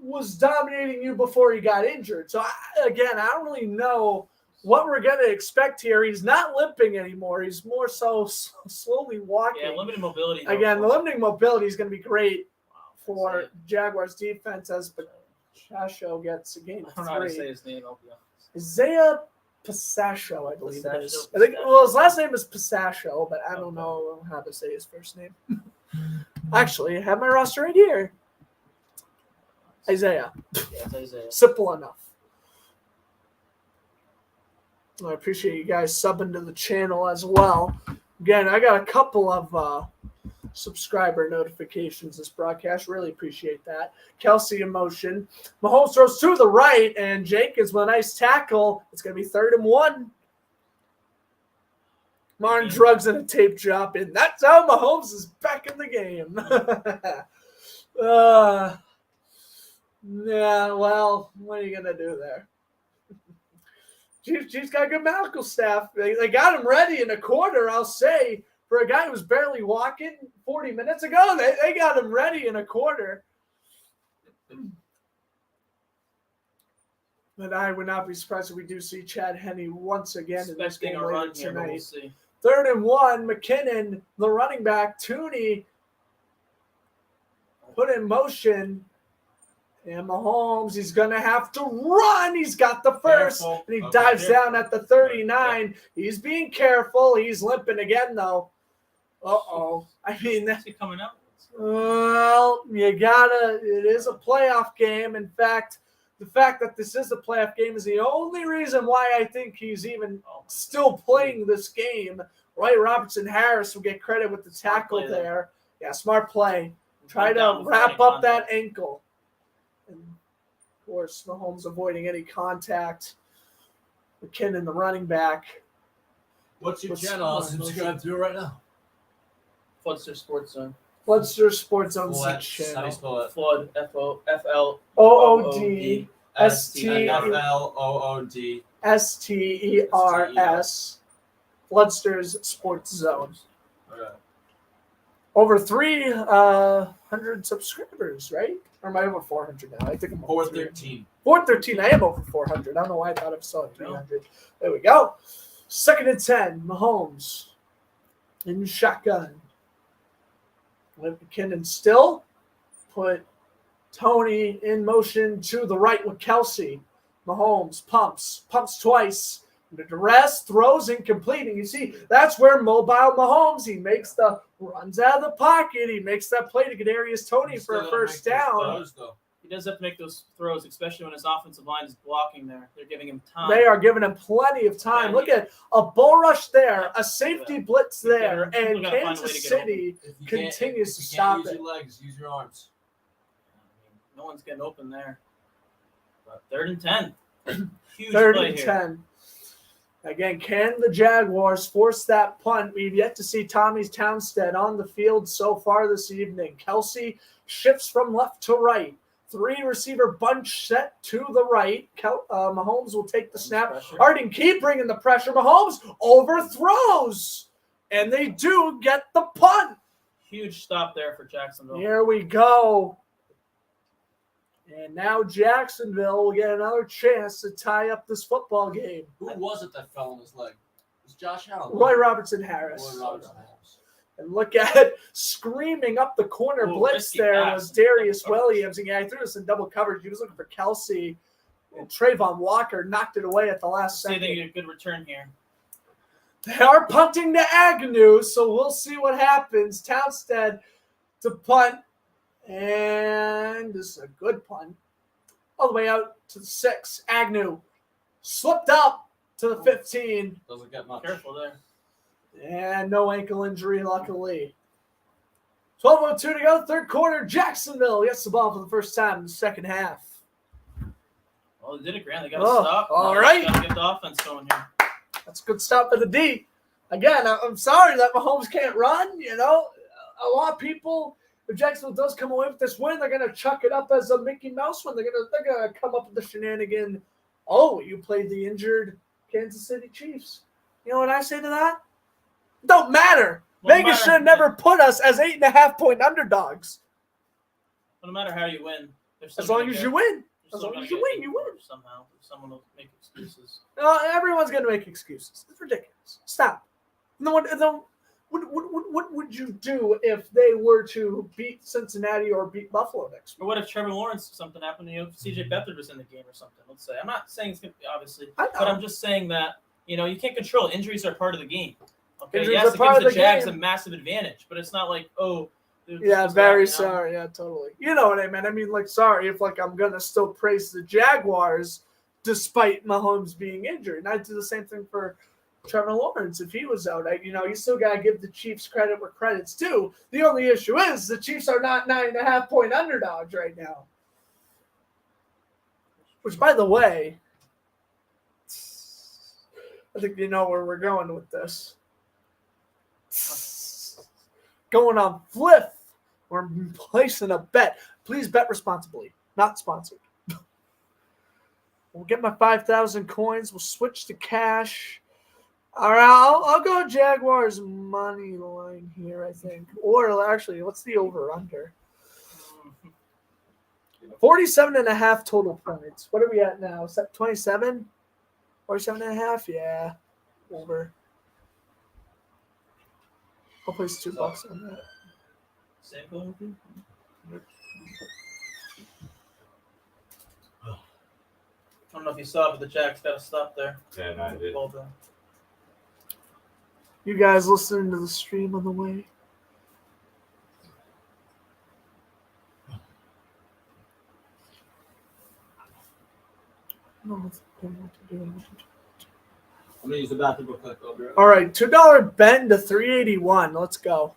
was dominating you before he got injured. So, I don't really know what we're going to expect here. He's not limping anymore. He's more so slowly walking. Yeah, limited mobility. Again, the limiting mobility is going to be great for Jaguars defense as Pasasho gets a game of 3. I don't know how to say his name. I'll be honest. Isaiah Pasasho, I believe it is. I think, his last name is Pasasho, but I don't know how to say his first name. Actually, I have my roster right here. Isaiah. Yeah, it's Isaiah. Simple enough. I appreciate you guys subbing to the channel as well. Again, I got a couple of subscriber notifications this broadcast. Really appreciate that. Kelsey in motion. Mahomes throws to the right, and Jenkins with a nice tackle. It's going to be 3rd and 1. Martin drugs in a tape drop, and that's how Mahomes is back in the game. Yeah, well, what are you going to do there? Chiefs got a good medical staff. They got him ready in a quarter, I'll say. For a guy who was barely walking 40 minutes ago, they got him ready in a quarter. But I would not be surprised if we do see Chad Henne once again in this game later tonight. We'll see. 3rd and 1, McKinnon, the running back, Tooney, put in motion. And Mahomes, he's going to have to run. He's got the first. Careful. And he dives down at the 39. Yeah. He's being careful. He's limping again, though. Uh-oh. I mean, that's coming up. Well, it is a playoff game. In fact, the fact that this is a playoff game is the only reason why I think he's even still playing this game. Right, Robertson Harris will get credit with the tackle there. Yeah, smart play. Try to wrap up that ankle. And, of course, Mahomes avoiding any contact. McKinnon, the running back. What's your channel? I'll subscribe to it right now. Floodster Sports Zone. Floodster Sports Zone channel. How do you spell it? Flood, F-O-F-L-O-O-D. F-L-O-O-D. S-T-E-R-S. Floodster's Sports Zone. Okay. Over 300 subscribers, right? Or am I over 400 now? I think I'm 413. 413. I am over 400. I don't know why I thought I was still at 300. There we go. 2nd and 10. Mahomes in shotgun. With McKinnon still put Tony in motion to the right with Kelsey. Mahomes pumps twice. The duress, throws incomplete. And you see, that's where mobile Mahomes, he makes the runs out of the pocket. He makes that play to Kadarius Toney for a first down. He does have to make those throws, especially when his offensive line is blocking there. They're giving him time. They are giving him plenty of time. Look at a bull rush there, a safety blitz there, and Kansas City continues to stop it. Use your legs, use your arms. No one's getting open there. But 3rd and 10. Huge 3rd play and here. 10. Again, can the Jaguars force that punt? We've yet to see Tommy Townsend on the field so far this evening. Kelsey shifts from left to right. 3-receiver bunch set to the right. Mahomes will take the snap. Arden keep bringing the pressure. Mahomes overthrows. And they do get the punt. Huge stop there for Jacksonville. Here we go. And now Jacksonville will get another chance to tie up this football game. Who was it that fell on his leg? It was Josh Allen. Roy Robertson Harris. And look at screaming up the corner blitz there was Darius Williams. And yeah, he threw us in double coverage. He was looking for Kelsey. And Trayvon Walker knocked it away at the last second. They get a good return here. They are punting to Agnew, so we'll see what happens. Townsend to punt. And this is a good punt. All the way out to the 6. Agnew slipped up to the 15. Doesn't get much. Careful there. And no ankle injury, luckily. 12:02 to go, 3rd quarter. Jacksonville gets the ball for the first time in the second half. Well, they did it, Grant. They got to stop. All right. Got to get the offense going here. That's a good stop for the D. Again, I'm sorry that Mahomes can't run. You know, a lot of people, if Jacksonville does come away with this win, they're going to chuck it up as a Mickey Mouse win. They're going to come up with the shenanigan. Oh, you played the injured Kansas City Chiefs. You know what I say to that? Don't matter. Vegas should have never put us as 8.5-point underdogs. No matter how you win, as long as you win. As long as you win, you win. Somehow, someone will make excuses. Everyone's going to make excuses. It's ridiculous. Stop. No one. What would you do if they were to beat Cincinnati or beat Buffalo next week? Or what if Trevor Lawrence, something happened, CJ Beathard was in the game or something, let's say. I'm not saying it's going to be, obviously, but I'm just saying that, you can't control it. Injuries are part of the game. Okay, Injuries yes, are part it gives of the the Jags game. a massive advantage, but it's not like, Sorry. Yeah, totally. You know what I meant. I mean, sorry if, I'm going to still praise the Jaguars despite Mahomes being injured. And I do the same thing for Trevor Lawrence if he was out. You still got to give the Chiefs credit where credit's due. The only issue is the Chiefs are not 9.5-point underdogs right now. Which, by the way, I think you know where we're going with this. Going on Flip. We're placing a bet. Please bet responsibly. Not sponsored. We'll get my 5,000 coins. We'll switch to cash. All right, I'll go Jaguars money line here, I think. Or actually, what's the over-under? 47.5 total points. What are we at now? Is that 27? 47.5? Yeah. Over. I'll place $2 on that. Same going with you? I don't know if you saw it, but the Jags got to stop there. Yeah, no, I did. You guys listening to the stream on the way? I'm going to use the bathroom real quick. All right, $2 bend to 381. Let's go.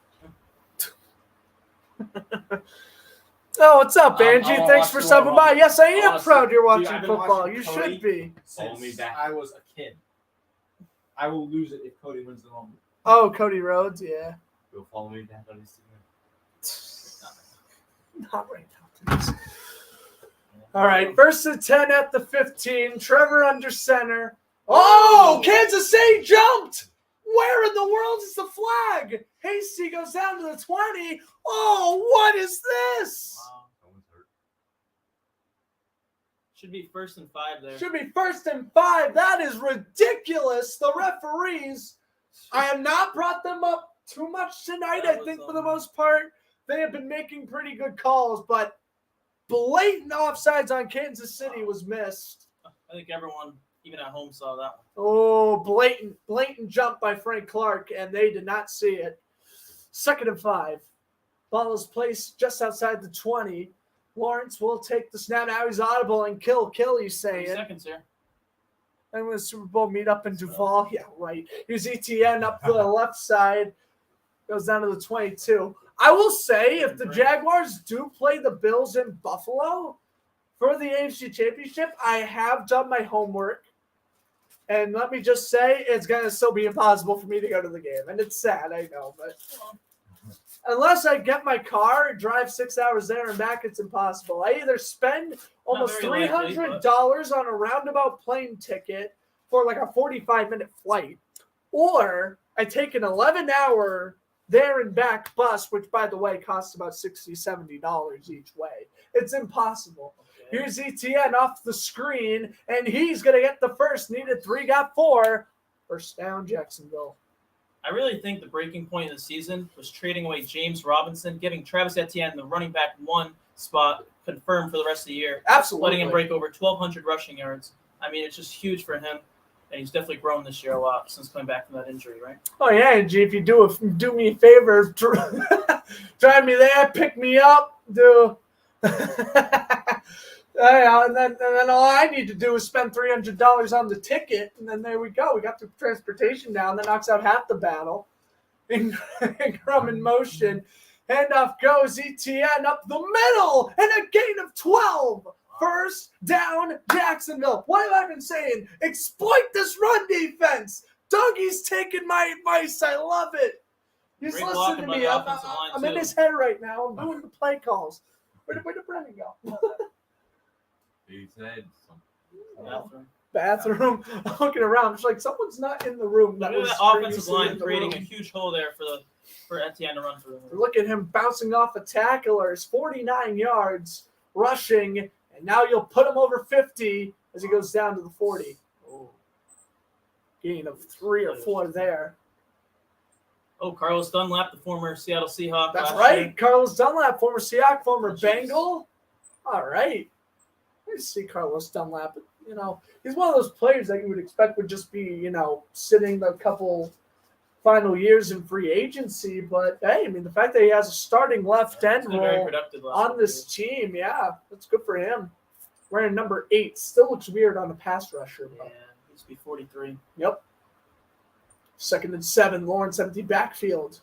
Oh, what's up, Angie? Thanks for stopping by. Yes, I am proud you're watching football. You should be. Since I was a kid. I will lose it if Cody wins the moment. Oh, Cody Rhodes, yeah. You'll follow me back on Instagram. Not right now, please. All right, 1st and 10 at the 15. Trevor under center. Oh, Kansas City jumped. Where in the world is the flag? Hasty goes down to the 20. Oh, what is this? Wow. Someone's hurt. Should be 1st and 5 there. Should be 1st and 5. That is ridiculous. The referees, I have not brought them up too much tonight. I think for the most part, they have been making pretty good calls, but blatant offsides on Kansas City was missed. I think everyone, even at home, saw that one. Oh, blatant jump by Frank Clark, and they did not see it. 2nd and 5. Ball is placed just outside the 20. Lawrence will take the snap. Now he's audible and kill, he's saying. 30 seconds here. And when the Super Bowl meet up in Duval. Yeah, right. Here's ETN up the left side. Goes down to the 22. I will say, if the Jaguars do play the Bills in Buffalo for the AFC Championship, I have done my homework. And let me just say, it's going to still be impossible for me to go to the game. And it's sad, I know. But unless I get my car and drive 6 hours there and back, it's impossible. I either spend almost $300 on a roundabout plane ticket for like a 45-minute flight, or I take an 11-hour there and back bus, which, by the way, costs about $60, $70 each way. It's impossible. Okay. Here's ETN off the screen, and he's going to get the first. Needed 3, got 4. First down, Jacksonville. I really think the breaking point of the season was trading away James Robinson, giving Travis Etienne the running back 1 spot confirmed for the rest of the year. Absolutely. Letting him break over 1,200 rushing yards. I mean, it's just huge for him. And he's definitely grown this year a lot since coming back from that injury, right? Oh, yeah, Angie, if you do me a favor, drive me there, pick me up, and then all I need to do is spend $300 on the ticket, and then there we go. We got the transportation down. That knocks out half the battle. Ingram in motion. Handoff goes ETN up the middle, and a gain of 12. First down, Jacksonville. What have I been saying? Exploit this run defense. Dougie's taking my advice. I love it. He's Great listening to me. I'm in his head right now. I'm doing the play calls. Where did Brennan go? He said bathroom. I'm looking around. It's like someone's not in the room. Look at that offensive line creating a huge hole there for Etienne to run through. Look at him bouncing off a tacklers, 49 yards rushing, and now you'll put him over 50 as he goes down to the 40. Oh. Gain of 3 or 4 there. Oh, Carlos Dunlap, the former Seattle Seahawk. That's right. Carlos Dunlap, former Seahawk, former Bengal. All right. I see Carlos Dunlap. You know, he's one of those players that you would expect would just be, you know, sitting a couple final years in free agency. But, hey, I mean, the fact that he has a starting left end role on this team, yeah, that's good for him. Wearing number 8 still looks weird on a pass rusher. Yeah, he used to be 43. Yep. 2nd and 7, Lawrence empty backfield.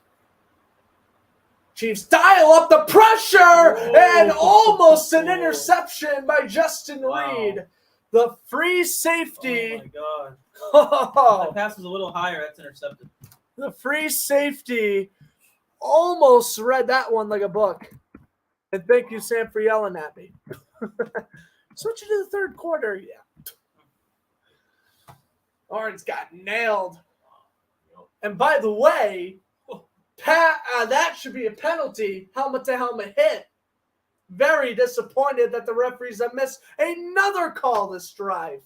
Chiefs dial up the pressure and almost an interception by Justin Reed. The free safety. Oh, my God. That pass was a little higher. That's intercepted. The free safety almost read that one like a book. And thank you, Sam, for yelling at me. Switching to the third quarter. Yeah. Lawrence got nailed. And by the way, that should be a penalty. Helmet to helmet hit. Very disappointed that the referees have missed another call this drive.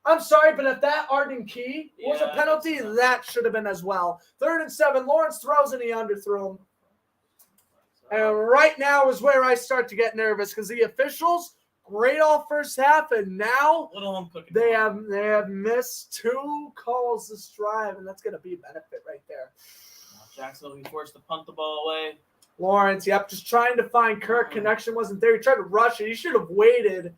I'm sorry, but if that Arden Key was a penalty, that should have been as well. 3rd and 7, Lawrence throws and he underthrew him. And right now is where I start to get nervous because the officials, great all first half, and now they have missed 2 calls this drive, and that's going to be a benefit right there. Jacksonville, he forced to punt the ball away. Lawrence, yep, just trying to find Kirk. Connection wasn't there. He tried to rush it. He should have waited.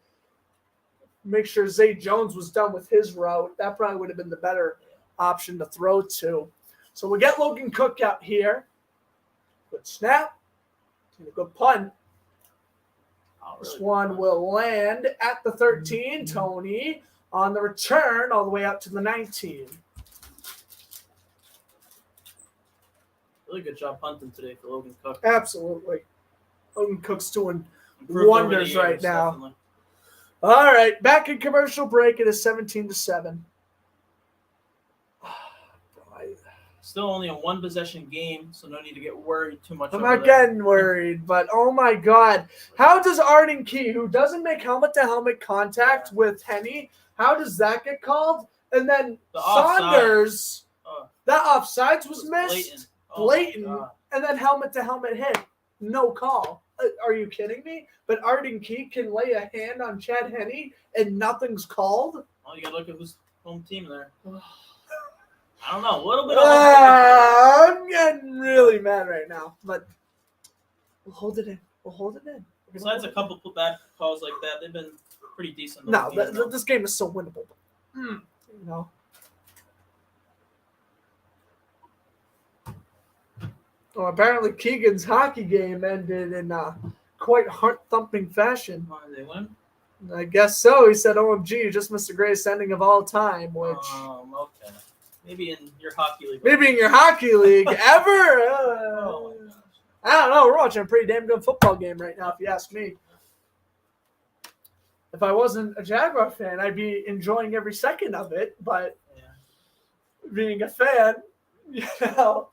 Make sure Zay Jones was done with his route. That probably would have been the better option to throw to. So we'll get Logan Cook out here. Good snap. And a good punt. This one will land at the 13, Tony, on the return all the way out to the 19. Really good job punting today for Logan Cook. Absolutely. Logan Cook's doing wonders right now. Definitely. All right, back in commercial break. It is 17-7. Still only a 1-possession game, so no need to get worried too much. I'm not getting worried, but oh my God. How does Arden Key, who doesn't make helmet-to-helmet contact with Henny, how does that get called? And then Saunders, that offsides was missed. Blatant. And then helmet-to-helmet hit. no call. Are you kidding me? But Arden Key can lay a hand on Chad Henne and nothing's called? Oh, you got to look at who's home team there. I don't know. A little bit of I'm getting really mad right now, but we'll hold it in. We'll hold it in. Besides a couple bad calls like that, they've been pretty decent. No, this game is so winnable. You know. Well, apparently Keegan's hockey game ended in quite heart-thumping fashion. Did they win? I guess so. He said, OMG, you just missed the greatest ending of all time, which... Okay. Maybe in your hockey league. Maybe in your hockey league ever? Oh, my gosh. I don't know. We're watching a pretty damn good football game right now, if you ask me. If I wasn't a Jaguar fan, I'd be enjoying every second of it. But being a fan, you know...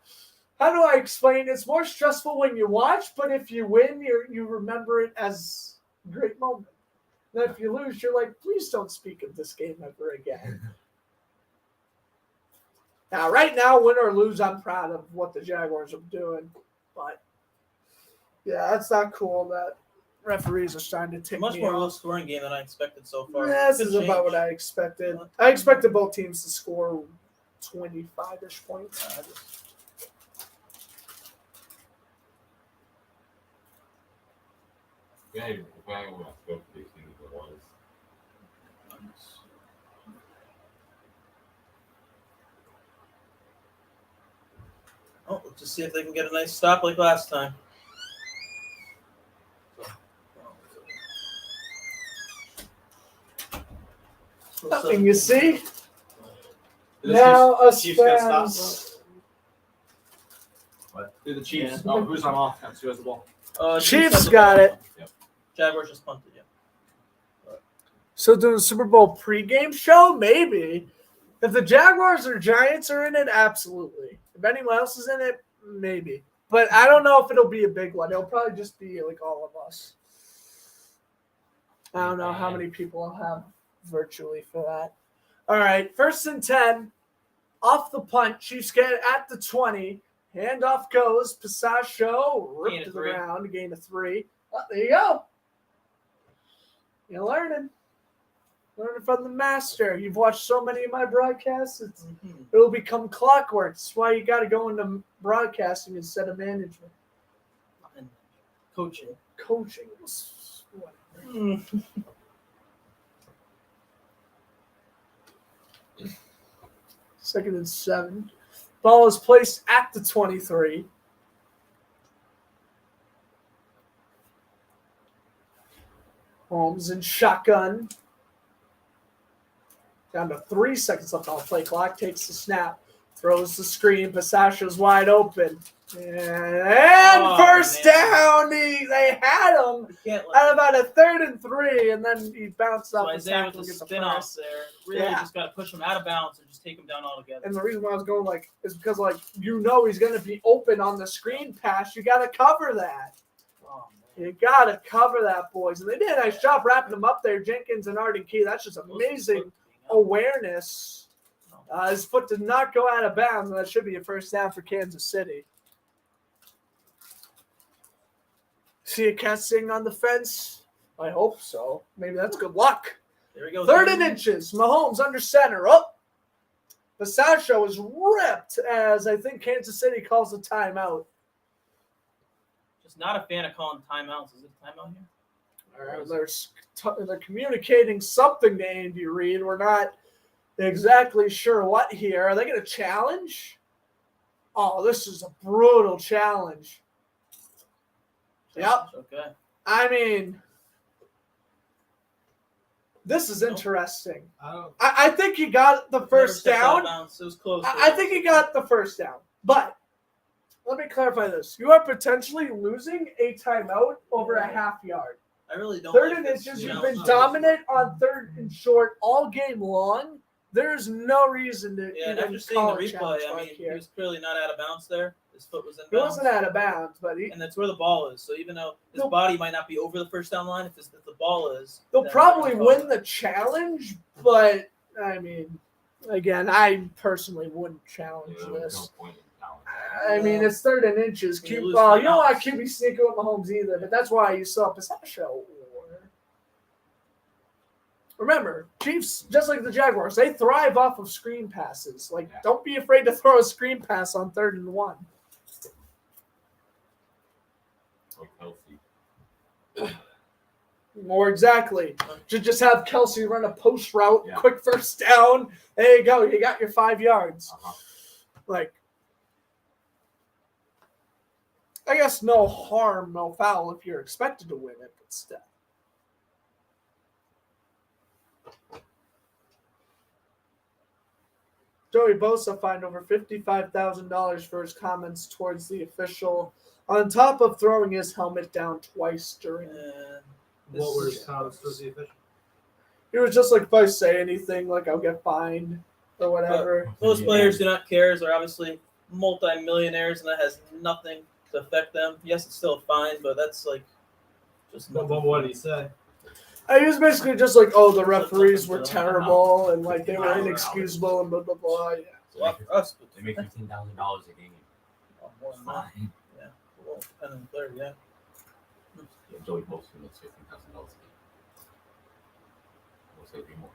How do I explain? It's more stressful when you watch, but if you win, you remember it as a great moment. And if you lose, you're like, please don't speak of this game ever again. Now, right now, win or lose, I'm proud of what the Jaguars are doing. But, yeah, that's not cool that referees are starting to take much more low-scoring game than I expected so far. Yeah, this is about what I expected. I expected both teams to score 25-ish points. If I want to go for these things, it was. Oh, let's just see if they can get a nice stop like last time. Nothing, you see? Now us Chiefs got fans. stopped. What? Do the Chiefs? Oh, who's on offense? Who has the ball? Chiefs got it. Yep. Jaguars just punted, So doing a Super Bowl pregame show? Maybe. If the Jaguars or Giants are in it, absolutely. If anyone else is in it, maybe. But I don't know if it'll be a big one. It'll probably just be like all of us. I don't know how many people I'll have virtually for that. All right, 1st and 10. Off the punt. Chiefs get it at the 20. Handoff goes. Passaggio ripped to the ground. Gain of 3. Oh, there you go. You're learning. Learning from the master. You've watched so many of my broadcasts. It'll become clockwork. That's why you got to go into broadcasting instead of management. And coaching. Coaching. Second and 7. Ball is placed at the 23. Holmes in shotgun. Down to 3 seconds left on the play clock. Takes the snap. Throws the screen. Passaggio's wide open. And first down. They had him at about a 3rd and 3, and then he bounced off. So Isaiah with the spin off there. Really just got to push him out of bounds and just take him down altogether. And the reason why I was going is because he's going to be open on the screen pass. You got to cover that. You got to cover that, boys. And they did a nice job wrapping them up there. Jenkins and Arden Key. That's just amazing awareness. His foot did not go out of bounds, and that should be a first down for Kansas City. See a cat sitting on the fence? I hope so. Maybe that's good luck. There we go. 3rd and inches. Mahomes under center. Passaggio is ripped as I think Kansas City calls a timeout. Just not a fan of calling timeouts. Is it a timeout here? They're communicating something to Andy Reid. We're not exactly sure what here. Are they going to challenge? Oh, this is a brutal challenge. Yep. Okay. I mean, this is interesting. I think he got the first down. It was close. I think he got the first down. But let me clarify this. You are potentially losing a timeout over a half yard. I really don't. 3rd and inches. You've been dominant on 3rd and short all game long. There's no reason to and after seeing the replay, I mean, he was clearly not out of bounds there. His foot was in bounds. He wasn't out of bounds, but and that's where the ball is. So even though his body might not be over the first down line, if the ball is, they'll probably win the challenge. But I mean, again, I personally wouldn't challenge this. I mean, it's 3rd and inches. When you You lose don't timeouts. want QB sneaking with Mahomes either, but that's why you saw Pistachio. Remember, Chiefs, just like the Jaguars, they thrive off of screen passes. Like, don't be afraid to throw a screen pass on 3rd and 1. More exactly. Just have Kelsey run a post route, quick first down. There you go. You got your 5 yards. Like, I guess no harm, no foul if you're expected to win it, but still. Joey Bosa fined over $55,000 for his comments towards the official, on top of throwing his helmet down twice during. What were his comments towards the official? He was just like, if I say anything, like I'll get fined or whatever. Most players do not care. They're obviously multi-millionaires, and that has nothing to affect them. Yes, it's still a fine, but that's like just. But what did he say? He was basically just like, oh, the referees were terrible and like they were inexcusable and blah blah blah. Yeah. Well, for us, They make $15,000 a game. more than that. Yeah, well, depending on the player, yeah. Yeah, Joey Bosa makes $15,000 a game. We'll say it'd be more.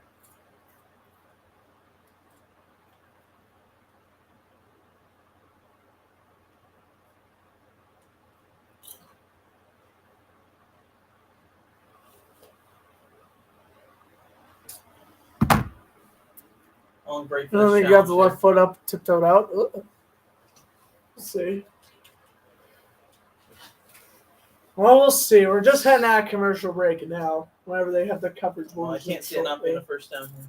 On break. And then he got the left foot up, tiptoed out. Let's see. Well, we'll see. We're just heading out of commercial break now. Whenever they have the coverage. Well, I can't see it not being a first down here.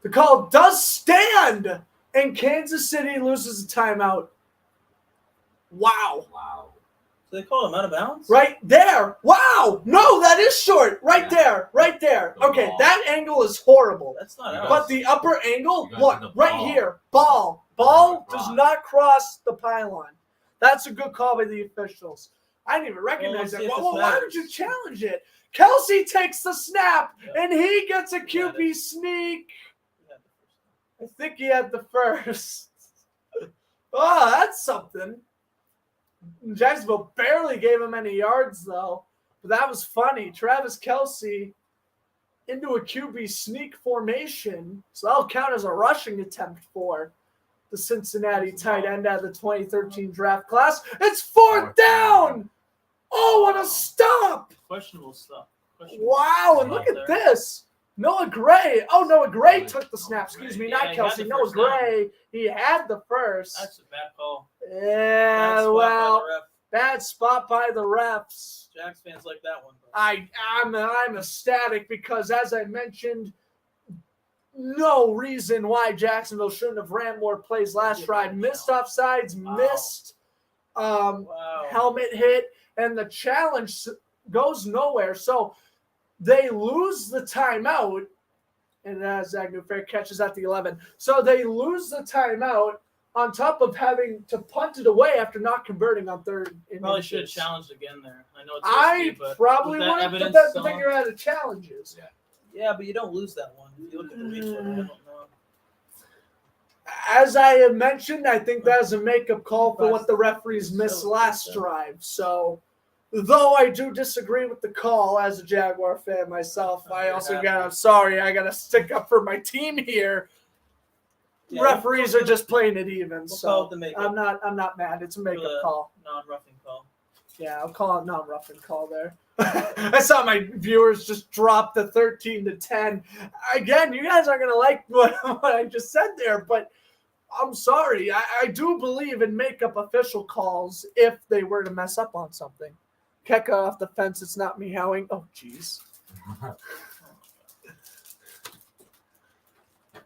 The call does stand, and Kansas City loses a timeout. Wow. So they called him out of bounds? Right there. Wow. No, that is short. Right there. Right there. Okay, that angle is horrible. That's not out. But the upper angle, look, the right ball. here. Ball does not cross the pylon. That's a good call by the officials. I didn't even recognize let's it. see if Well, this why matters. did you challenge it? Kelsey takes the snap, and he gets a QB sneak. I think he had the first. Oh, that's something. Jacksonville barely gave him any yards, though. But that was funny. Travis Kelsey into a QB sneak formation. So that'll count as a rushing attempt for the Cincinnati tight end out of the 2013 draft class. It's 4th down. Oh, what a stop. Questionable stuff. Wow, and look at this. Noah Gray. Oh, Noah Gray took the snap. Excuse me, Yeah, not he had Kelsey. the Noah first down. Gray. He had the first. That's a bad call. Yeah, Bad spot by well, the ref. bad spot by the refs. Jags fans like that one. I'm ecstatic because, as I mentioned, no reason why Jacksonville shouldn't have ran more plays last drive. Missed offsides, missed helmet hit, and the challenge goes nowhere. So they lose the timeout, and Zach Newfair catches at the 11. So they lose the timeout on top of having to punt it away after not converting on 3rd. Probably should have challenged again there. I know it's I risky, but probably with that would have, but evidence that's the still thing you're out of challenges. Yeah, but you don't lose that one. If you look at the weeks one, I don't know. As I have mentioned, I think that is a makeup call for what the referees missed last drive. So, though I do disagree with the call as a Jaguar fan myself, I also I'm sorry, I got to stick up for my team here. Yeah, Referees are just playing it even, call so it the makeup. I'm not mad. It's a makeup call. Non-roughing call. Yeah, I'll call it non-roughing call there. I saw my viewers just drop the 13-10. Again, you guys aren't going to like what I just said there, but I'm sorry. I do believe in makeup official calls if they were to mess up on something. Keka off the fence. It's not meowing. Oh, jeez.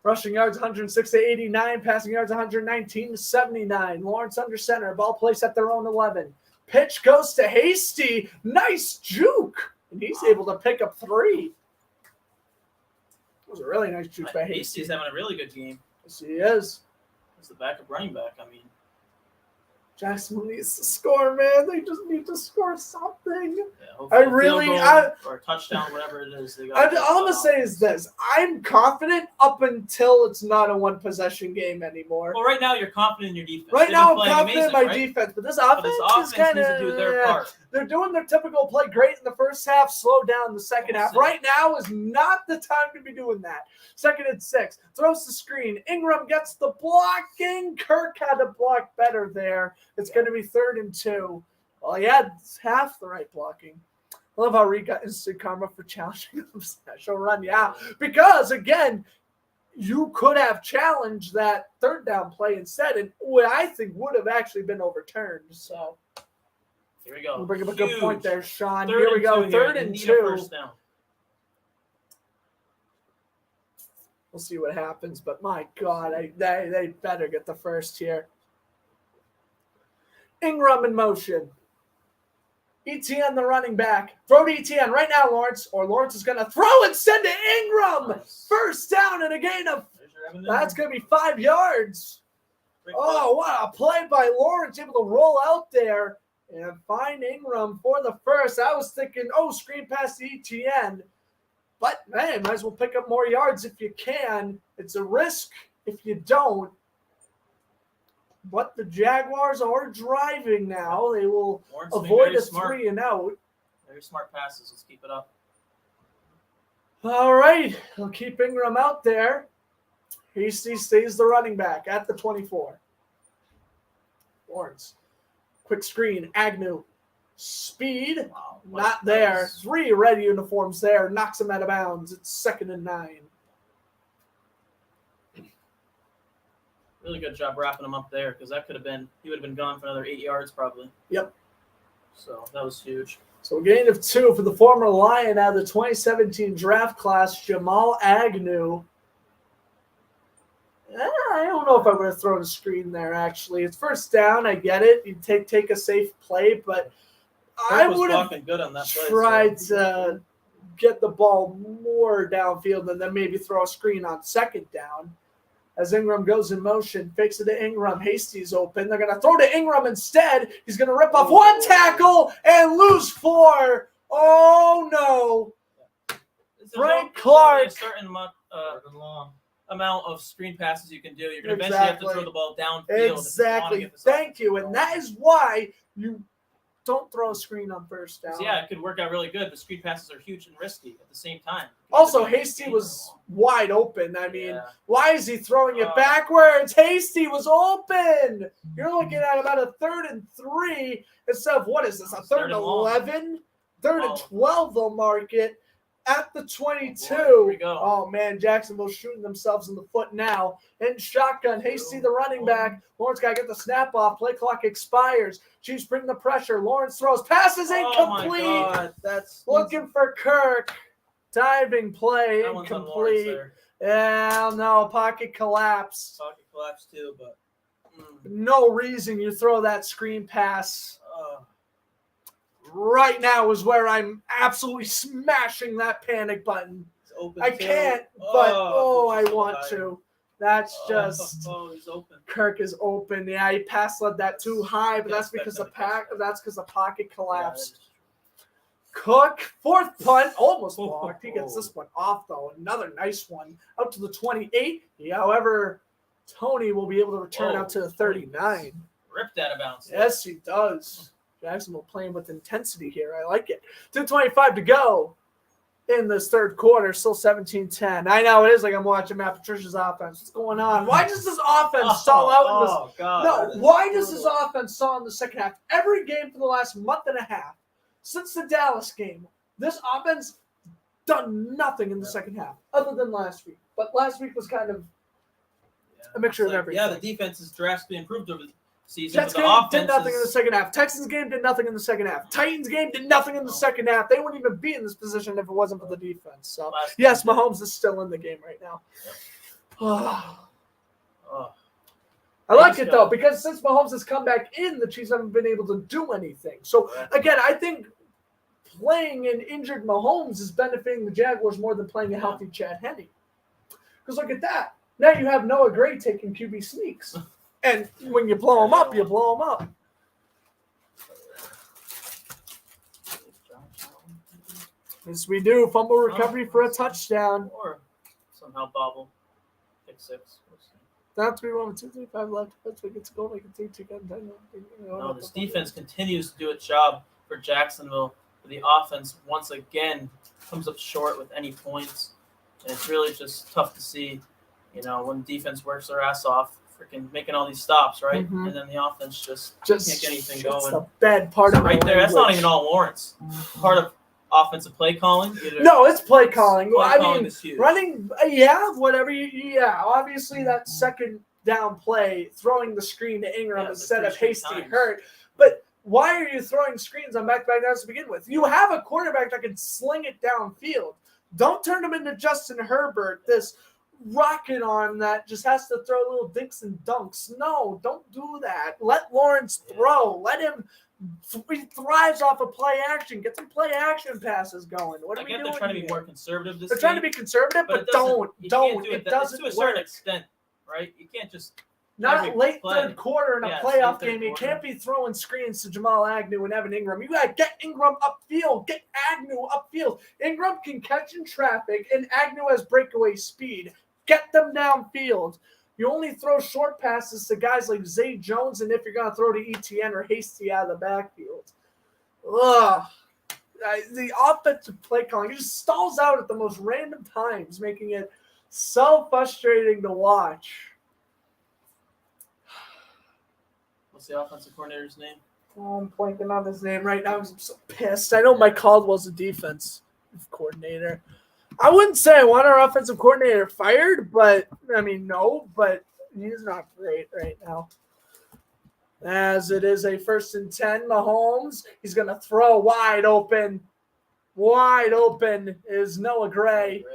Rushing yards 106 to 89. Passing yards 119 to 79. Lawrence under center. Ball placed at their own 11. Pitch goes to Hasty. Nice juke. And he's able to pick up 3. It was a really nice juke by Hasty. Hasty's having a really good game. Yes, he is. He's the backup running back. I mean, Jacksonville needs to score, man. They just need to score something. Yeah, I really, or a touchdown, whatever it is. all I'm gonna say is this: I'm confident up until it's not a one-possession game anymore. Well, right now you're confident in your defense. Right They've now, been I'm playing confident in my amazing, right? defense, but this But offense, this is kind needs to do their part. They're doing their typical play great in the first half, slow down in the second half. Right now is not the time to be doing that. 2nd and 6, throws the screen. Ingram gets the blocking. Kirk had to block better there. It's going to be 3rd and 2. Well, he had half the right blocking. I love how Reed got instant karma for challenging the special run. Yeah, because, again, you could have challenged that 3rd down play instead, and what I think would have actually been overturned. So here we go. We'll bring up a good point there, Sean. 3rd Here we go. and 3rd two. and Need a 2. first down. We'll see what happens, but my God, they better get the first here. Ingram in motion. ETN, the running back. Throw to ETN right now, Lawrence. Or Lawrence is going to throw instead to Ingram. Nice. First down and a gain of. That's going to be 5 yards. Oh, what a play by Lawrence. Able to roll out there and find Ingram for the first. I was thinking, screen pass to ETN. But, man, might as well pick up more yards if you can. It's a risk if you don't. But the Jaguars are driving now. They will avoid a 3-and-out. Very smart passes. Let's keep it up. All right. They'll keep Ingram out there. Hasty stays the running back at the 24. Lawrence. Quick screen. Agnew. Speed. Not there. 3 red uniforms there. Knocks him out of bounds. It's 2nd and 9. Really good job wrapping him up there because he would have been gone for another 8 yards probably. Yep. So that was huge. So a gain of 2 for the former Lion out of the 2017 draft class, Jamal Agnew. I don't know if I would have thrown a screen there, actually. It's first down. I get it. You take a safe play, but I would have tried to get the ball more downfield and then maybe throw a screen on 2nd down. As Ingram goes in motion, fakes it to Ingram. Hasty's open. They're going to throw to Ingram instead. He's going to rip off 1 tackle and lose 4. Oh, no. Frank Clark. A certain amount of screen passes you can do. You're going to eventually have to throw the ball downfield. Exactly. Thank you. And that is why you don't throw a screen on first down. Yeah, it could work out really good, but screen passes are huge and risky at the same time. Also, Hasty was wide open. I mean, why is he throwing it backwards? Hasty was open. You're looking at about a 3rd and 3 instead of, what is this, a 3rd and 11? 3rd and 12 they'll mark it at the 22. Oh, man, Jacksonville shooting themselves in the foot now. In shotgun, Hasty the running back. Lawrence got to get the snap off. Play clock expires. Chiefs bring the pressure. Lawrence throws. Passes incomplete. Oh, my God. That's looking for Kirk. Diving play incomplete. Yeah, no, pocket collapse. Pocket collapse too, but no reason you throw that screen pass. Right now is where I'm absolutely smashing that panic button. I can't, but I want to. That's just he's open. Kirk is open. Yeah, he pass led that too high, but that's because the pocket collapsed. Cook, 4th punt, almost blocked. He gets this one off, though. Another nice one. Out to the 28. However, Tony will be able to return out to the 39. Ripped out of bounds. Yes, he does. Jacksonville playing with intensity here. I like it. 2:25 to go in this 3rd quarter. Still 17-10. I know it is like I'm watching Matt Patricia's offense. What's going on? Why does this offense stall out in this? God, why does this offense stall in the second half? Every game for the last month and a half. Since the Dallas game, this offense done nothing in the second half, other than last week. But last week was kind of a mixture of everything. Yeah, the defense has drastically improved over the season. Jets game did nothing in the second half. Texans game did nothing in the second half. Titans game did nothing in the second half. They wouldn't even be in this position if it wasn't for the defense. So, yes, Mahomes is still in the game right now. I like it, though, because since Mahomes has come back in, the Chiefs haven't been able to do anything. So, again, I think playing an injured Mahomes is benefiting the Jaguars more than playing a healthy Chad Henne. Because look at that. Now you have Noah Gray taking QB sneaks. And when you blow him up, you blow him up. Yes, we do. Fumble recovery for a touchdown. Or somehow bobble. Pick 6. Down 3-1 with 2:35 left. Let's make it to goal. Make it 2-2. No, this defense continues to do its job for Jacksonville. The offense once again comes up short with any points, and it's really just tough to see. You know, when defense works their ass off, freaking making all these stops, right? Mhm. And then the offense just Just can't get anything that's going. the bad part of right the there. That's not language. even all Lawrence. Part of offensive play calling. No, it's play calling. Play I calling mean, is huge. running, whatever. Obviously that second down play, throwing the screen to Ingram instead of Hasty hurt. But why are you throwing screens on back-to-back downs to begin with? You have a quarterback that can sling it downfield. Don't turn him into Justin Herbert, this rocket arm that just has to throw little dinks and dunks. No, don't do that. Let Lawrence throw. Let him. He thrives off of play action. Get some play action passes going. What are I we get doing? they're trying to be here? more conservative this They're trying to game, be conservative, but it doesn't- you don't. can't do It that. doesn't to a certain work. extent, right? You can't just Not every late play. third quarter in a Yeah, playoff late third game. You quarter. can't be throwing screens to Jamal Agnew and Evan Ingram. You got to get Ingram upfield. Get Agnew upfield. Ingram can catch in traffic, and Agnew has breakaway speed. Get them downfield. You only throw short passes to guys like Zay Jones, and if you're going to throw to ETN or Hasty out of the backfield. Ugh. The offensive play calling just stalls out at the most random times, making it so frustrating to watch. What's the offensive coordinator's name? Oh, I'm blanking on his name right now. I'm so pissed. I know Mike Caldwell's a defense coordinator. I wouldn't say I want our offensive coordinator fired, but no, but he's not great right now. As it is a 1st and 10, Mahomes, he's going to throw wide open. Wide open is Noah Gray,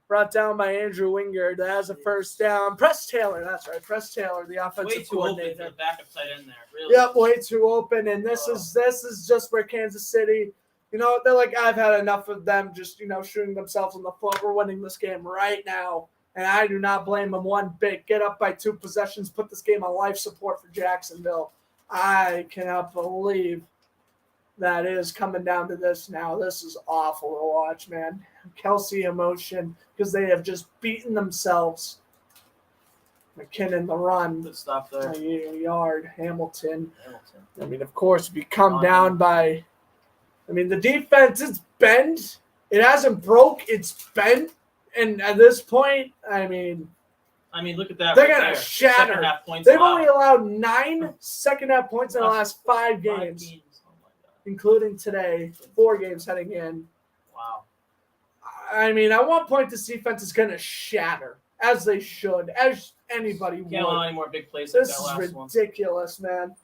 brought down by Andrew Wingard. That has a first down. Press Taylor, that's right. Press Taylor, the Way offensive too open coordinator. for the backup tight end there. Really. Yep, way too open. And this is just where Kansas City, they're like, I've had enough of them just, shooting themselves in the foot. We're winning this game right now. And I do not blame them one bit. Get up by 2 possessions, put this game on life support for Jacksonville. I cannot believe that is coming down to this now. This is awful to watch, man. Kelsey emotion because they have just beaten themselves. McKinnon, the run. Good stop there. A yard. Hamilton. Of course, if you come down by – the defense is bent. It hasn't broke. It's bent. And at this point, look at that. They're right going to there. shatter. Second half points They've allowed. only allowed 9 second-half points in the last 5 games, including today. 4 games heading in. Wow. At one point, this defense is going to shatter, as they should, as anybody would. Can't allow any more big plays like This that is last one. ridiculous, man.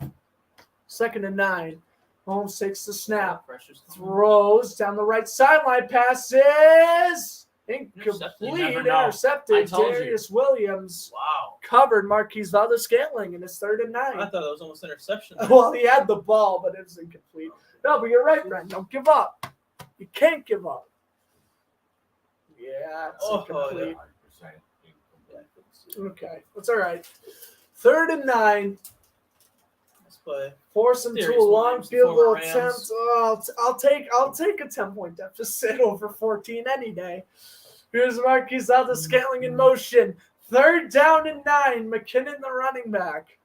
2nd and 9. Holmes takes the snap. Pressure's Throws down the right sideline. Passes. Incomplete. You never know. Intercepted. I told you. Darius Williams Wow. covered Marquise Valdez-Scantling in his 3rd and 9. I thought that was almost interception. Well, he had the ball, but it was incomplete. No, but you're right, Brent. Don't give up. You can't give up. Yeah, it's incomplete. Okay, that's all right. 3rd and 9. Let's play. Force him to Darius a long Williams, field goal former Rams. attempt. Oh, I'll take a 10-point deficit over 14 any day. Here's Marquise Valdez-Scantling in motion. 3rd down and 9. McKinnon, the running back.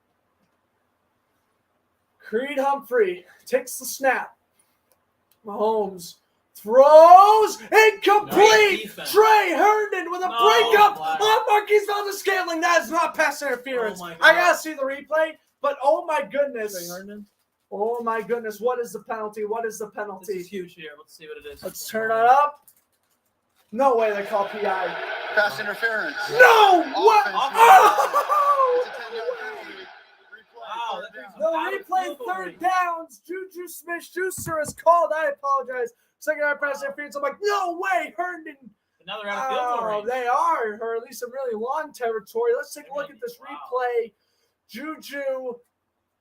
Creed Humphrey takes the snap. Mahomes throws incomplete. Trey Herndon with a breakup on Marquise Valdez-Scantling. That is not pass interference. Oh my God. I gotta see the replay, but oh my goodness. Oh my goodness. What is the penalty? What is the penalty? This is huge here. Let's see what it is. Let's turn it up. No way they call PI. Pass interference. No! What? Oh! Wow, The replay 3rd downs. Juju Smith-Schuster is called. I apologize. Second half pass interference. I'm like, no way, Herndon. Now they're out of field goal range. They are, or at least some really long territory. Let's take a look at this replay. Juju.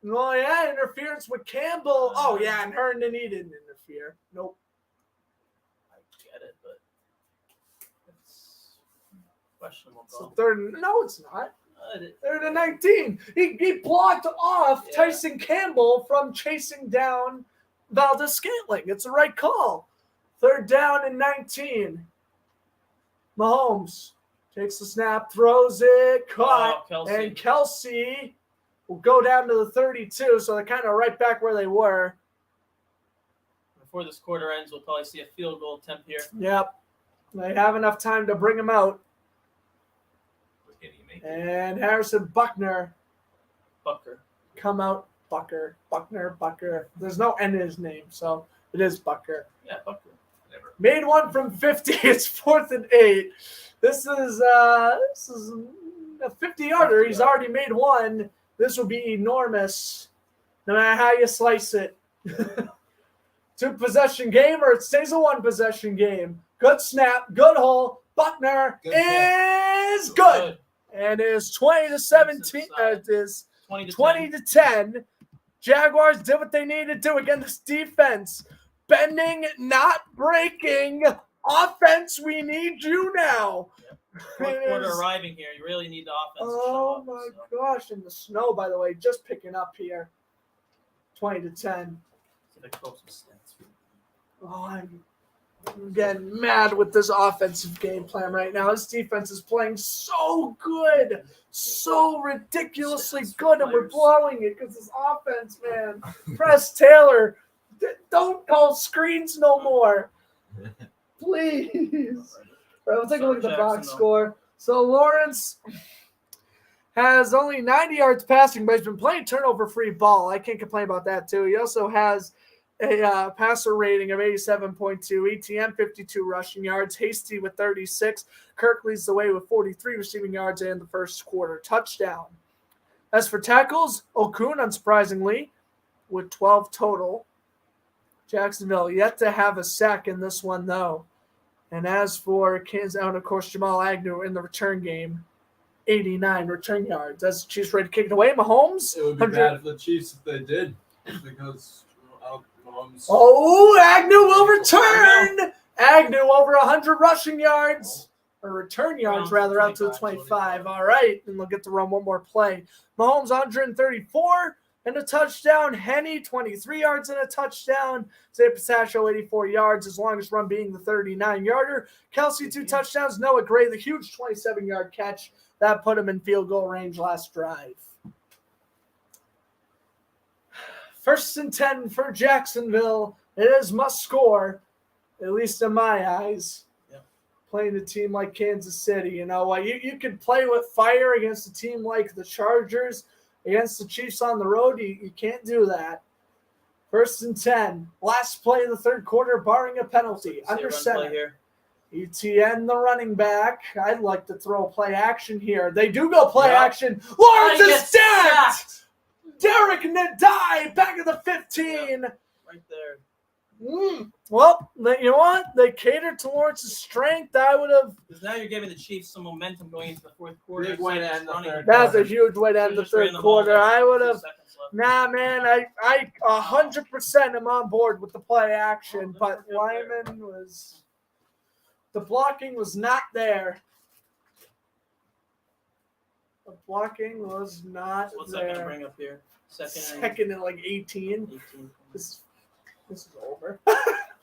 Oh, yeah, interference with Campbell. Oh, yeah, and Herndon, he didn't interfere. Nope. I get it, but it's questionable. So no, it's not. 3rd and 19. He blocked off Tyson Campbell from chasing down Valdez-Scantling. It's the right call. 3rd down and 19. Mahomes takes the snap, throws it, caught, and Kelsey will go down to the 32, so they're kind of right back where they were. Before this quarter ends, we'll probably see a field goal attempt here. Yep. They have enough time to bring him out. And Harrison Buckner. Come out. Buckner. There's no N in his name, so it is Bucker. Yeah, Bucker. Never. Made one from 50. It's 4th and 8. This is a 50-yarder. He's already made one. This will be enormous, no matter how you slice it. 2-possession game, or it stays a 1-possession game. Good snap, good hole. Buckner is good. And it is 20-17. It is 20-10. Jaguars did what they needed to do against this defense. Bending, not breaking. Offense, we need you now. Yep. Fourth quarter arriving here. You really need the offense. Oh my gosh! And the snow, by the way, just picking up here. 20-10. Oh, I'm getting mad with this offensive game plan right now. This defense is playing so good, so ridiculously good, and we're blowing it because this offense, man. Press Taylor. Don't call screens no more. Please. All right, we'll take a look at the box score. So Lawrence has only 90 yards passing, but he's been playing turnover-free ball. I can't complain about that, too. He also has a passer rating of 87.2, ETN 52 rushing yards, Hasty with 36. Kirk leads the way with 43 receiving yards and the first quarter touchdown. As for tackles, Okun, unsurprisingly, with 12 total. Jacksonville yet to have a sack in this one, though. And as for Kansas, and of course, Jamal Agnew in the return game, 89 return yards. As the Chiefs ready to kick it away, Mahomes. It would be bad for the Chiefs if they did, because Mahomes. Oh, Agnew will return. Agnew over 100 rushing yards, or return yards rather, out to the 25. All right, and they'll get to run one more play. Mahomes 134. And a touchdown. Henne, 23 yards and a touchdown. Zay Pistachio, 84 yards, his longest run being the 39-yarder. Kelsey, 2 touchdowns. Noah Gray, the huge 27-yard catch. That put him in field goal range last drive. 1st and 10 for Jacksonville. It is must score, at least in my eyes. Yep. Playing a team like Kansas City, you know, you could play with fire against a team like the Chargers. Against the Chiefs on the road, you can't do that. 1st and 10. Last play of the 3rd quarter, barring a penalty. Under center. ETN, the running back. I'd like to throw play action here. They do go play action. Lawrence is stacked! Derek Nadai back at the 15. Right there. Well, you know what? They catered to Lawrence's strength. I would have. Because now you're giving the Chiefs some momentum going into the 4th quarter. Big way to end the 3rd. That's a huge way to end the 3rd quarter. I would have. Nah, man, I 100% am on board with the play action, but Lyman was. The blocking was not there. The blocking was not What's there. that going to bring up here? Second and like 18. This is over.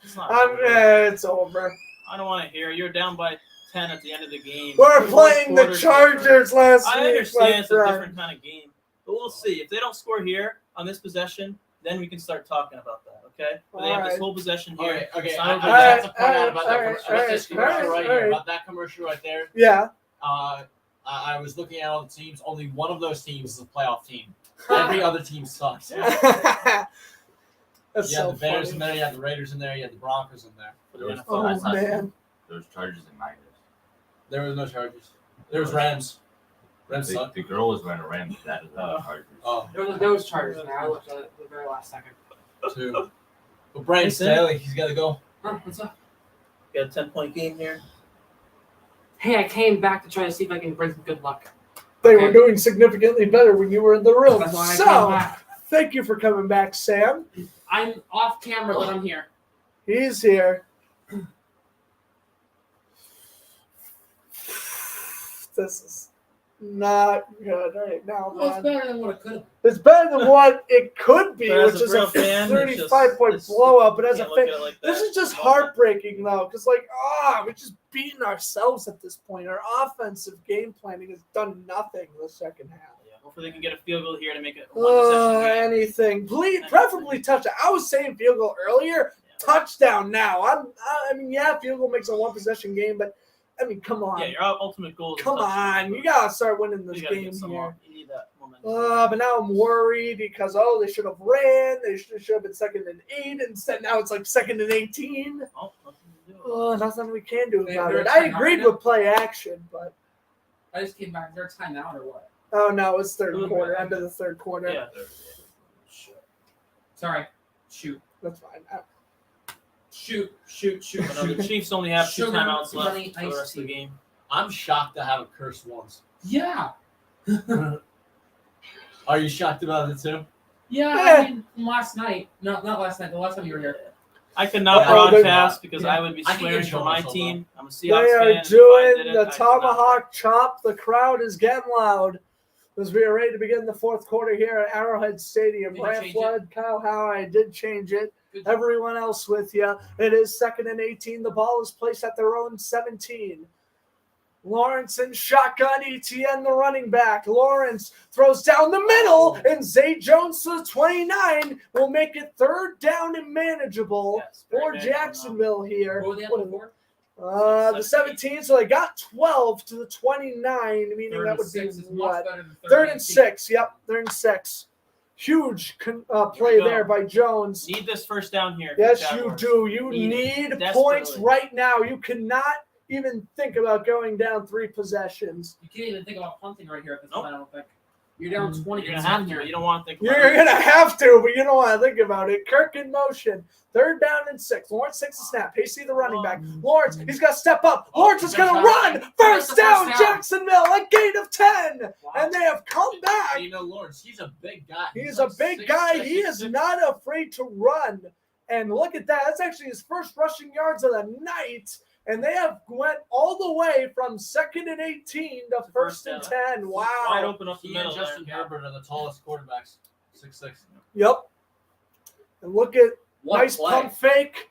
It's over. I don't want to hear. You're down by 10 at the end of the game. We're playing the Chargers last week. I understand it's a different kind of game, but we'll see. If they don't score here on this possession, then we can start talking about that. Okay? But they have this whole possession here. Okay. I have to point out about that commercial right there. Yeah. I was looking at all the teams. Only one of those teams is a playoff team. Every other team sucks. That's you had so the Bears funny. in there, you had the Raiders in there, you had the Broncos in there. There was Chargers and Niners. There was no Chargers. There was Rams. Rams suck. The girl was wearing a Rams. That is not Chargers. Oh. There was Chargers in there. I looked at it the very last second. 2. But Brandon Staley, he's got to go. What's up? Got a 10-point game here. Hey, I came back to try to see if I can bring some good luck. They were doing significantly better when you were in the room. That's why I came So, back. thank you for coming back, Sam. I'm off camera, but I'm here. He's here. This not good right now, Well, it's man. better than what it could have. It's better than what it could be, But as which a is real a fan, 35-point it's blowout. But as a can't look fan, at it like this that. is just heartbreaking, though, because, like, we're just beating ourselves at this point. Our offensive game planning has done nothing in the second half. Yeah, hopefully they can get a field goal here to make it a one-possession game. Anything. Please, preferably touchdown. I was saying field goal earlier. Touchdown now. I mean, field goal makes a one-possession game, but, I mean, come on. Yeah, your ultimate goal is a Come touchdown. on. You got to start winning this You gotta game get some here. more. You need that momentum. But now I'm worried because, they should have ran. They should have been 2nd and 8. Instead, now it's like 2nd and 18. Oh, nothing to do. Nothing we can do about They're it. I timeout agreed now? with play action, but I just came back. Is there a timeout or what? oh no, it's third quarter. End of the third quarter. Yeah. Sorry. Shoot. That's fine. Shoot. But no, the Chiefs only have 2 Sugar, timeouts left honey, for the iced rest of the tea. game. I'm shocked I haven't cursed once. Yeah. Are you shocked about it too? Yeah, I mean, from last night. No, not last night. The last time you were here. I could not broadcast because I would be I can swearing control for my myself, team. I'm a Seahawks They fan. are and if I doing did it, the I could not. tomahawk chop. The crowd is getting loud as we are ready to begin the fourth quarter here at Arrowhead Stadium. Did you Brant change Flood, Kyle Howe, I did change it. Good job. Everyone else with you. It is 2nd and 18. The ball is placed at their own 17. Lawrence in shotgun. ETN, the running back. Lawrence throws down the middle, and Zay Jones to the 29 will make it 3rd down and manageable Yes, very for manageable now. Jacksonville here. What were they up before? The 17, so they got 12 to the 29, meaning Third that and would be 6 is much what? better than 3rd and 6. Yep, 3rd and 6. Huge play go. there by Jones. Need this first down here. for the Yes, you Jaguars. do. You Need need it points desperately. right now. You cannot even think about going down 3 possessions. You can't even think about punting right here at this Nope. point, I don't think. You're down 20. You're gonna have to. You don't want to think You're about it. going to have to, but you don't want to think about it. Kirk in motion. 3rd down and 6. Lawrence takes a snap. Hasty the running back. Lawrence, he's got to step up. Lawrence is going to run. First down, Jacksonville. A gain of 10. And they have come back. You know, Lawrence, he's a big guy. He's a big guy. He is not afraid to run. And look at that. That's actually his first rushing yards of the night. And they have went all the way from 2nd and 18 to 1st and 10. Wide Wow. open up the He middle. and Justin there. Herbert are the tallest quarterbacks. 6'6". Yep. And look at What nice play. pump fake.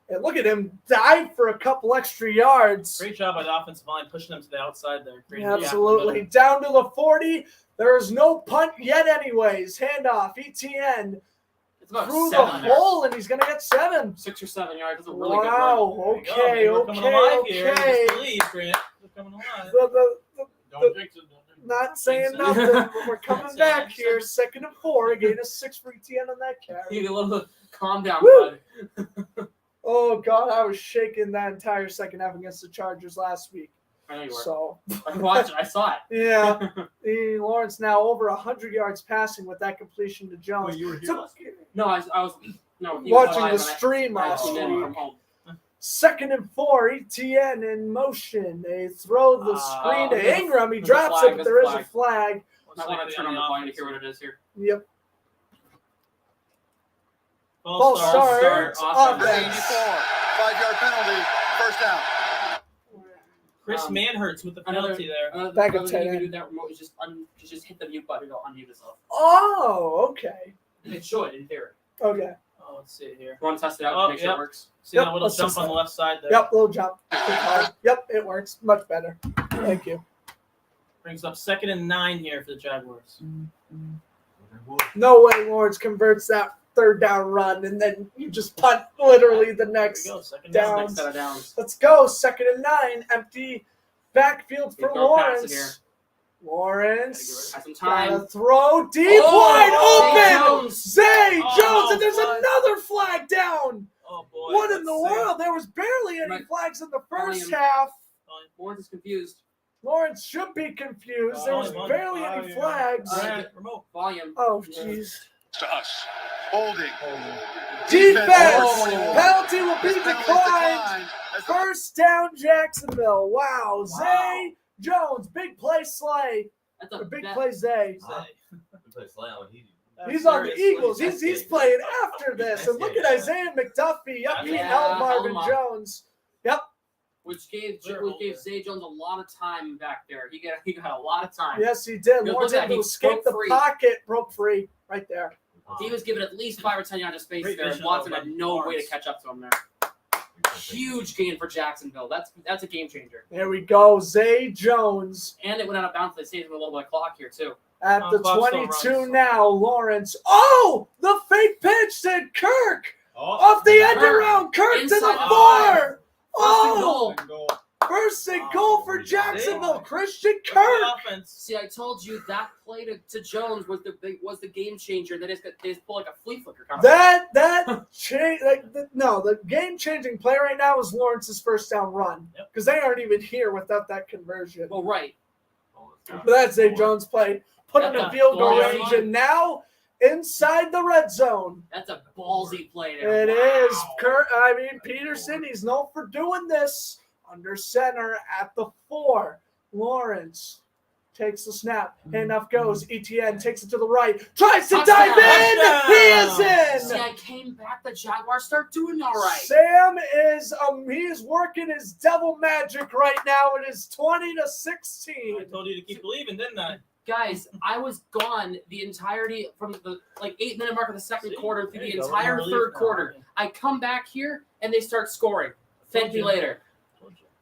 And look at him dive for a couple extra yards. Great job by the offensive line pushing them to the outside there. creating a gap in the Absolutely. middle. Down to the 40. There is no punt yet anyways. Handoff. ETN It's about through the 7 there. hole, and he's going to get 7. 6 or 7 yards. That's a really good run. Wow. There you go. Okay. Maybe we're coming alive here. Okay. Just believe, Grant. We're coming alive. Don't jinx it. Not saying so. nothing, but we're coming Not saying back nothing. here. 2nd and 4. A gain of 6 for ETN on that carry. You need a little calm down, Woo! bud. Oh, God, I was shaking that entire second half against the Chargers last week. I know you were. So, I watched it. I saw it. yeah. Lawrence now over 100 yards passing with that completion to Jones. Wait, you were here So- last week? No, I was no, he was watching live the when I- stream I last tuned in week. from home. 2nd and 4, ETN in motion. They throw the screen to there's a- Ingram. He there's a drops flag, it, but there's there a is a flag. flag. I want to turn on the volume to hear what it is here. Yep. False start. start. Offense. 5-yard penalty, first down. Chris Manhurts with the penalty there. Back up Another thing tight you can end. do with that remote is just hit the mute button. It'll unmute itself. Oh, okay. It should, in theory. Okay. Oh, let's see it here. You want to test it out Oh, to make sure yep. it works? See that little let's jump just- on the left side there. Yep, little jump. Good call. Yep, it works. Much better. Thank you. Brings up 2nd and 9 here for the Jaguars. No way Lawrence converts that 3rd down run, and then you just punt literally the There next we go. 2nd down. down. Next set of downs. Let's go. 2nd and 9. Empty backfield for Big throw pass it Lawrence. here. Lawrence. Have some Gotta time. throw deep Oh, wide Zay open. Jones. Zay Oh, Jones, and there's flag. another flag down. Oh, boy. What in the let's see. world? There was barely any Right. flags in the first Volume. half. Lawrence is confused. Lawrence should be confused. There was Volume. barely any Volume. flags. Grant, remote. Volume. Oh, jeez. To us. Holding. Defense. Oh. Penalty will be This penalty declined. declined. As the First down, Jacksonville. Wow. Zay Jones. Big play, Slay. That's A a big that- play, Zay. That's He's on the serious. Eagles. He's playing after this. And look at Isaiah McDuffie. Yep, he Yeah, held Marvin held him up. Jones. Yep. which gave Zay Jones a lot of time back there. He got a lot of time. Yes, he did. Look Lawrence at had that, to he escape the broke free. pocket, broke free right there. He was given at least 5 or 10 yards of space Great there. vision Watson by had no way to Lawrence. catch up to him there. Huge gain for Jacksonville. That's a game changer. There we go. Zay Jones And it went out of bounds. They saved him a little bit of clock here too. at the clock still 22 runs. now. Lawrence. Oh, the fake pitch to Kirk. Off the end Kirk. around. Kirk to Inside the the 4. Oh, Oh, first and goal for Jacksonville. Christian Good Kirk. offense. see, I told you that play to Jones was the game changer. They just pulled like a flea flicker. Kind of That change. The game changing play right now is Lawrence's first down run because they aren't even here without that conversion. well, right. But that's Zay Jones play. Put him in That's a field goal ballsy- range and now inside the red zone. That's a ballsy play there. It Wow. is Peterson. He's known for doing this under center at the 4. Lawrence takes the snap. Handoff goes. ETN takes it to the right. Tries to Touchdown. dive in. Touchdown. He is See, in. I came back. The Jaguars start doing all right. Sam is he is working his devil magic right now. It is 20-16. I told you to keep believing, didn't I? Guys, I was gone the entirety from the 8-minute mark of the second quarter through There the you go. entire Relief third now. quarter. I come back here and they start scoring. Thank you later.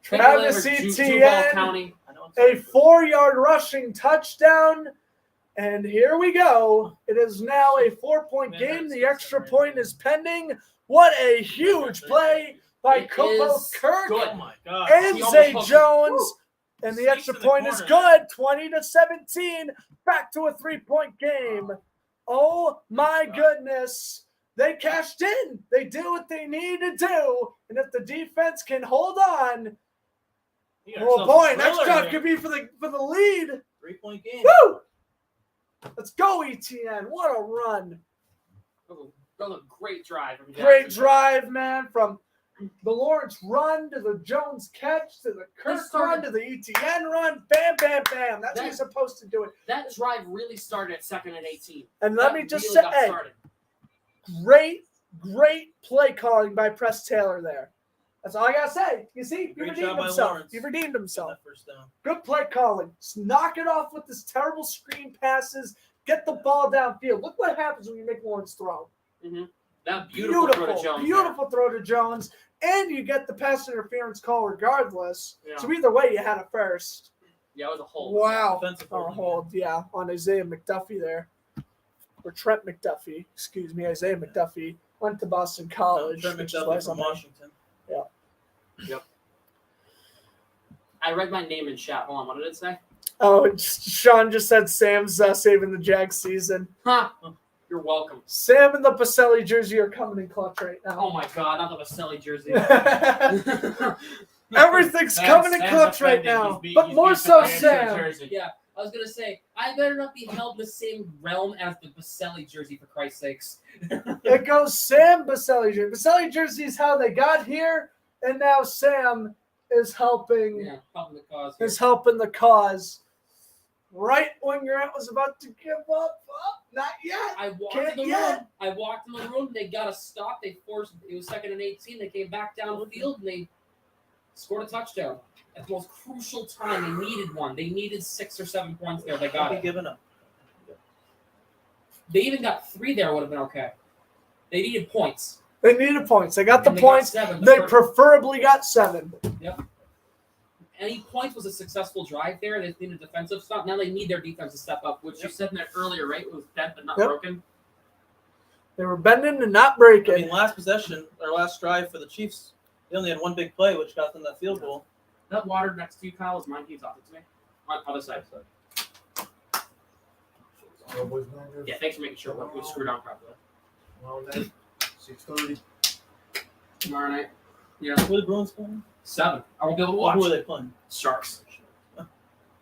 Travis Thank you later, Etienne. Duval County. I know it's A 4-yard rushing touchdown. And here we go. It is now a 4-point game. The extra point is pending. What a huge play by It Kopo is Kirk good. Oh my God. and He Zay almost Jones. And the Sneaks extra in the point is corner. good. 20-17. Back to a 3-point game. Oh my goodness. They cashed in. They did what they need to do. And if the defense can hold on, You got oh yourself boy, a next thriller drive here. could be for the lead. 3-point game. Woo! Let's go, ETN. What a run. That was a great drive. from Great Jackson. drive, man, from the Lawrence run to the Jones catch to the Kirk run started- to the ETN run. Bam, bam, bam. That's how you're That- supposed to do it. That drive really started at 2nd and 18. And let That me just really say, got hey, started. great play calling by Press Taylor there. That's all I got to say. You see, he Great redeemed job by himself. Lawrence. He redeemed himself. That first down. Good play calling. Just knock it off with this terrible screen passes. Get the ball downfield. Look what happens when you make Lawrence throw. That beautiful throw to Jones. Beautiful throw to Jones. And you get the pass interference call regardless. Yeah. So either way, you had it first. Yeah, it was a hold. Wow. Defensive Oh, holding. hold, yeah, on Isaiah McDuffie there. Or Trent McDuffie. Excuse me, Isaiah McDuffie. Went to Boston College. Trent which is why McDuffie from somebody- Washington. Yeah. I read my name in chat. Hold on, what did it say? Oh, Sean just said Sam's saving the Jags season. Huh. You're welcome. Sam and the Pacelli jersey are coming in clutch right Oh now. my God, not the Vaselli jersey. Everything's coming in clutch right now. But more so Sam. Yeah, I was gonna say I better not be held in the same realm as the Vaselli jersey, for Christ's sakes. It goes Sam Baselli jersey. Baselli jersey is how they got here, and now Sam is helping Yeah, helping the cause. Here. is helping the cause. Right when Grant was about to give up, not yet. I walked Can't in the yet. room. I walked in the room. They got a stop. They forced. It was 2nd and 18. They came back down the field and they scored a touchdown at the most crucial time. They needed one. They needed 6 or 7 points there. They got Don't be it. giving up. They even got 3 there. Would have been okay. They needed points. They needed points. They got the And they got points. 7. They preferably got 7. Yep. Any points was a successful drive there. They needed defensive stuff. Now they need their defense to step up, which you said in there earlier, right? It was bent but not Yep. broken. They were bending and not I breaking. mean, last possession, or last drive for the Chiefs, they only had one big play, which got them that field goal. That water next to you, Kyle, is mine. Can you talk it to me? On other side. Yeah, thanks for making sure we screwed on properly. 6:30. Tomorrow night. Yeah. Who are the Bruins playing? 7. I won't be able to watch. Who are they playing? Sharks.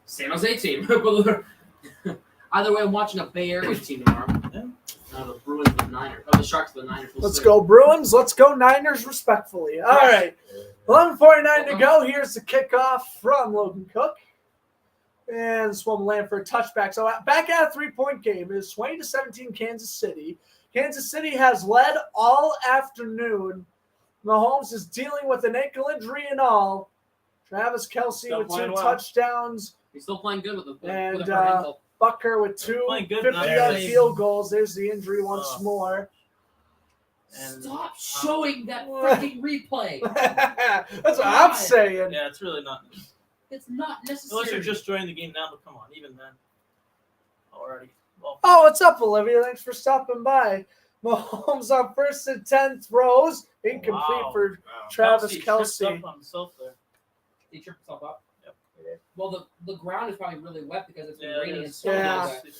San Jose team. Either way, I'm watching a Bay Area team tomorrow. Yeah. The Bruins and the Niners. Oh, the Sharks and the Niners. We'll Let's see. go Bruins. Let's go Niners respectfully. All right. 11:49 to go. Here's the kickoff from Logan Cook. And this one will land for a touchback. So back at a 3-point game. It is 20-17 Kansas City. Kansas City has led all afternoon. Mahomes is dealing with an ankle injury and all. Travis Kelce Still with 2 playing well. touchdowns. He's still playing good with the And with a hurt ankle. Bucker with 2 Playing good, 50-yard not field goals. There's the injury once more. And, Stop showing that freaking replay. That's what I'm saying. Yeah, it's really not. It's not necessary. Unless you're just joining the game now, but come on, even then. Already. Well, Oh, what's up, Olivia? Thanks for stopping by. Mahomes on 1st and 10 throws. Incomplete for Travis tripped Kelce. up on himself there. He tripped himself up. Yep. Well, the ground is probably really wet because it's been Yeah, it raining and is. snowing Yeah. all day.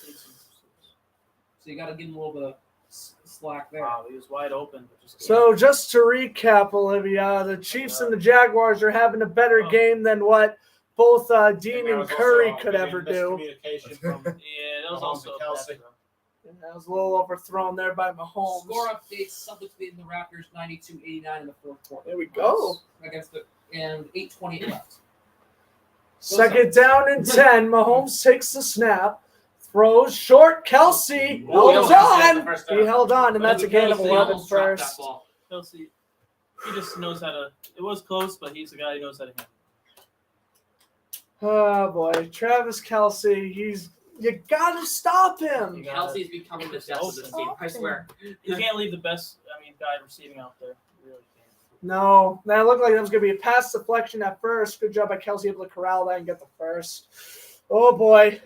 So you got to give him a little bit of slack there. Wow, he was wide open. But So just to recap, Olivia, the Chiefs and the Jaguars are having a better game than what both Dean and Curry could ever do. Miscommunication from yeah, that was Mahomes also and a Kelce. bad throw. And that was a little overthrown there by Mahomes. Score updates: Celtics beating the Raptors 92-89 in the 4th quarter. There we go. Against the and 8:20 left. Second down and 10. Mahomes takes the snap. Throws short. Kelce holds on. He held on, and that's a gain of 11 first. Kelce, he just knows how to. It was close, but he's a guy who knows how to handle. Oh boy, Travis Kelce. You gotta stop him. Kelsey's becoming the death of this team. I swear. You can't leave the best. Guy receiving out there. You really can't. No, that looked like that was gonna be a pass deflection at first. Good job by Kelce able to corral that and get the first. Oh boy.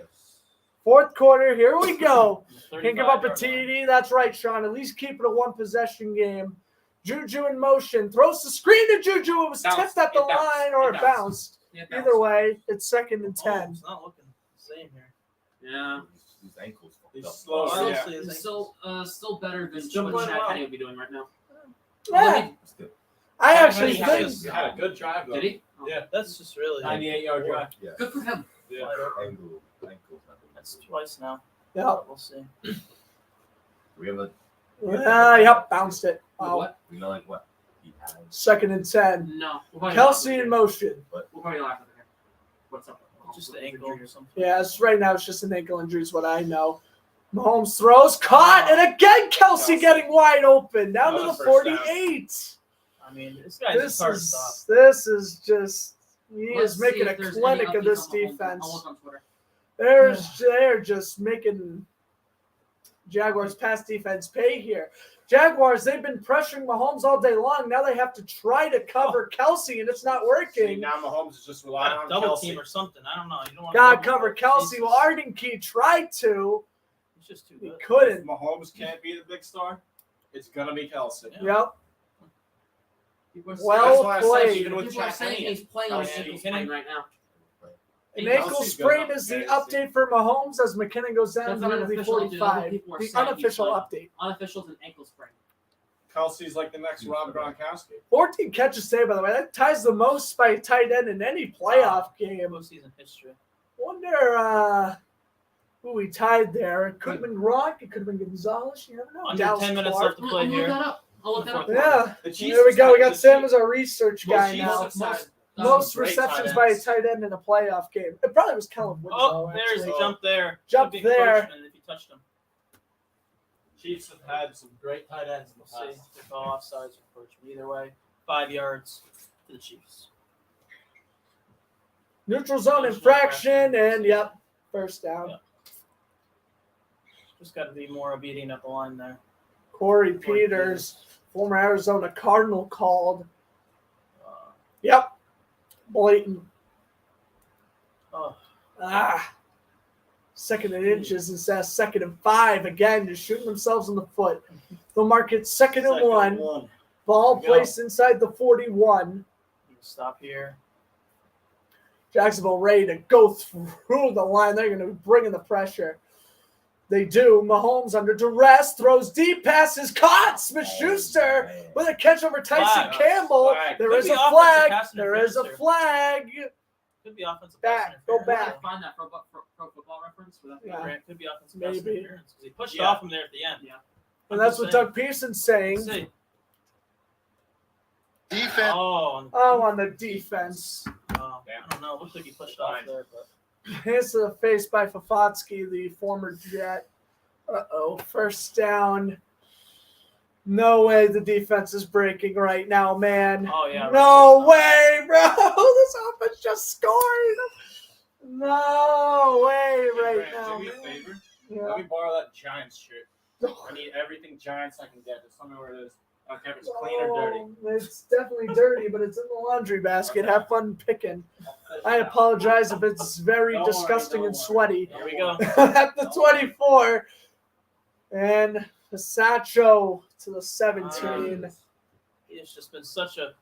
4th quarter, here we go. Can't give up a TD. That's right, Sean. At least keep it a 1-possession game. Juju in motion. Throws the screen to Juju. It was tipped at the line or it bounced. Either way, it's 2nd and 10. It's not looking the same here. Yeah. His ankles. He's slow. He's still better than still what playing Chad well. Henne would be doing right now. Yeah. I actually He think had a good drive, though. Did he? Yeah. That's just really 98-yard drive. Yeah. Good for him. Yeah. Ankles. That's twice now. Yeah. We'll see. We have a. Yep, bounced it. Oh, What? We know like what he has. 2nd and 10. No. We'll probably Kelsey in motion. We'll probably laugh at him. What's up? Just the ankle or something. Yeah, right now it's just an ankle injury is what I know. Mahomes throws, caught, and again Kelsey getting wide open. Down to the 48. This guy's just hard to stop. This is just he Let's is making see a if there's clinic any of this updates on Mahomes. defense. I'll look on Twitter. They're just making Jaguars pass defense pay here. Jaguars, they've been pressuring Mahomes all day long. Now they have to try to cover Kelsey, and it's not See, working. now Mahomes is just relying on Double Kelce. team or something. I don't know. You don't want Got to cover Kelsey. Well, Ardenke tried to. He's just too He good. couldn't. If Mahomes can't be the big star, it's gonna be Kelce. Yep. People are Well That's why I said played. even with People are Jack saying Henry, he's playing on an Kelce, ankle sprain right now. An ankle Kelsey's sprain good is the enough. update for Mahomes as McKinnon goes down That's to the unofficial update. Other 45. people are The saying he's unofficial playing. update. Unofficial is an ankle sprain. Kelsey's like the next Rob Gronkowski. 14 catches today, by the way. That ties the most by a tight end in any playoff game. Postseason history. Wonder who we tied there. It could have been Gronk. It could have been Gonzalez. You never know. Under Dallas 10 minutes Clark. left to play I'll look here. that up. I'll look that up. Yeah. The Chiefs There we go. We got the Sam Chiefs- as our research guy Chiefs now. have had Most great receptions tight by a ends. tight end in a playoff game. It probably was Kellen Winslow. Oh, there's actually. a jump there. Jump Could be there. encroachment if he touched him. Chiefs have had some great tight ends in the We'll see past. if all offsides or encroachment. Either way, 5 yards to the Chiefs. Neutral zone infraction, and yep, first down. Yeah. Just got to be more obedient at the line there. Corey Peters, former Arizona Cardinal, called. Yep, blatant. Oh, Second and inches instead of 2nd and 5. Again, just shooting themselves in the foot. They'll mark it 2nd and 1. Ball placed inside the 41. stop here. Jacksonville ready to go through the line. They're going to bring in the pressure. They do. Mahomes under duress, throws deep, passes caught. Smith-Schuster with a catch over Tyson Campball. There is a flag. There is a flag. Could be offensive back. Go back. Find that pro football reference for that. Yeah. Could be offensive pass Maybe. interference because he pushed off him there at the end. Yeah. And that's what Doug Pearson's saying. Defense. Oh, on the defense. I don't know. Looks like he pushed off there, but Hands to the face by Fafotsky, the former Jet. First down. No way the defense is breaking right now, man. Oh, yeah. No way, bro. This offense just scored. No way right now, Do me a man. favor. Yeah. Let me borrow that Giants shirt. I need everything Giants I can get. Just tell me where it is. I don't care if it's clean or dirty. It's definitely dirty, but it's in the laundry basket. Have fun picking. I apologize if it's very disgusting and sweaty. Here we go. At the 24. And Passacho to the 17. It's just been such a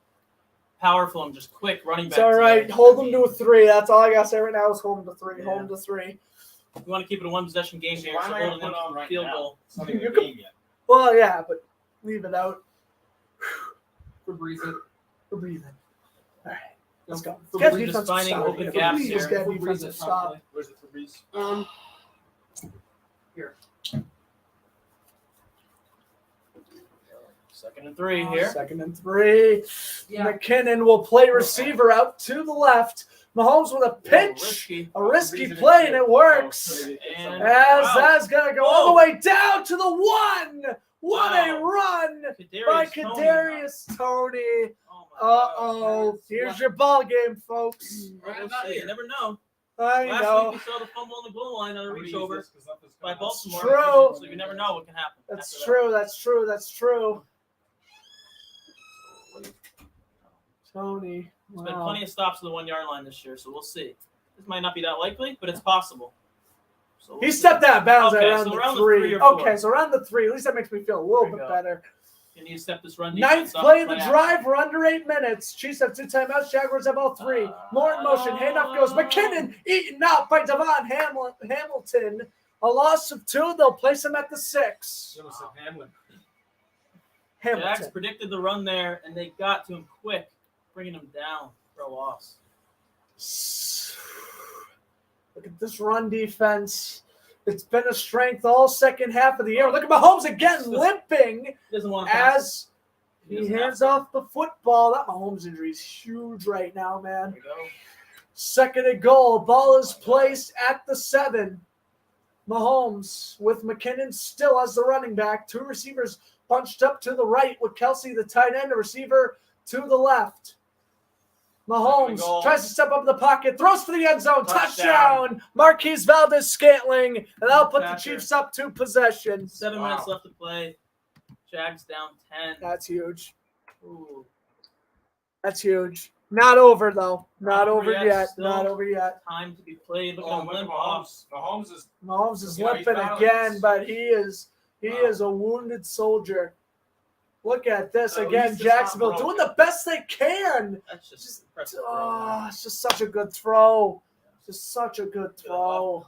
powerful and just quick running back. It's all right. today. Hold them to a 3. That's all I got to say right now is hold them to 3. Yeah. Hold them to 3. We want to keep it a one-possession game here, Why so am I gonna holding put them it on to right field now? goal. It's not even a game yet. Well, yeah, but leave it out. We're breathing. We're breathing. All right. Let's go. For Get Breeze defense just finding stop. open For gaps Breeze, here. get For defensive Breeze, stop. Where's the Febreze? Here. Second and 3 here. Second and 3. Yeah. McKinnon will play receiver out to the left. Mahomes with a pitch. A risky play, and it works. And As wow. that's going to go all the way down to the 1. What a run by Kadarius Toney. Oh my God. Uh-oh. Here's your ball game, folks. We'll see. You never know. I Last know. week we saw the fumble on the goal line on a reach over by Baltimore. true. So you never know what can happen. That's after true. That's true. That's true. Tony. There's been Wow. plenty of stops to the 1-yard line this year, so we'll see. This might not be that likely, but it's possible. So we'll He see. stepped out of bounds Okay, around so the around the 3. three or 4. Okay, so around the 3. At least that makes me feel a little There we bit go. better. You need to step this run Ninth defense up play and of the play drive. action. We're under 8 minutes. Chiefs have 2 timeouts. Jaguars have all 3. More in motion. Handoff goes. McKinnon eaten up by Devon Hamilton. A loss of 2. They'll place him at the 6. Jags Hamilton. predicted the run there, and they got to him quick, bringing him down for a loss. Look at this run defense. It's been a strength all second half of the year. Look at Mahomes again limping Doesn't want to pass. as he hands off the football. That Mahomes injury is huge right now, man. There we go. Second and goal. Ball is placed at the 7. Mahomes with McKinnon still as the running back. 2 receivers bunched up to the right with Kelsey, the tight end, a receiver to the left. Mahomes tries to step up in the pocket, throws for the end zone, touchdown. Marquise Valdez-Scantling, and that'll put the Chiefs up 2 possessions. 7 minutes left to play. Jags down 10. That's huge. Ooh. That's huge. Not over, though. Not Not over over yet. yet. Still Not over yet. Time to be played. Look at him Look at limp off. Mahomes is Mahomes is Yeah, he's limping battling again, this. but he is a wounded soldier. Look at this At again. least it's not Jacksonville broken. doing the best they can. That's just impressive. It's just such a good throw. Just such a good throw.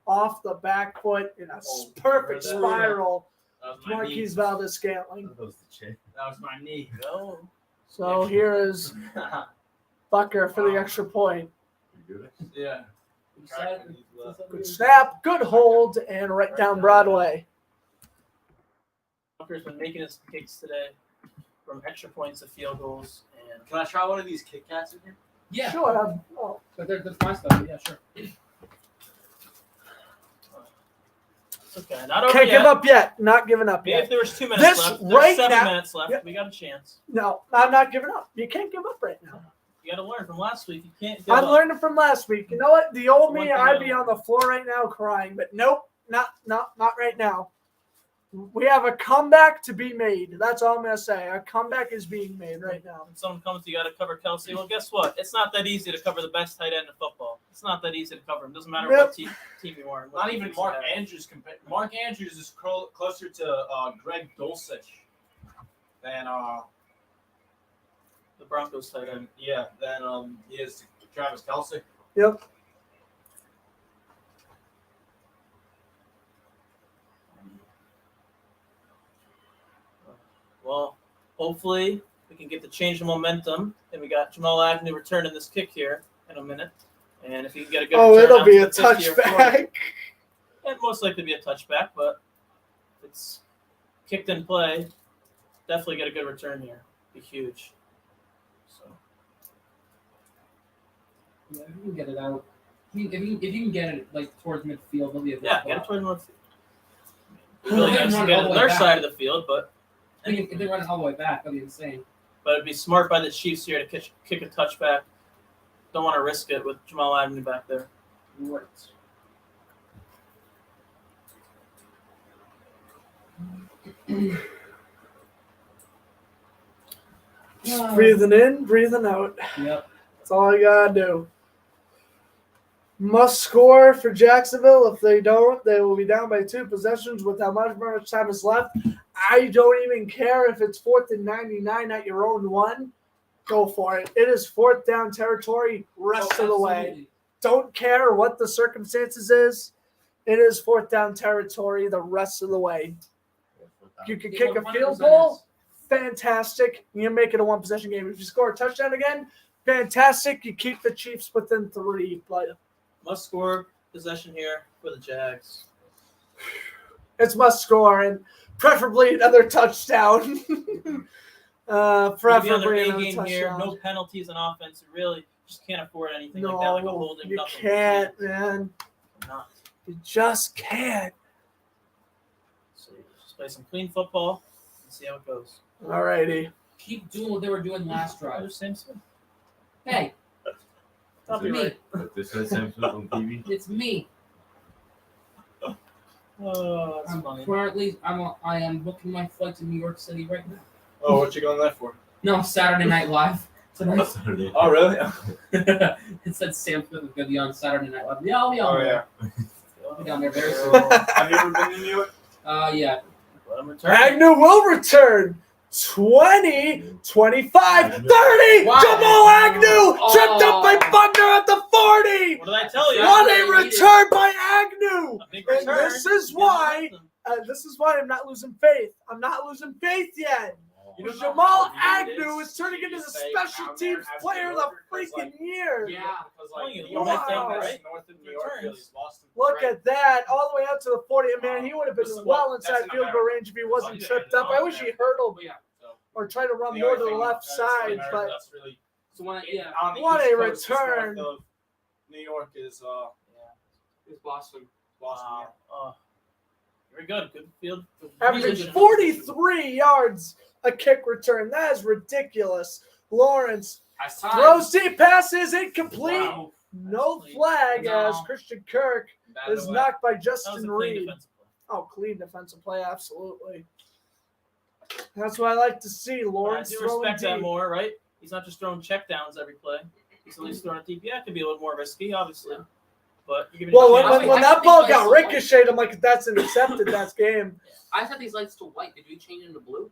Off the back foot in a perfect that. spiral. That was my knee. Marquise Valdez-Scantling. That was the chick. That was my knee. No. So here is Bucker for the extra point. Yeah. Good snap, good hold, and right down Broadway. Booker's been making his kicks today from extra points to field goals. And Can I try one of these Kit Kats again? Yeah. Sure. Oh. But they're fine stuff. Yeah, sure. it's okay. Not over Can't yet. give up yet. Not giving up Maybe yet. if there was 2 minutes This left, right there's 7 now- minutes left. Yep. We got a chance. No, I'm not giving up. You can't give up right now. You got to learn from last week. You can't give I'm up. learning from last week. You know what? The old One me, thing I'd I be know. on the floor right now crying, but nope, not right now. We have a comeback to be made. That's all I'm gonna say. A comeback is being made right now. When someone comes, you got to cover Kelsey. Well, guess what? It's not that easy to cover the best tight end in football. It's not that easy to cover him. Doesn't matter Yep. what team you are. and what Not even defense you Mark have. Andrews. Mark Andrews is closer to Greg Dulcich than The Broncos tight end. than he is to Travis Kelce. Yep. Well, hopefully we can get the change of momentum. And we got Jamal Agnew returning this kick here in a minute. And if he can get a good Oh, return it'll out be to a the 50 or 40, touchback. It'd most likely be a touchback, but if it's kicked in play, definitely get a good return here. Be huge. So Yeah, if you can get it out. If you can get it like towards midfield, it'll be a good yeah, ball. get it toward north. Yeah, Really nice to run get all it the on way their back. side of the field, but I mean, if they run it all the way back, that'd be insane. But it'd be smart by the Chiefs here to kick a touchback. Don't want to risk it with Jamal Agnew back there. Right. Just breathing in, breathing out. Yep. That's all I gotta do. Must score for Jacksonville. If they don't, they will be down by 2 possessions with how much time is left. I don't even care if it's 4th and 99 at your own 1. Go for it. It is 4th down territory rest of the way. Don't care what the circumstances is. It is 4th down territory the rest of the way. You can kick a field goal. Fantastic. You make it a 1-possession game. If you score a touchdown again, fantastic. You keep the Chiefs within 3. But must score possession here for the Jags. It's must score and preferably another touchdown. Preferably another game touchdown. here. No penalties on offense. You really just can't afford anything No, like that, like a holding. you nothing. can't, man. Not. You just can't. So just play some clean football and see how it goes. Alrighty. Keep doing what they were doing last drive. Sam Smith. Hey. I'll be right. This is Sam Smith on TV. It's me. Oh, that's funny. Currently, I am booking my flight to New York City right now. Oh, what you going there for? No, Saturday Night Live tonight. Oh, really? It said Sam Smith was going to be on Saturday Night Live. Yeah, I'll be on there. I'll be down there very soon. Have you ever been to New York? Yeah. Agnew will return. 20, 25, 30. Wow. Jamal Agnew tripped up by Butler at the 40. What did I tell you? What a return by Agnew. Big And return. this is why I'm not losing faith. I'm not losing faith yet. Jamal Agnew is turning into the special teams player of the freaking year. Yeah. Look at that. All the way out to the 40. Man, he would have been well inside field goal range if he wasn't tripped up. I wish he hurdled or tried to run more to the left side. But what a return. New York is It's Boston. Very good. Good field. Averaging 43 yards a kick return. That is ridiculous. Lawrence throws deep passes, incomplete. Wow. No flag as Christian Kirk is knocked by That was Justin a clean Reed. defensive play. Oh, clean defensive play, absolutely. That's what I like to see. I Lawrence do throwing respect that deep. more, right? He's not just throwing checkdowns every play. He's at least throwing it deep. Yeah, it could be a little more risky, obviously. But you give it Well, a chance. when that ball got ricocheted, I'm like, if that's intercepted, that's game. I set these lights to white. Did we change them to blue?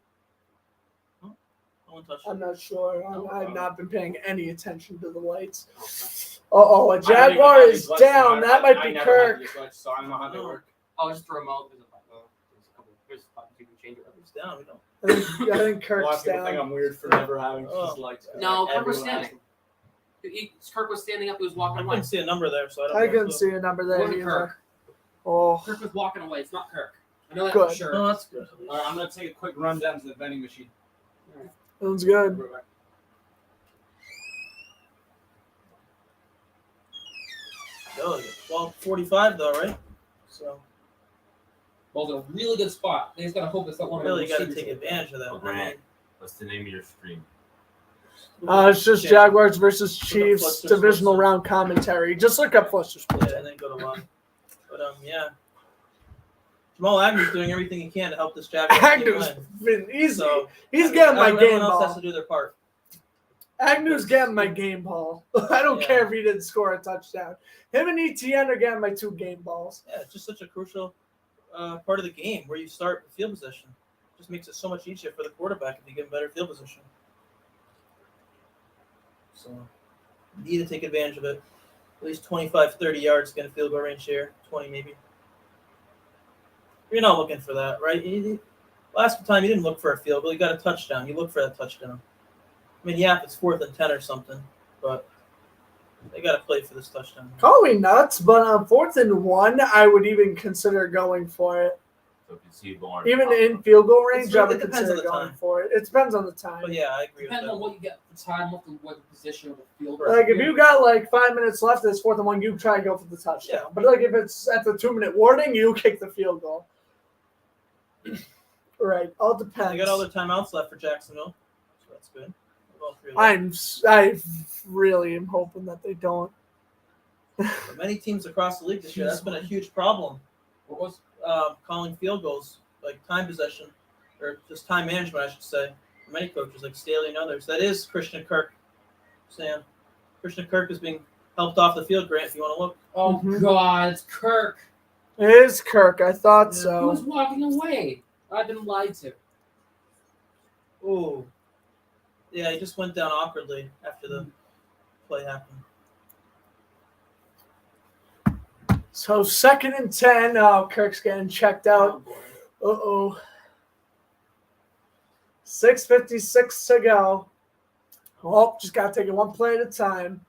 I'm not sure. I've not been paying any attention to the lights. Uh-oh, a Jaguar is down. That might be Kirk. So I don't know how they work. Oh, just the remote. There's buttons you can change it. It's down. We don't. I think A lot Kirk's of people think down. I'm weird for never having these lights. No, Kirk was Everyone has standing. Kirk was standing up. He was walking I away. couldn't see a number there, so I don't I know. couldn't see a number there Wasn't either. Kirk. Oh, Kirk was walking away. It's not Kirk. I know that Good. for sure. No, that's good. All right, I'm going to take a quick run down to the vending machine. sounds good. Oh, 12:45 though, right? So Ball's in a really good spot. They just gotta hope it's not one of really those got to receivers. take advantage of that. Oh, Grant, what's the name of your stream? It's just Jaguars versus Look up Chiefs Fletcher's divisional Sports. round commentary. Just look up Fletcher Sports. Yeah, and then go to line. But yeah, Jamal Agnew's doing everything he can to help this Jaguars team Agnew's win. been easy. So, He's getting my everyone game else has ball. to do their part. Agnew's getting my game ball. I don't Yeah. care if he didn't score a touchdown. Him and ETN are getting my 2 game balls. Yeah, it's just such a crucial part of the game where you start with field position. It just makes it so much easier for the quarterback if you give him better field position. So, you need to take advantage of it. At least 25, 30 yards, get a field goal range here. 20 maybe. You're not looking for that, right? Last time you didn't look for a field goal. You got a touchdown. You look for that touchdown. I mean, yeah, if it's 4th and 10 or something, but they got to play for this touchdown. Call me nuts, but on 4th and 1, I would even consider going for it. So if you see Lawrence, Even in field goal range, I It would depends consider on the going time. for it. It depends on the time. But yeah, I agree Depending with on that. what you get the time, what the position of the field. Like, if you got like 5 minutes left, it's 4th and 1, you try to go for the touchdown. Yeah. But like, if it's at the 2-minute warning, you kick the field goal. Right. All depends. They got all their timeouts left for Jacksonville, so that's good. I really am hoping that they don't. For many teams across the league this year, that's been a huge problem. What was calling field goals, like time possession, or just time management, I should say. For many coaches, like Staley and others. That is Christian Kirk, Sam. Christian Kirk is being helped off the field, Grant, if you want to look. Oh, God, it's Kirk. It is Kirk. I thought so. He was walking away. I've been lied to. Oh. Yeah, he just went down awkwardly after the play happened. So 2nd and 10. Oh, Kirk's getting checked out. Uh-oh. 6:56 to go. Oh, just got to take it one play at a time.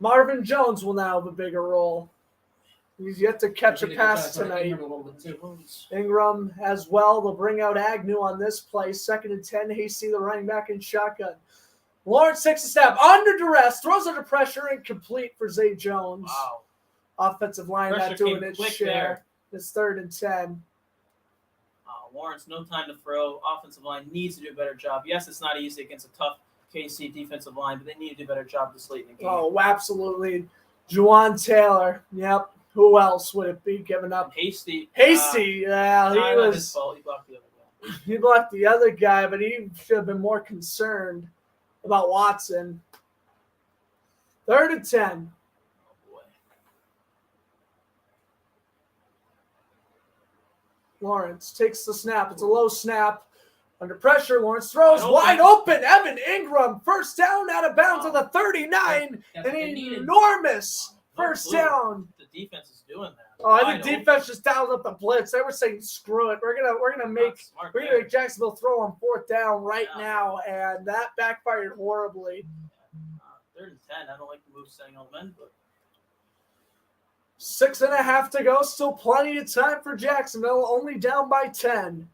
Marvin Jones will now have a bigger role. He's yet to catch a pass tonight. Ingram as well. They'll bring out Agnew on this play. 2nd and 10. Hasty, the running back in shotgun. Lawrence takes a step under duress, throws under pressure, and complete for Zay Jones. Wow. Offensive line Pressure not doing came its quick share. there. It's 3rd and 10. Lawrence, no time to throw. Offensive line needs to do a better job. Yes, it's not easy against a tough KC defensive line, but they need to do a better job this late in the game. Oh, absolutely. Juwan Taylor. Yep. Who else would it be giving up? Hasty. Yeah, he not his was. fault. He blocked the other guy. He blocked the other guy, but he should have been more concerned about Watson. 3rd and 10. Lawrence takes the snap. It's a low snap. Under pressure, Lawrence throws wide open. Evan Ingram, first down out of bounds on the 39. An enormous first down. The defense is doing that. Oh, I think defense just dialed up the blitz. They were saying, "Screw it, we're gonna make Jacksonville throw on 4th down right now," and that backfired horribly. 3rd and 10. I don't like the move setting on men, but 6.5 to go. Still plenty of time for Jacksonville. Only down by 10.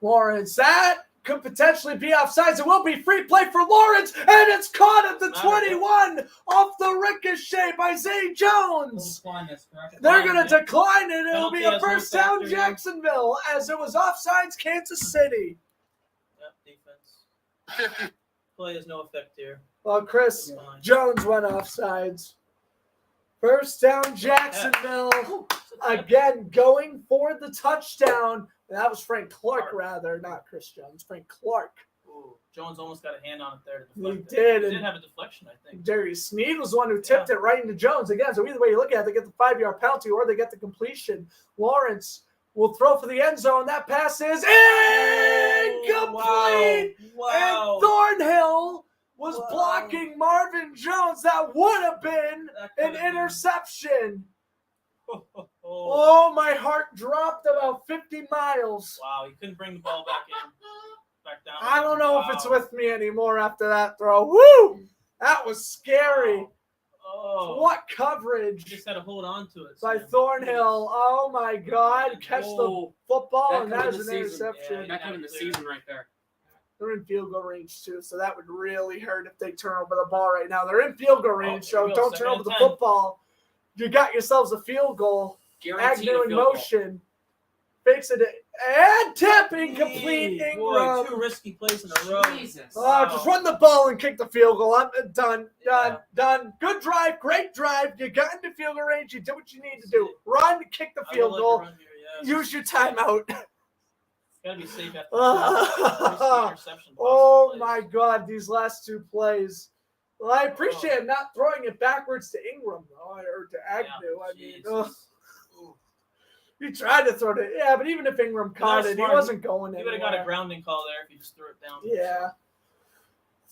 Lawrence, that could potentially be offsides. It will be free play for Lawrence, and it's caught at the 21 off the ricochet by Zay Jones. They're going to decline it. It'll be a first down Jacksonville as it was offsides Kansas City. Yep, defense. Play has no effect here. Well, Chris Jones went offsides. First down Jacksonville. Again, going for the touchdown. That was Frank Clark, rather, not Chris Jones. Frank Clark. Ooh, Jones almost got a hand on it there. He did. He did have a deflection, I think. Jerry Sneed was the one who tipped it right into Jones. Again, so either way you look at it, they get the 5-yard penalty or they get the completion. Lawrence will throw for the end zone. That pass is incomplete. Wow. And Thornhill was blocking Marvin Jones. That would have been an interception. Oh, my heart dropped about 50 miles. Wow, he couldn't bring the ball back down. I don't know if it's with me anymore after that throw. Woo! That was scary. Oh. What coverage. You just had to hold on to it. By Thornhill. Oh, my God. Catch the football, and that is an interception. That could have been the season right there. They're in field goal range, too, so that would really hurt if they turn over the ball right now. They're in field goal range, so don't turn over the football. You got yourselves a field goal. Agnew in motion. Fakes it and tip incomplete. Ingram. 2 risky plays in a row. Jesus. Just run the ball and kick the field goal. I'm done. Good drive. Great drive. You got into field goal range. You did what you need to do. Run, kick the field goal. Use your timeout. Gotta be safe after Oh my God, these last 2 plays. Well, I appreciate him not throwing it backwards to Ingram, though, or to Agnew. I mean, he tried to throw it. Yeah, but even if Ingram caught it, he wasn't going anywhere. He would have got a grounding call there if he just threw it down. Yeah.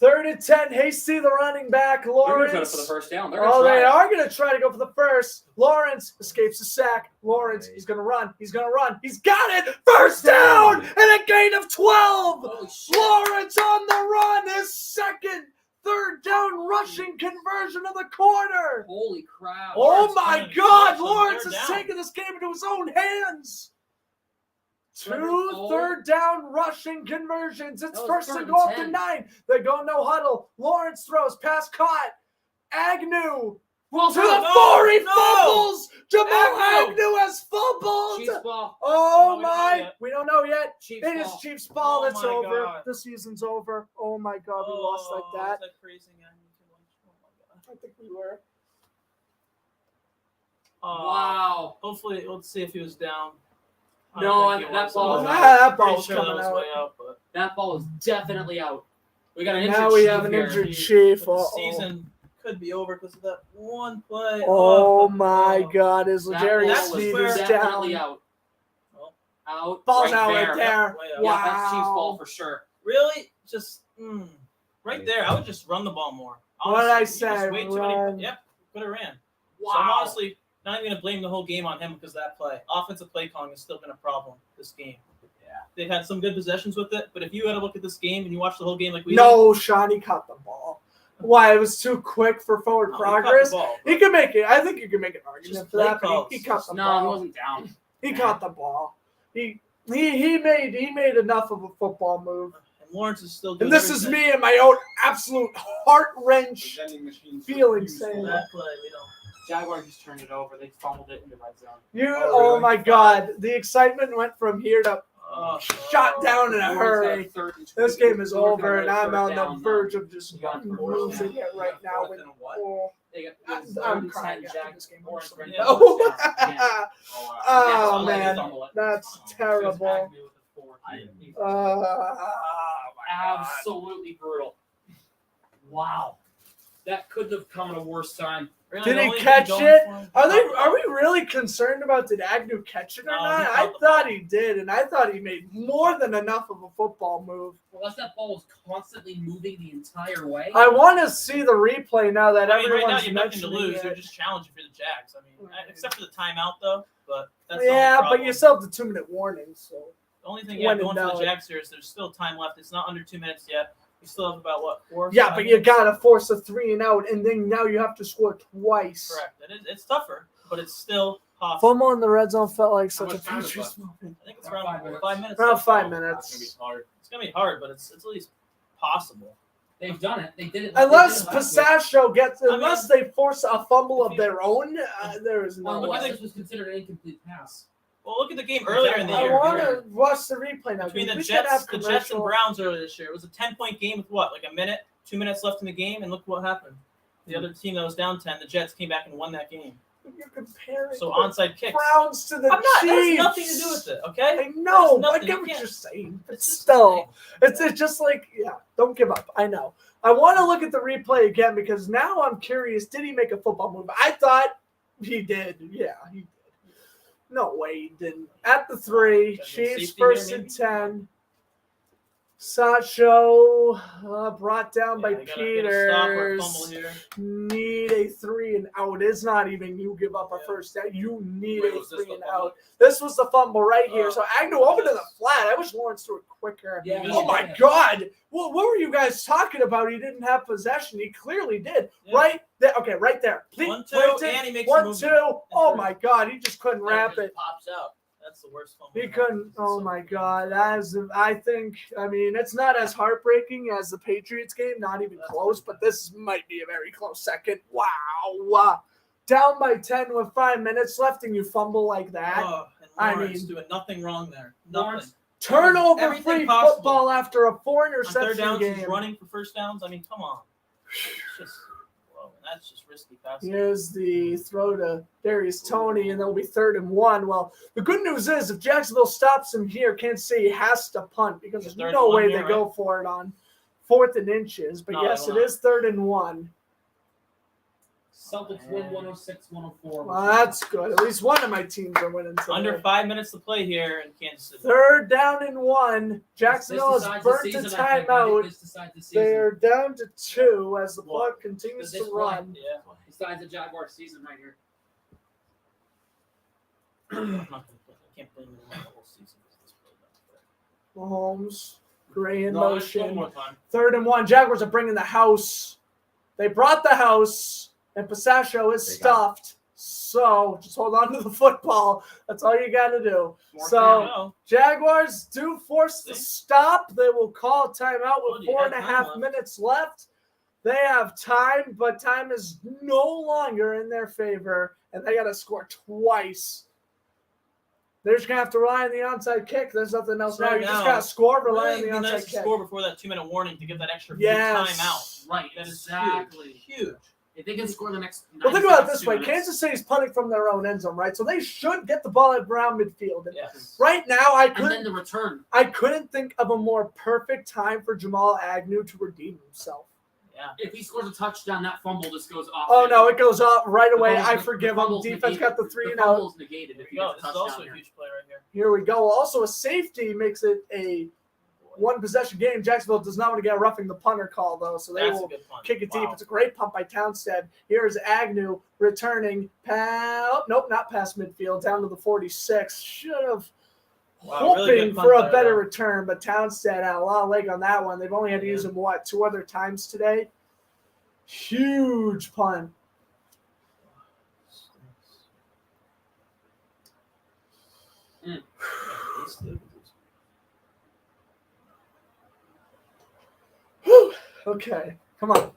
3rd and 10. Hasty, the running back. Lawrence. They're going to try for the first down. They are going to try to go for the first. Lawrence escapes the sack. Lawrence, he's going to run. He's going to run. He's got it. First down and a gain of 12. Lawrence on the run. His second 3rd down rushing conversion of the quarter. Holy crap. Oh, my God. Lawrence is taking this game into his own hands. 2 3rd down rushing conversions. It's first and goal to 9. They go no huddle. Lawrence throws. Pass caught. Agnew Ball's to the out. 4. He No. fumbles. Jamal Agnew. Agnew has fumbled. Chiefs ball. Oh No, we don't know my! yet. We don't know yet. Chiefs It is ball. Chiefs ball. Oh It's my over. God. The season's over. Oh my God, we lost like that. Was praising Agnew too much? Oh my God. I think we were. Wow. Hopefully, let's see if he was down. No, think he that was. ball was Ah, out. that Pretty ball's sure that coming was out. way out, but That ball is definitely out. We got an injured Now we Chief have an here. injured Chief. the Uh-oh. season could be over because of that one play. Oh my God! Is That Legarius ball was Sneeder's definitely down? out. Out. Ball's right out there. right there. Way out. Yeah, that's Chiefs Wow. ball for sure. Really? Just right there. I would just run the ball more. What did I Honestly, you just say? way too Run. many. Yep, could have ran. Wow. So I'm honestly not even gonna blame the whole game on him because of that play. Offensive play calling has still been a problem this game. Yeah. They've had some good possessions with it, but if you had to look at this game and you watch the whole game like we No, Sean, he caught the ball. Why? It was too quick for forward did, he caught the progress. ball, He could make it. I think you can make an argument Just for that. play But calls. he caught the No, ball. he wasn't down. He caught the ball. He made enough of a football move. And Lawrence is still doing And this is everything. me and my own absolute heart wrench Vending machines feeling refuse saying to- that. That play, we don't. Jaguars just turned it over. They fumbled it in the red zone. Oh really? my God! The excitement went from here to shot down in a Jaguars hurry. got third and This 20. game is Jaguars over, got and I'm third on the down, verge of just You got losing it right now. With oh, They got I'm third and crying 10. after Jack this game. or I'm Brent sorry. Phillips down again. Oh Next play, man, fumble it. that's Just terrible. Agnew with the 4. Absolutely brutal. Wow. That couldn't have come at a worse time. Really, Did the he only thing catch going it? for him- Are we really concerned about did Agnew catch it or No, he not? caught I the thought ball. he did, and I thought he made more than enough of a football move. Unless that ball was constantly moving the entire way. I want to see the replay now that I mean, right now everyone's you have nothing to mentioning lose. You're it. just challenging for the Jags. I mean, except for the timeout though. But that's Yeah, the only but problem. you still have the 2-minute warning, so. The only thing when in going for the doubt. Jags here is there's still time left. It's not under 2 minutes yet. We still have about what 4? Yeah, 5 but you minutes? gotta force a 3 and out, and then now you have to score twice. Correct. It's tougher, but it's still possible. FOMO in the red zone felt like How such a much time is Patriots left? moment. I think it's Around around 5 minutes. 5 minutes. Around left. 5 That's gonna minutes. be hard. It's gonna be hard, but it's at least possible. They've done it. They did it. Unless they did it last week. Pistachio gets, I mean, unless they force a fumble if of you- their own, there is no Well, look way. at this was considered an incomplete pass. Well, look at the game earlier in the I year. want to watch the replay now. Between the We should have Jets and commercial. Browns earlier this year, it was a 10-point game with what, like a minute, 2 minutes left in the game, and look what happened. The other team that was down 10, the Jets came back and won that game. You're comparing So the onside kicks. Browns to the I'm not. That has Chiefs. nothing to do with it. Okay. I know. That has I nothing. get You what can't- you're saying, but It's just still, it's just like, yeah, don't give up. I know. I want to look at the replay again because now I'm curious. Did he make a football move? I thought he did. Yeah, he did. No way he didn't. At the 3, Does Chiefs safety first here, and maybe? 10. Sacho brought down by Yeah, they gotta stop or fumble Peters. here. Need a 3 and out. It's not even you give up a first down. You need Wait, a was this 3 and the fumble? out. This was the fumble right here. Oh, So Agnew over to the flat. I wish Lawrence threw it quicker. Yeah, Oh he my did. God. Well, what were you guys talking about? He didn't have possession. He clearly did. Yeah. Right there. Okay, right there. 1-2, Planted. and he makes a 1-2. movement. Oh my God. He just couldn't wrap just it. Pops out. That's the worst fumble. He ever. couldn't. Oh my God! I think. I mean, it's not as heartbreaking as the Patriots game. Not even close. But this might be a very close second. Wow! Down by 10 with 5 minutes left, and you fumble like that. Oh, and I Lawrence mean- doing nothing wrong there. Lawrence- Nothing. Turnover Everything free possible. football after a 4 On third interception downs, game. he's running for first downs. I mean, come on. It's just, whoa, that's just risky passing. Here's the throw to Darius Toney, and there'll be 3rd and 1. Well, the good news is if Jacksonville stops him here, Kansas City has to punt because there's 3rd no and 1 way here, they go for it on 4th and inches. But No, yes, they it will not. is 3rd and 1. Celtics win 106-104. Well, that's good. At least one of my teams are winning today. Under 5 minutes to play here in Kansas City. 3rd down and 1. Jacksonville This has decides the burnt a season, I think. I think timeout. this decides the season. They're down to 2 as the What? clock continues This to one. run. Yeah. Decides the Jaguars season right here. I'm not gonna play. I can't blame him the whole season. This play. Mahomes, Gray in No, there's one motion. more time. 3rd and 1. Jaguars are bringing the house. They brought the house, and Pistachio is They got stuffed. So just hold on to the football. That's all you got to do. Fourth So down. No. Jaguars do force the stop. They will call a timeout Well, with you 4 had and a time half left. minutes left. They have time, but time is no longer in their favor, and they got to score twice. They're just going to have to rely on the onside kick. There's nothing else now. You just got to score, rely on the onside nice kick. Score before that 2-minute warning to get that extra Yes. time out. Right, That is exactly. huge. If they can score the next 9 Well, think about it this 2 way. minutes. Kansas City's punting from their own end zone, right? So they should get the ball at around midfield. And Yes. right now, I And then couldn't the return. think of a more perfect time for Jamal Agnew to redeem himself. Yeah. If he scores a touchdown, that fumble just goes off. Oh, no, it goes up right The away. fumble's- I the forgive him. fumble's Defense negated. got the 3 The and out. fumble's negated if he Yo, gets this a is also touchdown a here. huge play right here. Here we go. Also, a safety makes it a one-possession game. Jacksonville does not want to get a roughing the punter call, though, so they That's a will good punt. kick it deep. Wow. It's a great pump by Townsend. Here's Agnew returning. Nope, not past midfield, down to the 46. Should have Wow, hoping really good punt for a there, better though. return, but Townsend had a lot of leg on that one. They've only had to use him, 2 other times today? Huge punt. Whew. Okay, come on.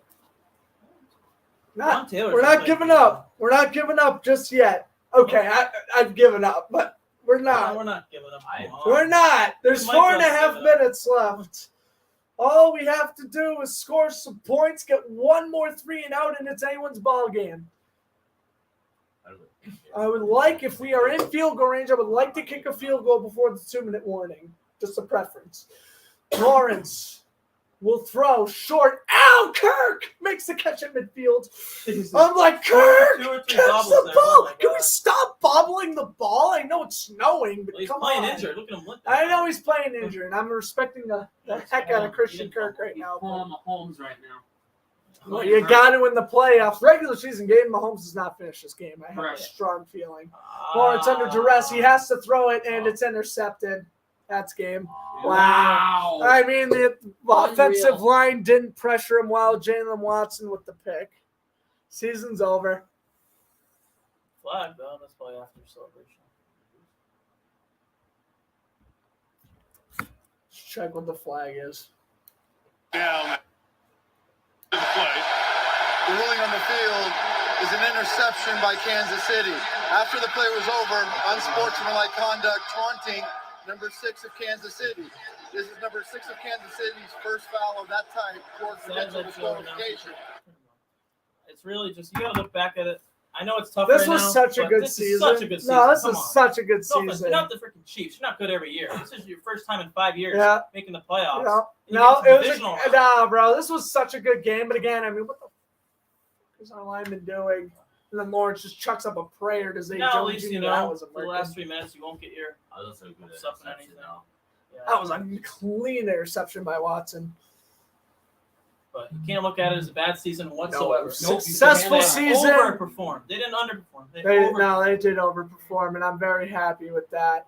We're not giving up. We're not giving up just yet. Okay, I've given up, but we're not. No, we're not giving up. Come on. We're not. There's We might 4.5 go minutes left. All we have to do is score some points, get one more 3 and out, and it's anyone's ball game. I would like, if we are in field goal range, I would like to kick a field goal before the 2-minute warning. Just a preference. Lawrence will throw short. Ow! Kirk makes the catch at midfield. I'm like, Kirk, 2 or 3 catch bobbles the there. ball. Oh my Can we God. stop bobbling the ball? I know it's snowing, but Well, he's come playing on. injured. Look at him limp. I know he's playing injured, and I'm respecting the heck out of Christian Kirk right now. Pulling Mahomes right now. Well, you got to in the playoffs. Regular season game, Mahomes does not finish this game. I have Correct. a strong feeling. Lawrence under duress. He has to throw it, and it's intercepted. That's game. Wow. I mean, the offensive Unreal. line didn't pressure him well. Jalen Watson with the pick. Season's over. Flag, though. That's probably after celebration. Let's check what the flag is. Down the play. The ruling on the field is an interception by Kansas City. After the play was over, unsportsmanlike conduct, taunting number 6 of Kansas City. This is number 6 of Kansas City's first foul of that type for potential disqualification. It's really just, you got to look back at it. I know it's tough This right was now, such a but good this season. is such a good season. No, this Come is on. such a good No offense, season. you're not the freaking Chiefs. You're not good every year. This is your first time in 5 years making the playoffs. Yeah. You No, get to it was divisional round. nah, bro. This was such a good game, but again, I mean, what the f- is our lineman doing? And then Lawrence just chucks up a prayer to Zay Now, at Jones least, Jr. you that know, wasn't for the working. last 3 minutes, you won't get your I was also good at hopes up and interception anything. now. Yeah. That was a clean interception by Watson. But you can't look at it as a bad season whatsoever. Successful They season. overperformed. They didn't underperform. They They did overperform, and I'm very happy with that.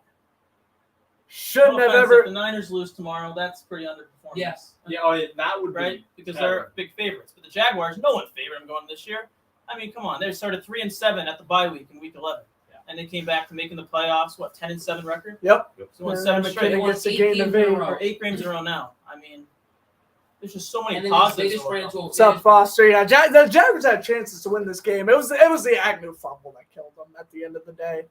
Shouldn't No have offense, ever. If the Niners lose tomorrow, that's pretty underperforming. Yes. Yeah, oh, yeah, that would Right? be Because better. they're big favorites. But the Jaguars, no one favored them going this year. I mean, come on. They started 3-7 at the bye week in week 11. Yeah. And they came back to making the playoffs, 10-7 record? Yep. So won And 7 then straight. McKinnon They won gets a 8 gain games of in a 8. row. or 8 games in a row now. I mean, there's just so many And then positives. they just ran into a What's up, Foster? Yeah, the Jaguars had chances to win this game. It was the Agnew fumble that killed them at the end of the day.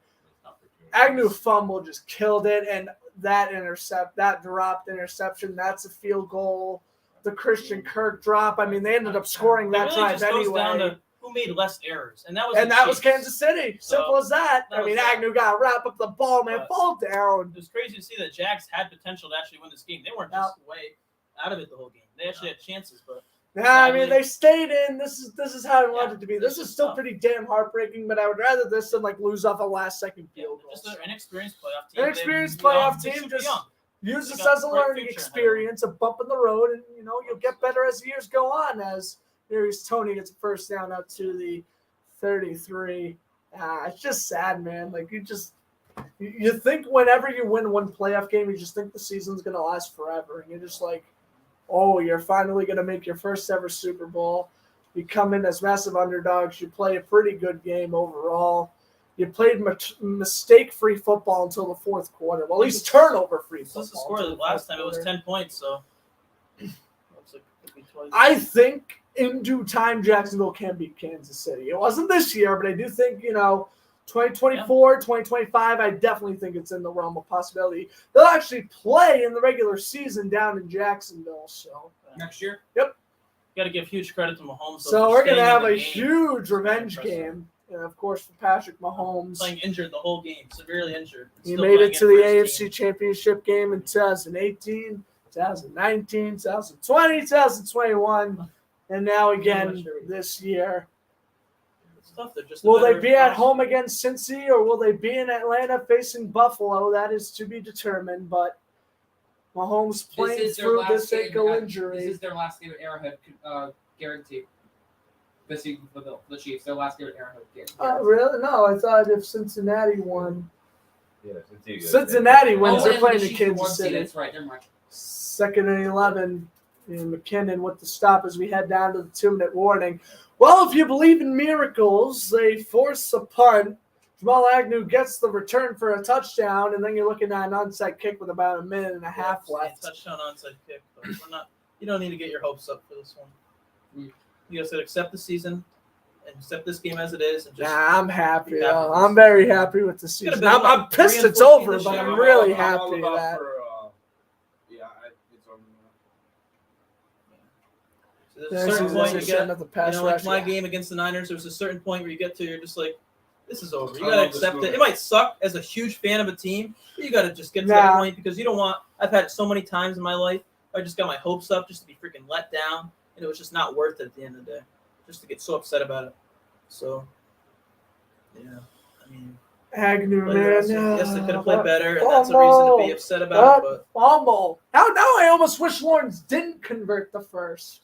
Agnew fumble just killed it, and that dropped interception, that's a field goal. The Christian Kirk drop. I mean, they ended up scoring It that really drive just goes down anyway. to who made less errors. And that was And the that was Chiefs. Kansas City. So, Simple as that. that I mean, was that. Agnew got to wrap up the ball, man. But- Fall down. It was crazy to see that Jags had potential to actually win this game. They weren't just way out of it the whole game. They actually had chances, but Yeah, I mean, sadly- they stayed in. This is how I wanted Yeah, it to be. this This is is still tough. pretty damn heartbreaking, but I would rather this than lose off a last-second field goal. just an inexperienced playoff team. Inexperienced They're young. playoff They team, should be just young. use They this got as a a bright learning future ahead of them. experience, a bump in the road, and you'll get better as the years go on. As here's Tony gets a first down up to the 33. It's just sad, man. Like you think whenever you win one playoff game, you just think the season's gonna last forever, and you're just like, oh, you're finally gonna make your first ever Super Bowl. You come in as massive underdogs. You play a pretty good game overall. You played mistake-free football until the fourth quarter. Well, at least turnover-free football. Since the score until the the last fourth time, it was quarter. 10 points, so looks like it could be twice. I think in due time, Jacksonville can beat Kansas City. It wasn't this year, but I do think, 2024, 2025, I definitely think it's in the realm of possibility. They'll actually play in the regular season down in Jacksonville. So next year? Yep. Got to give huge credit to Mahomes. So we're going to have a huge revenge game. And, of course, for Patrick Mahomes. Playing injured the whole game, severely injured. He made it to the AFC Championship game in 2018, 2019, 2020, 2021, and now again this year. It's tough. They're just will they be at home against Cincy, or will they be in Atlanta facing Buffalo? That is to be determined, but Mahomes playing through this ankle injury. This is their last game at Arrowhead, guaranteed. This season for the Chiefs, their last game at Arrowhead. Guaranteed. Really? No, I thought if Cincinnati won. Yeah, Cincinnati wins. They're playing the in Kansas City. That's right. Never mind. 2nd and 11. And McKinnon with the stop as we head down to the 2-minute warning. Well, if you believe in miracles, they force a punt. Jamal Agnew gets the return for a touchdown, and then you're looking at an onside kick with about a minute and a half left. Touchdown onside kick. But you don't need to get your hopes up for this one. You just got to accept the season and accept this game as it is. And just I'm happy. I'm very happy with the season. I'm pissed it's over, but I'm really happy that. There's a certain point you get, like my game against the Niners, there was a certain point where you get to, you're just like, this is over. You got to accept it. It might suck as a huge fan of a team, but you got to just get to that point because you don't want, I've had it so many times in my life, I just got my hopes up just to be freaking let down, and it was just not worth it at the end of the day, just to get so upset about it. So, yeah, I mean. Agnew, man. Yes, they could have played better, and that's a reason to be upset about it. But fumble. Now I almost wish Lawrence didn't convert the first.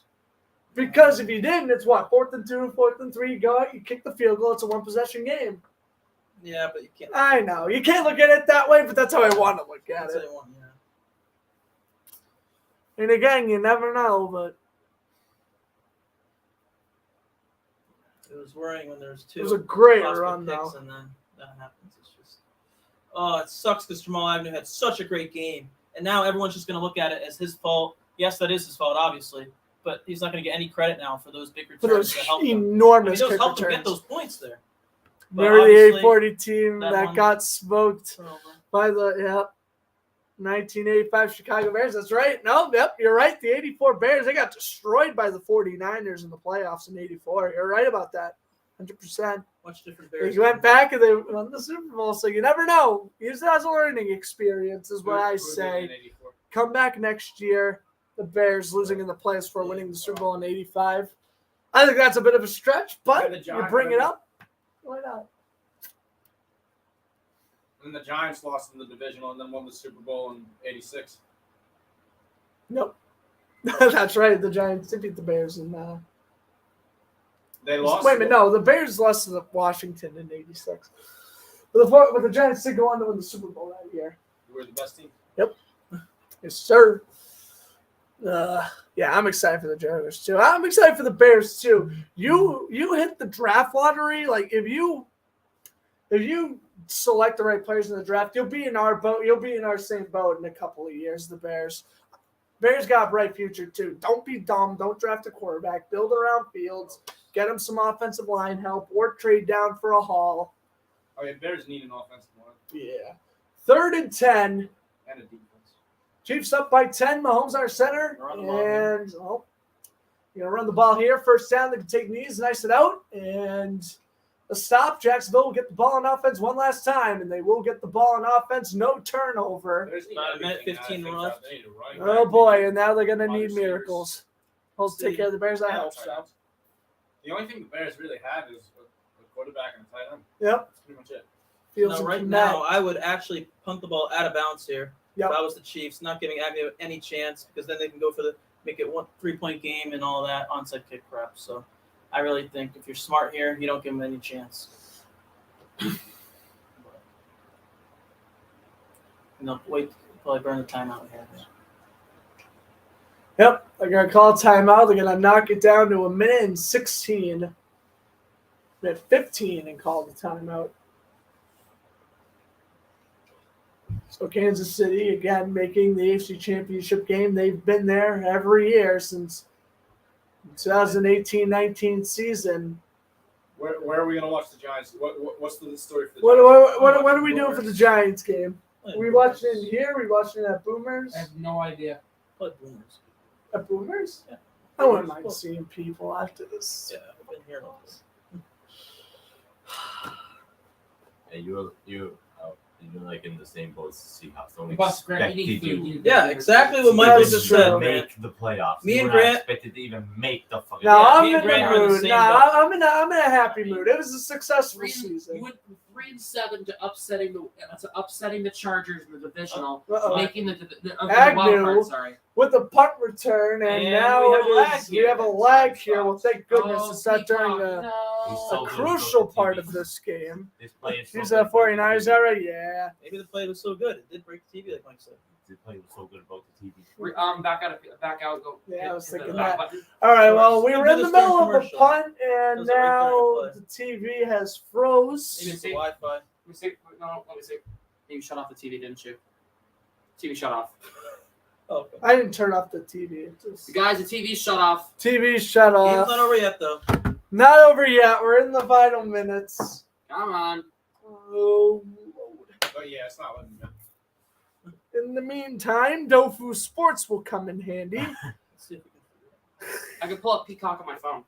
Because if you didn't, it's what? 4th and 2, 4th and 3, go out, you kick the field goal, it's a one-possession game. Yeah, but you can't. I know. You can't look at it that way, but that's how I want to look at it. And again, you never know, but. It was worrying when there was 2. It was a great run, though. And then that happens. It's just. Oh, it sucks because Jamal Agnew had such a great game. And now everyone's just going to look at it as his fault. Yes, that is his fault, obviously. But he's not going to get any credit now for those big returns. For those that helped enormous him. kick Helped him returns. get those points there. Remember the 840 team that got smoked by the 1985 Chicago Bears? That's right. No, yep, you're right. The 84 Bears, they got destroyed by the 49ers in the playoffs in 84. You're right about that. 100%. Much different Bears. They went back and they won the Super Bowl, so you never know. Use it as a learning experience is what I say. Come back next year. The Bears losing in the playoffs for winning the Super Bowl in 85. I think that's a bit of a stretch, but you bring it up. Why not? And the Giants lost in the divisional and then won the Super Bowl in 86. Nope. That's right. The Giants did beat the Bears in they lost. Wait a minute, no, the Bears lost to Washington in 86. But the Giants did go on to win the Super Bowl that year. You were the best team. Yep. Yes, sir. Yeah, I'm excited for the Jaguars too. I'm excited for the Bears too. You hit the draft lottery. Like if you select the right players in the draft, you'll be in our boat. You'll be in our same boat in a couple of years. The Bears got a bright future too. Don't be dumb. Don't draft a quarterback. Build around Fields. Get him some offensive line help or trade down for a haul. Oh yeah, Bears need an offensive line. Yeah. 3rd and 10. And a defense. Chiefs up by 10. Mahomes our center. And you're going to run the ball here. First down. They can take knees and ice it out. And a stop. Jacksonville will get the ball on offense one last time. And they will get the ball on offense. No turnover. There's about a minute 15 left. Oh, boy. And now they're going to need miracles. We'll take care of the Bears. I hope so. The only thing the Bears really had is a quarterback and a tight end. Yep. That's pretty much it. Right now, I would actually punt the ball out of bounds here. Yep. If I was the Chiefs, not giving Agnew any chance because then they can go for make it 1 3-point game and all that onside kick crap. So I really think if you're smart here, you don't give him any chance. No, wait, probably burn the timeout here. Yep, they're going to call a timeout. They're going to knock it down to 1:16. Minute 15 and call the timeout. So Kansas City, again, making the AFC Championship game. They've been there every year since 2018-19 season. Where are we gonna watch the Giants? What's the story for the What are we doing for the Giants game? We watching it here? We watching it at Boomers? I have no idea. What Boomers? At Boomers? Yeah. I wouldn't mind seeing people after this. Yeah, I've been hearing all this. And you're like in the same boat as the Seahawks. Don't Plus, Grant, expect you need you food. to You need Yeah, food. exactly what Michael That's just true. said, man. make the playoffs. Me You and were not Grant- expected to even make the fucking. No, I'm me in and the Grant are in the mood. same No, boat. I'm in a happy mood. It was a successful You season. went from 3-7 to upsetting the Chargers in the divisional, Uh-oh. making the wild Agnew card. Sorry. with a punt return, and And now we have a lag we here. have a lag here. Well, thank goodness Oh, it's not during Peacock, a no. crucial part of this game. This play is so He's good at about the 49ers TV. already? Yeah. Maybe the play was so good it did break the TV, like Mike said. This play was so good about the TV. Back out. Go. Yeah, I was hit the thinking back that. button. All right, well, we We'll were do in the this during middle of a commercial. punt, and It was a now right the during TV has froze. Maybe it's the Wi-Fi. Let me see. No, let me see. You shut off the TV, didn't you? TV shut off. Oh, okay. I didn't turn off the TV. It just... Guys, the TV shut off. TV shut Game's off. not over yet, though. Not over yet. We're in the final minutes. Come on. Oh, But yeah, it's not letting me. in the meantime, Dofu Sports will come in handy. Let's see if we can I can pull up Peacock on my phone.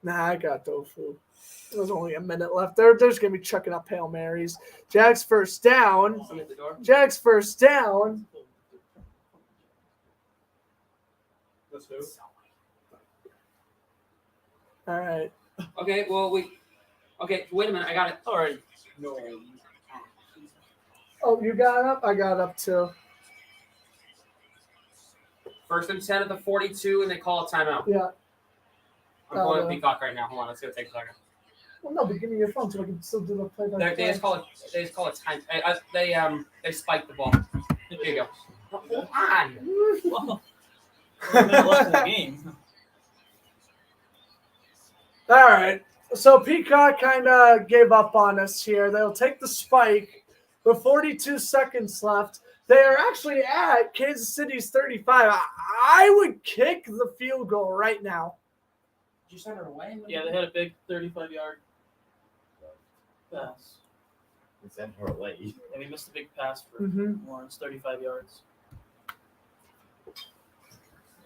Nah, I got Dofu. There's only a minute left. They're just going to be chucking up Hail Marys. Jags first down. Somebody at the door. Jags first down. That's who? All right. Okay, okay, wait a minute. I got it. All right. No. Oh, you got up? I got up too. First and 10 at the 42, and they call a timeout. Yeah. I'm pulling up Peacock right now. Hold on, it's gonna take a second. Well, no, but give me your phone so I can still do the play by They just call it time. They spike the ball. Here you go. Hold on. Well, we're a minute left in the game. All right. So Peacock kind of gave up on us here. They'll take the spike with 42 seconds left. They are actually at Kansas City's 35. I would kick the field goal right now. Did you send her away? Yeah, they had a big 35-yard pass. And send her away. Yeah, we missed a big pass for Lawrence, 35 yards. There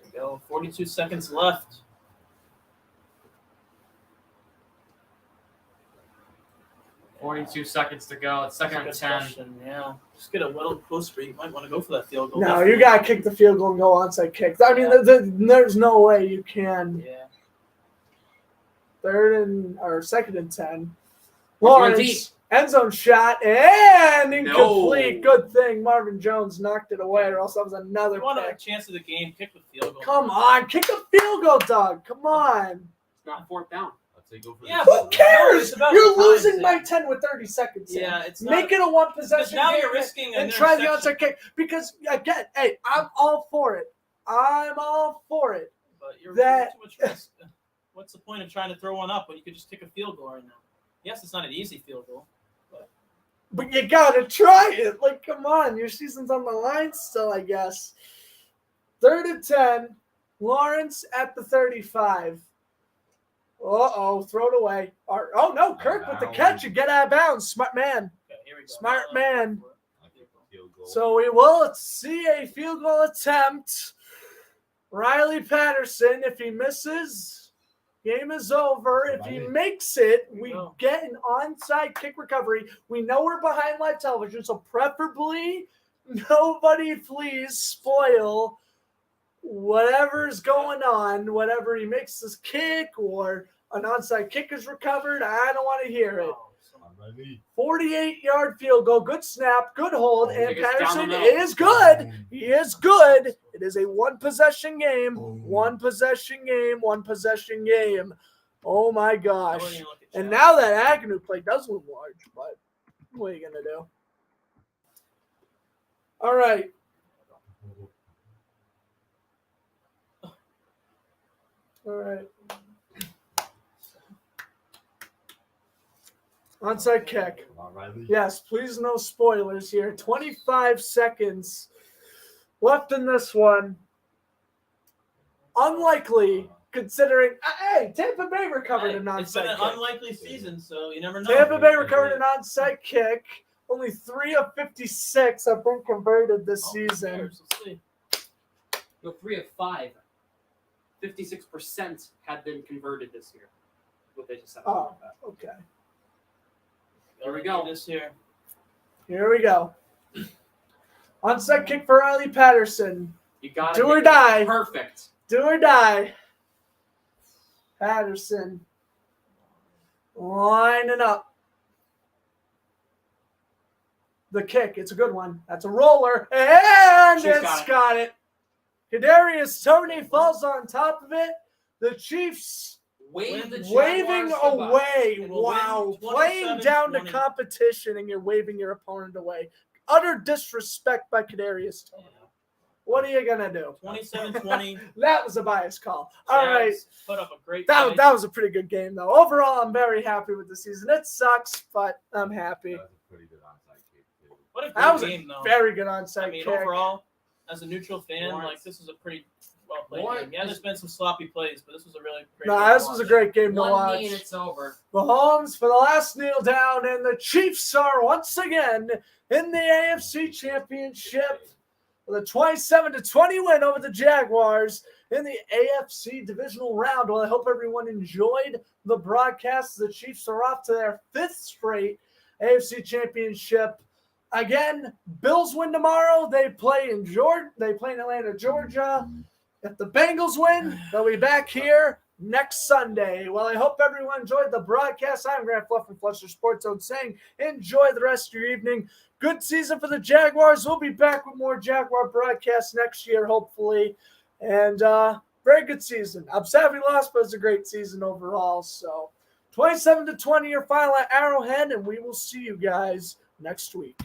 you go. 42 seconds left. $42 seconds to go. It's second and That's a 10. good question, yeah. Just get a little closer. You might want to go for that field goal. No, you got to kick the field goal and go onside kick. I mean, there's no way you can. Yeah. Second and 10. One deep. Lawrence, end zone shot, and incomplete. No. Good thing Marvin Jones knocked it away, or else that was another If you want a pick. chance of the game, kick the field goal. Come on, kick the field goal, Doug. Come on. It's not fourth down. I'd say go for Yeah, the Who cares? it's about You're the losing times, by 10 with 30 seconds. in. Yeah, it's Make not, it a one because possession now game you're risking an and try the interception. onside kick. Because again, hey, I'm all for it. I'm all for it. But you're That- too much risk. What's the point of trying to throw one up when you could just kick a field goal right now? Yes, it's not an easy field goal. But you gotta try it. Like, come on, your season's on the line still, I guess. 3rd and 10. Lawrence at the 35. Uh-oh, throw it away. Oh, no, Kirk with the catch and get out of bounds. Smart man. Okay, here we go. Smart man. field goal. So we will see a field goal attempt. Riley Patterson, if he misses, game is over. If he makes it, we get an onside kick recovery. We know we're behind live television, so preferably nobody please spoil whatever's going on, whatever he makes this kick or an onside kick is recovered. I don't want to hear it. 48-yard field goal, good snap, good hold, and Patterson is good. He is good. It is a one-possession game. One-possession game. One-possession game. Oh, my gosh. And now that Agnew play does look large, but what are you going to do? All right. All right. Onside kick. Yes, please no spoilers here. 25 seconds left in this one. unlikely considering. Hey, Tampa Bay recovered an It's been onside an kick. unlikely season, so you never know. Tampa Bay recovered an onside kick. Only 3 of 56 have been converted this season. Let's see. No, 3 of 5. 56% have been converted this year. What they just said. Oh, okay. Here we go. This year. Here we go. Onside kick for Riley Patterson. You got Do or die. Perfect. Do or die. Patterson. Lining up. The kick. It's a good one. That's a roller. And it's got it. Kadarius Toney falls on top of it. The Chiefs waving away. Wow. Playing down to competition and you're waving your opponent away. Utter disrespect by Kadarius Toney. What are you going to do? 27-20. That was a biased call. All right. Put up a great That was a pretty good game, though. Overall, I'm very happy with the season. It sucks, but I'm happy. What a That was great game, a though. very good onside I mean, kick. overall, as a neutral fan, like this is a pretty well played game. Yeah, there's been some sloppy plays, but this was a really great game. This was a great game to One watch. knee and it's over. Mahomes for the last kneel down, and the Chiefs are once again in the AFC Championship with a 27-20 win over the Jaguars in the AFC Divisional round. Well, I hope everyone enjoyed the broadcast. The Chiefs are off to their 5th straight AFC Championship. Again, Bills win tomorrow. They play in Atlanta, Georgia. If the Bengals win, they'll be back here next Sunday. Well, I hope everyone enjoyed the broadcast. I'm Grant Fluff from Fletcher Sports Zone saying enjoy the rest of your evening. Good season for the Jaguars. We'll be back with more Jaguar broadcasts next year, hopefully. And very good season. I'm sad we lost, but it's a great season overall. So 27-20 your final at Arrowhead, and we will see you guys next week.